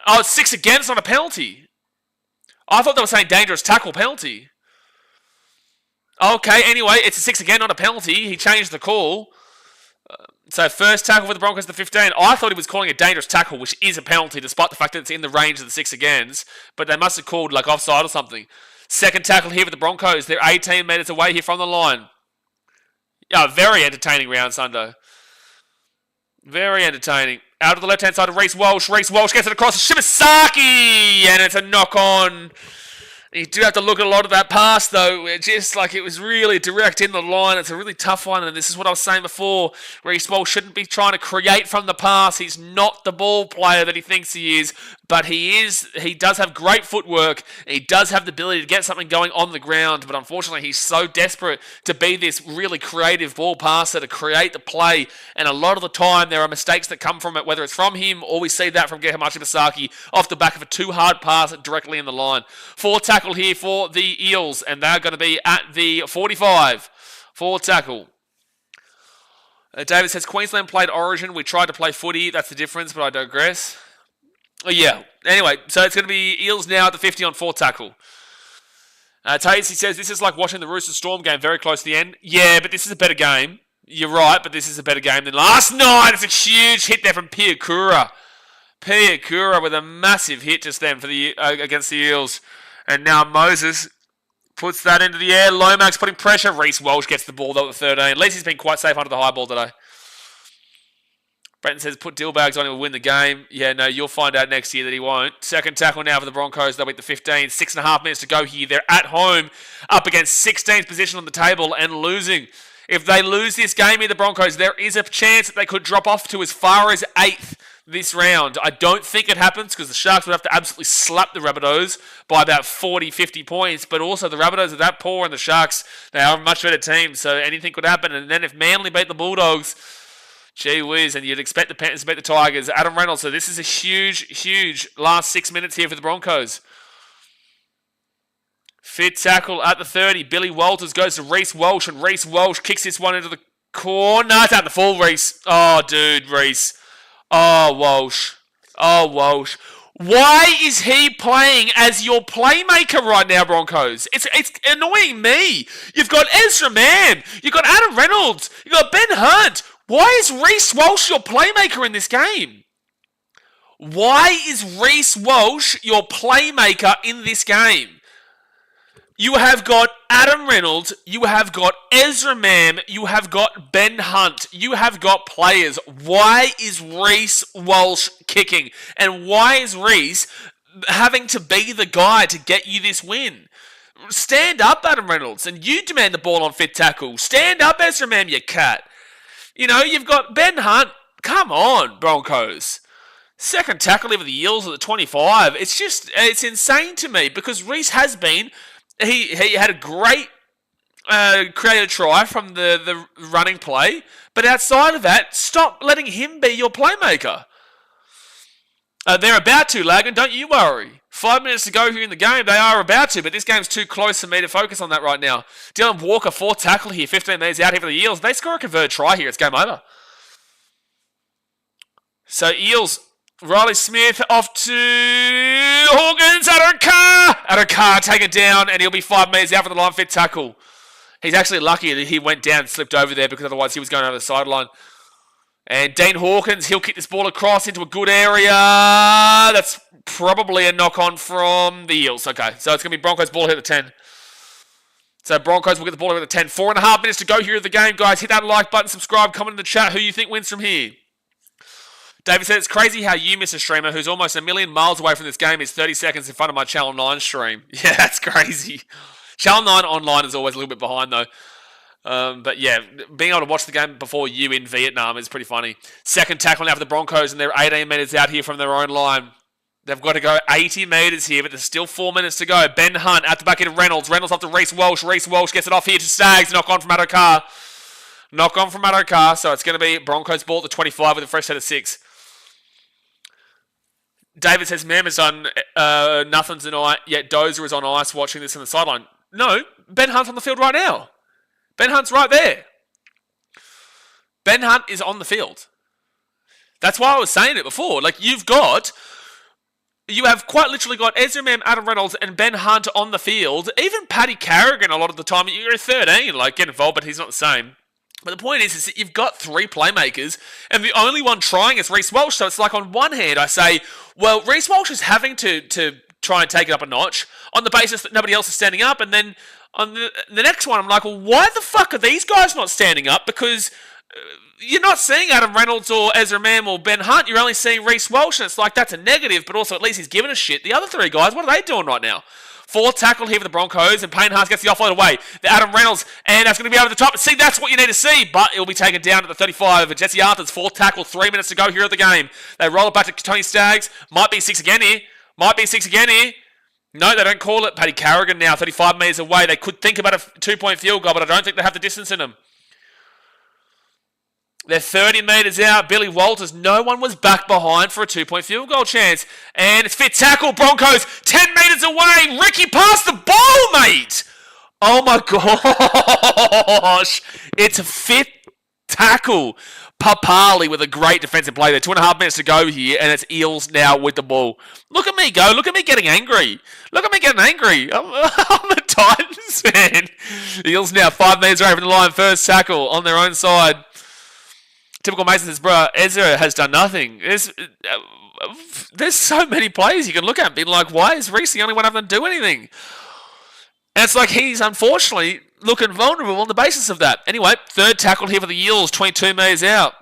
Oh, it's 6 again. It's not a penalty. I thought they were saying dangerous tackle penalty. Okay, anyway, it's a 6 again, not a penalty. He changed the call. So first tackle for the Broncos, the 15. I thought he was calling a dangerous tackle, which is a penalty, despite the fact that it's in the range of the 6 agains. But they must have called like offside or something. Second tackle here for the Broncos. They're 18 metres away here from the line. Yeah, very entertaining round, Sundo. Very entertaining. Out of the left-hand side of Reece Welch. Reece Welch gets it across to Shibasaki! And it's a knock-on. You do have to look at a lot of that pass, though. It was really direct in the line. It's a really tough one, and this is what I was saying before. Reece Welch shouldn't be trying to create from the pass. He's not the ball player that he thinks he is, but he is. He does have great footwork. He does have the ability to get something going on the ground, but unfortunately, he's so desperate to be this really creative ball passer to create the play, and a lot of the time, there are mistakes that come from it, whether it's from him or we see that from Gehamachi Basaki off the back of a too hard pass directly in the line. 4 tackle here for the Eels, and they're going to be at the 45. 4 tackle. David says, Queensland played Origin. We tried to play footy. That's the difference, but I digress. Oh, yeah. Anyway, so it's going to be Eels now at the 50 on 4 tackle. Tacy says, this is like watching the Roosters Storm game very close to the end. Yeah, but this is a better game. You're right, but this is a better game than last night. It's a huge hit there from Piakura. Piakura with a massive hit just then for the against the Eels. And now Moses puts that into the air. Lomax putting pressure. Reece Welch gets the ball though at the 13. At least he's been quite safe under the high ball today. Brenton says, put Dillbags on him, will win the game. Yeah, no, you'll find out next year that he won't. Second tackle now for the Broncos. They'll beat the 15. 6.5 minutes to go here. They're at home, up against 16th position on the table and losing. If they lose this game here, the Broncos, there is a chance that they could drop off to as far as 8th this round. I don't think it happens because the Sharks would have to absolutely slap the Rabbitohs by about 40, 50 points. But also the Rabbitohs are that poor and the Sharks, they are a much better team. So anything could happen. And then if Manly beat the Bulldogs, gee whiz, and you'd expect the Panthers to beat the Tigers. Adam Reynolds. So this is a huge, huge last 6 minutes here for the Broncos. Fit tackle at the 30. Billy Walters goes to Reece Welch, and Reece Welch kicks this one into the corner. No, it's out in the full, Reece. Oh, dude, Reece. Oh, Walsh. Oh, Walsh. Why is he playing as your playmaker right now, Broncos? It's annoying me. You've got Ezra Mann. You've got Adam Reynolds. You've got Ben Hunt. Why is Reece Welch your playmaker in this game? Why is Reece Walsh your playmaker in this game? You have got Adam Reynolds, you have got Ezra Mam, you have got Ben Hunt, you have got players. Why is Reece Walsh kicking? And why is Reece having to be the guy to get you this win? Stand up, Adam Reynolds, and you demand the ball on fit tackle. Stand up, Ezra Mam, you cat. You know, you've got Ben Hunt. Come on, Broncos. Second tackle over the Eels at the 25. It's insane to me because Reece has been... He had a great created try from the running play, but outside of that, stop letting him be your playmaker. They're about to, Lagan, don't you worry. 5 minutes to go here in the game, they are about to, but this game's too close for me to focus on that right now. Dylan Walker, 4th tackle here, 15 metres out here for the Eels. They score a converted try here, it's game over. So Eels... Riley Smith off to Hawkins, Addo-Carr taken down, and he'll be 5 metres out for the line fit tackle. He's actually lucky that he went down and slipped over there because otherwise he was going over the sideline. And Dean Hawkins, he'll kick this ball across into a good area. That's probably a knock-on from the Eels. Okay, so it's going to be Broncos ball here at the 10. So Broncos will get the ball over at the 10. 4.5 minutes to go here in the game, guys. Hit that like button, subscribe, comment in the chat who you think wins from here. David said, it's crazy how you, Mr. Streamer, who's almost a million miles away from this game, is 30 seconds in front of my Channel 9 stream. Yeah, that's crazy. Channel 9 online is always a little bit behind, though. But yeah, being able to watch the game before you in Vietnam is pretty funny. Second tackle now for the Broncos, and they're 18 metres out here from their own line. They've got to go 80 metres here, but there's still 4 minutes to go. Ben Hunt at the back into Reynolds. Reynolds off to Reece Walsh. Reece Walsh gets it off here to Staggs. Knock on from Addo-Carr. Knock on from Addo-Carr, so it's going to be Broncos ball at the 25 with a fresh set of 6. David says, Mam has done nothing tonight, yet Dozer is on ice watching this on the sideline. No, Ben Hunt's on the field right now. Ben Hunt's right there. Ben Hunt is on the field. That's why I was saying it before. Like, you have quite literally got Ezra Mam, Adam Reynolds, and Ben Hunt on the field. Even Paddy Carrigan a lot of the time. You're 13, like, get involved, but he's not the same. But the point is that you've got 3 playmakers, and the only one trying is Reece Walsh. So it's like, on one hand, I say, well, Reece Walsh is having to try and take it up a notch on the basis that nobody else is standing up. And then on the next one, I'm like, well, why the fuck are these guys not standing up? Because you're not seeing Adam Reynolds or Ezra Mam or Ben Hunt. You're only seeing Reece Walsh, and it's like, that's a negative, but also at least he's giving a shit. The other 3 guys, what are they doing right now? 4th tackle here for the Broncos, and Payne Haas gets the offload away. The Adam Reynolds, and that's going to be over the top. See, that's what you need to see, but it'll be taken down at the 35. Jesse Arthur's 4th tackle, 3 minutes to go here at the game. They roll it back to Tony Staggs. Might be 6 again here. No, they don't call it. Paddy Carrigan now, 35 metres away. They could think about a 2-point field goal, but I don't think they have the distance in them. They're 30 metres out. Billy Walters. No one was back behind for a 2-point field goal chance. And it's fit tackle. Broncos 10 metres away. Ricky passed the ball, mate. Oh my gosh. It's a fit tackle. Papali with a great defensive play there. 2.5 minutes to go here, and it's Eels now with the ball. Look at me go. Look at me getting angry. I'm a Titans fan. Eels now 5 metres away from the line. First tackle on their own side. Typical Mason says, bro, Ezra has done nothing. There's so many plays you can look at and be like, why is Reece the only one having to do anything? And it's like he's unfortunately looking vulnerable on the basis of that. Anyway, 3rd tackle here for the Eels, 22 metres out.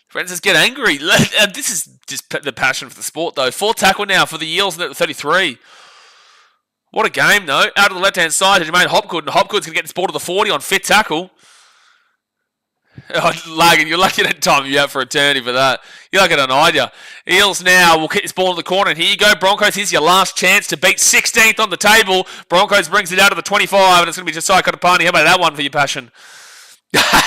Friends, get angry. This is just the passion for the sport, though. 4th tackle now for the Eels at the 33. What a game, though. Out of the left-hand side, Jermaine Hopgood, and Hopgood's going to get this ball to the 40 on fit tackle. Oh, Lagan, you're lucky that time you out for eternity for that. You're lucky to hide you. Eels now will kick this ball in the corner, and here you go, Broncos. Here's your last chance to beat 16th on the table. Broncos brings it out of the 25, and it's going to be Josiah Katapani. How about that one for your passion?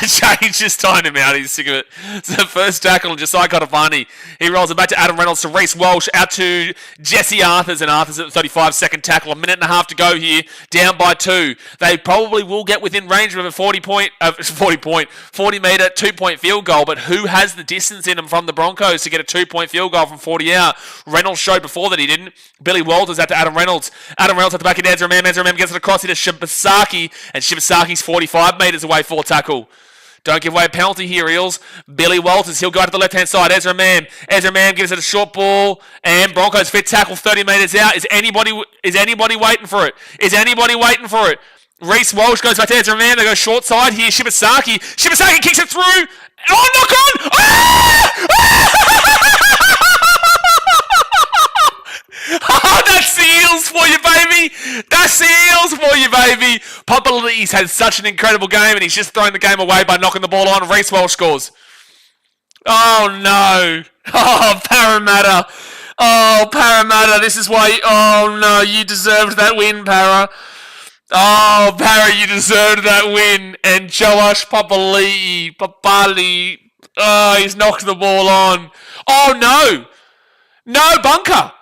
Change just timed him out. He's sick of it. It's the first tackle on Josiah Katapani. He rolls it back to Adam Reynolds to Reece Walsh, out to Jesse Arthurs, and Arthurs at the 35. Second tackle. 1.5 minutes to go here. Down by 2. They probably will get within range of a 40 metre 2-point field goal, but who has the distance in them from the Broncos to get a 2-point field goal from 40 out? Reynolds showed before that he didn't. Billy Walters out to Adam Reynolds. Adam Reynolds at the back of Ezra Mam. Ezra Mam gets it across here to Shibasaki, and Shibasaki's 45 metres away for tackle. Don't give away a penalty here, Eels. Billy Walters, he'll go out to the left-hand side. Ezra Mam gives it a short ball, and Broncos fit tackle 30 metres out. Is anybody waiting for it? Reece Walsh goes back to Ezra Mam. They go short side here. Shibasaki kicks it through. Oh, knock on! Oh, that's the Eels for you, baby. Papa Lee's had such an incredible game, and he's just thrown the game away by knocking the ball on. Reece Walsh scores. Oh, no. Oh, Parramatta. This is why... Oh, no, you deserved that win, Para. Oh, Para, you deserved that win. And Josh Papali, oh, he's knocked the ball on. Oh, no. No, bunker.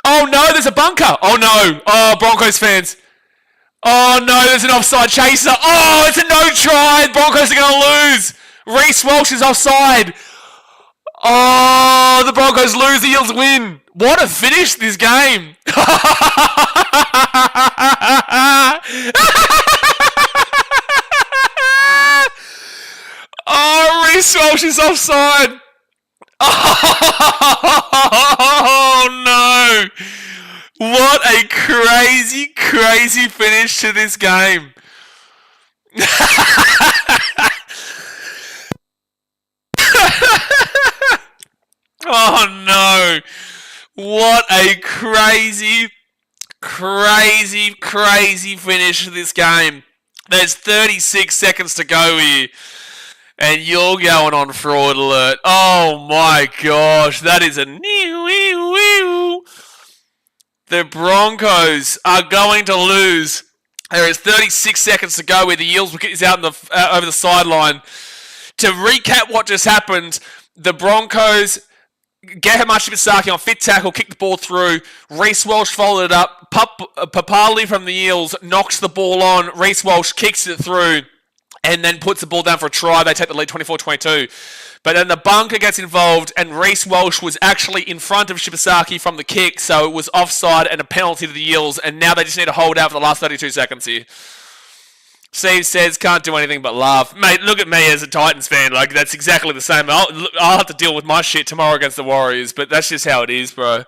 Oh, no, there's a bunker. Oh, no. Oh, Broncos fans. Oh, no, there's an offside chaser. Oh, it's a no try. Broncos are going to lose. Reece Walsh is offside. Oh, the Broncos lose. The Eels win. What a finish this game. Oh, Reece Walsh is offside. Oh, no. What a crazy finish to this game. Oh, no. What a crazy finish to this game. There's 36 seconds to go here. And you're going on fraud alert. Oh my gosh, that is a new. The Broncos are going to lose. There is 36 seconds to go where the Eels is out over the sideline. To recap what just happened, the Broncos get Hamachi Basaki on fit tackle, kick the ball through. Reece Walsh followed it up. Papali from the Eels knocks the ball on. Reece Walsh kicks it through. And then puts the ball down for a try. They take the lead 24-22. But then the bunker gets involved, and Reece Walsh was actually in front of Shibasaki from the kick, so it was offside and a penalty to the Eels, and now they just need to hold out for the last 32 seconds here. Steve says, can't do anything but laugh. Mate, look at me as a Titans fan. Like, that's exactly the same. I'll have to deal with my shit tomorrow against the Warriors, but that's just how it is, bro.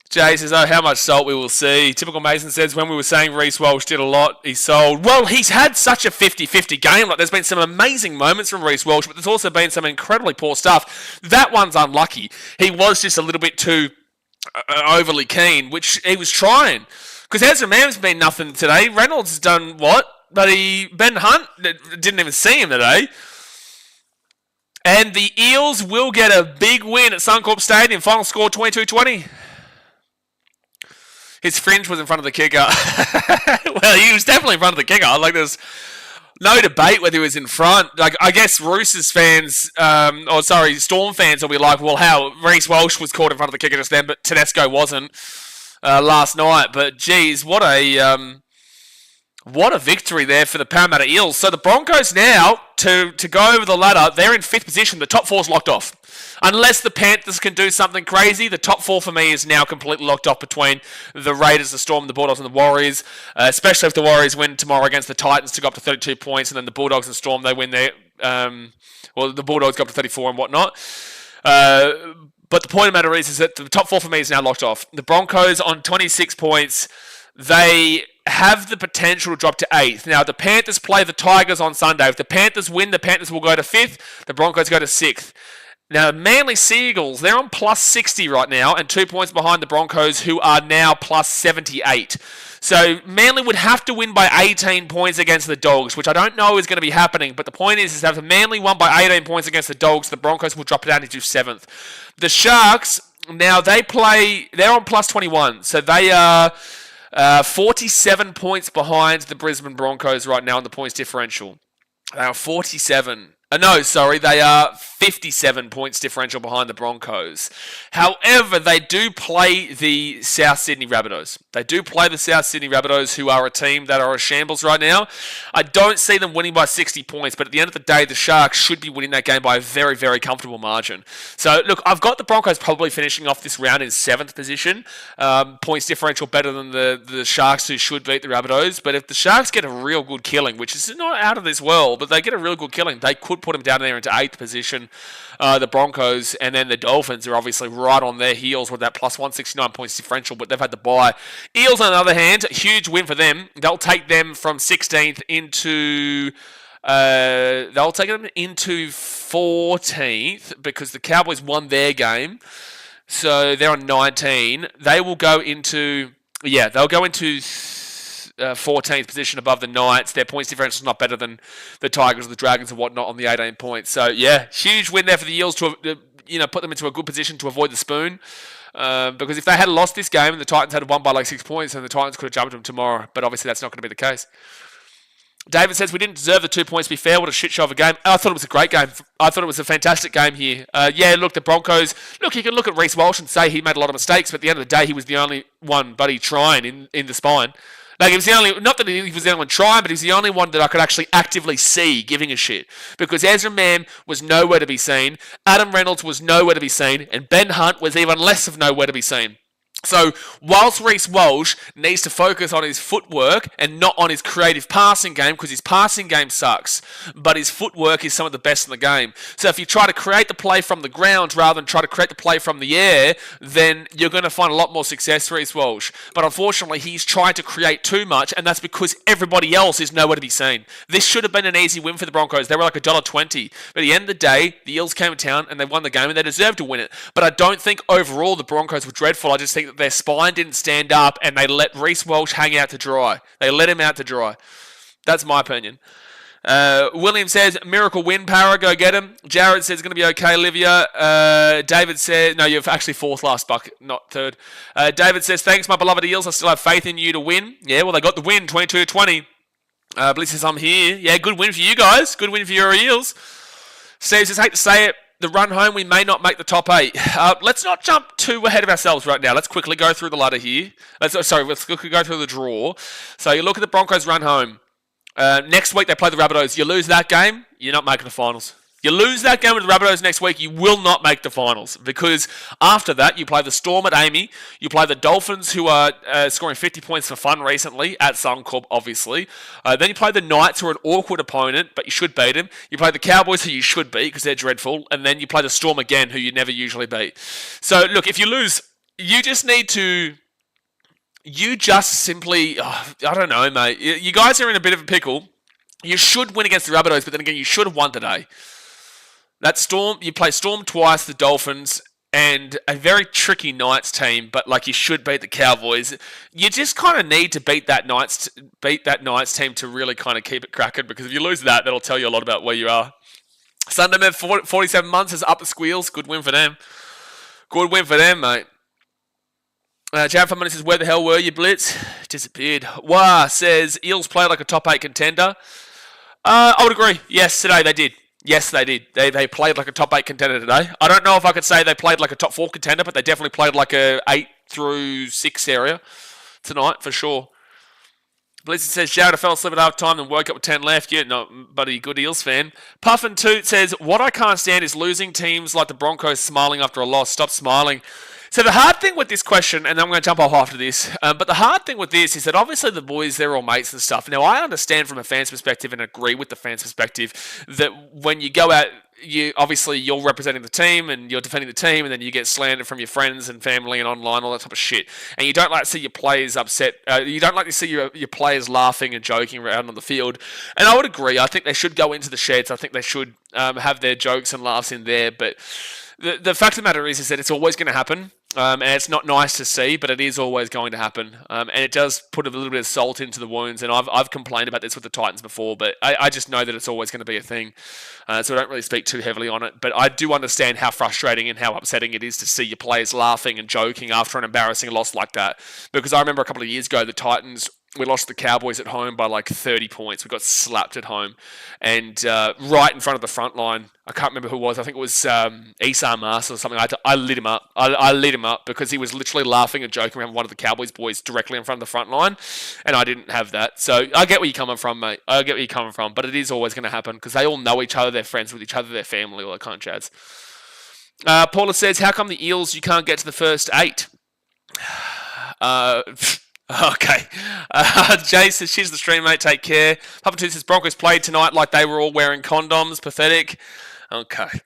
Jay says, oh, how much salt we will see. Typical Mason says, when we were saying Reece Walsh did a lot, he sold. Well, he's had such a 50-50 game. Like, there's been some amazing moments from Reece Walsh, but there's also been some incredibly poor stuff. That one's unlucky. He was just a little bit too overly keen, which he was trying. Because Ezra Mam's been nothing today. Reynolds has done what? But Ben Hunt didn't even see him today. And the Eels will get a big win at Suncorp Stadium. Final score 22-20. His fringe was in front of the kicker. Well, he was definitely in front of the kicker. Like, there's no debate whether he was in front. Like, I guess Roosters fans, Storm fans will be like, well, how Reece Walsh was caught in front of the kicker just then, but Tedesco wasn't last night. But, geez, what a victory there for the Parramatta Eels. So the Broncos now, to go over the ladder, they're in 5th position. The top 4's locked off. Unless the Panthers can do something crazy, the top 4 for me is now completely locked off between the Raiders, the Storm, the Bulldogs, and the Warriors. Especially if the Warriors win tomorrow against the Titans to go up to 32 points, and then the Bulldogs and Storm, they win their... the Bulldogs go up to 34 and whatnot. But the point of the matter is that the top 4 for me is now locked off. The Broncos on 26 points, they have the potential to drop to 8th. Now, the Panthers play the Tigers on Sunday. If the Panthers win, the Panthers will go to 5th. The Broncos go to 6th. Now, Manly Seagulls, they're on plus 60 right now, and 2 points behind the Broncos, who are now plus 78. So, Manly would have to win by 18 points against the Dogs, which I don't know is going to be happening, but the point is that if Manly won by 18 points against the Dogs, the Broncos will drop down into 7th. The Sharks, now they're on plus 21, so they are 47 points behind the Brisbane Broncos right now in the points differential. They are 47. No, sorry, they are 57 points differential behind the Broncos. However, they do play the South Sydney Rabbitohs. They do play the South Sydney Rabbitohs, who are a team that are a shambles right now. I don't see them winning by 60 points, but at the end of the day, the Sharks should be winning that game by a very, very comfortable margin. So, look, I've got the Broncos probably finishing off this round in 7th position. Points differential better than the Sharks, who should beat the Rabbitohs. But if the Sharks get a real good killing, which is not out of this world, but they get a real good killing, they could put them down there into 8th position. The Broncos, and then the Dolphins are obviously right on their heels with that plus 169 points differential, but they've had to buy. Eels, on the other hand, huge win for them. They'll take them from 16th into 14th because the Cowboys won their game, so they're on 19. They will go into 14th position above the Knights. Their points differential is not better than the Tigers or the Dragons and whatnot on the 18 points. So, yeah, huge win there for the Eels to put them into a good position to avoid the spoon. Because if they had lost this game and the Titans had won by like 6 points, then the Titans could have jumped them tomorrow. But obviously that's not going to be the case. David says, we didn't deserve the 2 points, to be fair. What a shit show of a game. I thought it was a great game. I thought it was a fantastic game here. Look, the Broncos, you can look at Reece Walsh and say he made a lot of mistakes, but at the end of the day, he was the only one buddy trying in the spine. Like, he was the only, not that he was the only one trying, but he was the only one that I could actually actively see giving a shit. Because Ezra Mam was nowhere to be seen, Adam Reynolds was nowhere to be seen, and Ben Hunt was even less of nowhere to be seen. So, whilst Reece Walsh needs to focus on his footwork and not on his creative passing game, because his passing game sucks, but his footwork is some of the best in the game. So, if you try to create the play from the ground rather than try to create the play from the air, then you're going to find a lot more success for Reece Walsh. But unfortunately, he's trying to create too much, and that's because everybody else is nowhere to be seen. This should have been an easy win for the Broncos. They were like $1.20. But at the end of the day, the Eels came to town and they won the game, and they deserved to win it. But I don't think overall the Broncos were dreadful. I just think that their spine didn't stand up and they let Reece Walsh hang out to dry. They let him out to dry. That's my opinion. William says, miracle win, Para, go get him. Jared says, it's going to be okay, Olivia. David says, no, you're actually 4th last, Buck, not 3rd. David says, thanks, my beloved Eels. I still have faith in you to win. Yeah, well, they got the win, 22-20. Bliss says, I'm here. Yeah, good win for you guys. Good win for your Eels. Steve says, hate to say it, the run home, we may not make the top 8. Let's not jump too ahead of ourselves right now. Let's quickly go through the ladder here. Let's quickly go through the draw. So you look at the Broncos run home. Next week they play the Rabbitohs. You lose that game, you're not making the finals. You lose that game with the Rabbitohs next week, you will not make the finals. Because after that, you play the Storm at Amy. You play the Dolphins, who are scoring 50 points for fun recently, at Suncorp, obviously. Then you play the Knights, who are an awkward opponent, but you should beat them. You play the Cowboys, who you should beat, because they're dreadful. And then you play the Storm again, who you never usually beat. So, look, if you lose, you just need to... You just simply... I don't know, mate. You guys are in a bit of a pickle. You should win against the Rabbitohs, but then again, you should have won today. That Storm, you play Storm twice, the Dolphins, and a very tricky Knights team, but like you should beat the Cowboys. You just kind of need to beat that Knights team to really kind of keep it cracking, because if you lose that, that'll tell you a lot about where you are. Sunderman, 47 months, is up the squeals. Good win for them. Good win for them, mate. Jared from says, where the hell were you, Blitz? Disappeared. Wah says, Eels played like a top 8 contender. I would agree. Yes, today they did. Yes, they did. They played like a top 8 contender today. I don't know if I could say they played like a top 4 contender, but they definitely played like a 8 through 6 area tonight, for sure. Blizzard says, Jared, I fell asleep at half time and woke up with 10 left. Yeah, no, buddy, good Eels fan. Puff and Toot says, what I can't stand is losing teams like the Broncos smiling after a loss. Stop smiling. So the hard thing with this question, and I'm going to jump off after this, but the hard thing with this is that obviously the boys, they're all mates and stuff. Now, I understand from a fan's perspective and agree with the fan's perspective that when you go out, you're representing the team and you're defending the team, and then you get slandered from your friends and family and online, all that type of shit. And you don't like to see your players upset. You don't like to see your players laughing and joking around on the field. And I would agree. I think they should go into the sheds. I think they should have their jokes and laughs in there. But the fact of the matter is that it's always going to happen. And it's not nice to see, but it is always going to happen. And it does put a little bit of salt into the wounds. And I've complained about this with the Titans before, but I just know that it's always going to be a thing. So I don't really speak too heavily on it. But I do understand how frustrating and how upsetting it is to see your players laughing and joking after an embarrassing loss like that. Because I remember a couple of years ago, the Titans we lost the Cowboys at home by like 30 points. We got slapped at home. And right in front of the front line, I can't remember who it was. I think it was Esau Mars or something. I lit him up. I lit him up because he was literally laughing and joking around one of the Cowboys boys directly in front of the front line. And I didn't have that. So I get where you're coming from, mate. I get where you're coming from. But it is always going to happen because they all know each other. They're friends with each other. They're family, all that kind of jazz. Paula says, how come the Eels you can't get to the first 8? Okay. Jay says, she's the stream, mate. Take care. Papa 2 says, Broncos played tonight like they were all wearing condoms. Pathetic. Okay.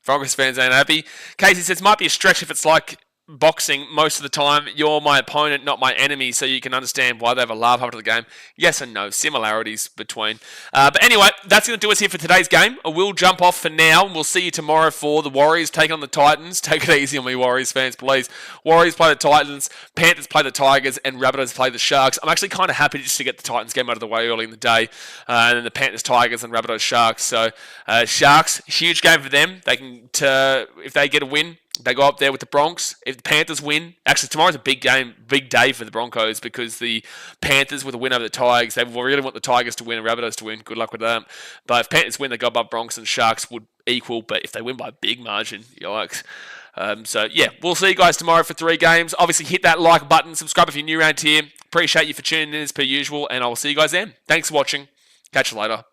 Broncos fans ain't happy. Casey says, might be a stretch if it's like boxing most of the time. You're my opponent, not my enemy, so you can understand why they have a laugh after the game. Yes and no. Similarities between. But anyway, that's going to do us here for today's game. I will jump off for now, and we'll see you tomorrow for the Warriors taking on the Titans. Take it easy on me, Warriors fans, please. Warriors play the Titans, Panthers play the Tigers, and Rabbitohs play the Sharks. I'm actually kind of happy just to get the Titans game out of the way early in the day, and then the Panthers, Tigers, and Rabbitohs, Sharks. So Sharks, huge game for them. They can, if they get a win, they go up there with the Bronx. If the Panthers win, actually tomorrow's a big game, big day for the Broncos because the Panthers with a win over the Tigers, they really want the Tigers to win and Rabbitohs to win. Good luck with that. But if Panthers win, they go above Bronx and Sharks would equal. But if they win by a big margin, yikes. So yeah, we'll see you guys tomorrow for 3 games. Obviously, hit that like button, subscribe if you're new around here. Appreciate you for tuning in as per usual, and I will see you guys then. Thanks for watching. Catch you later.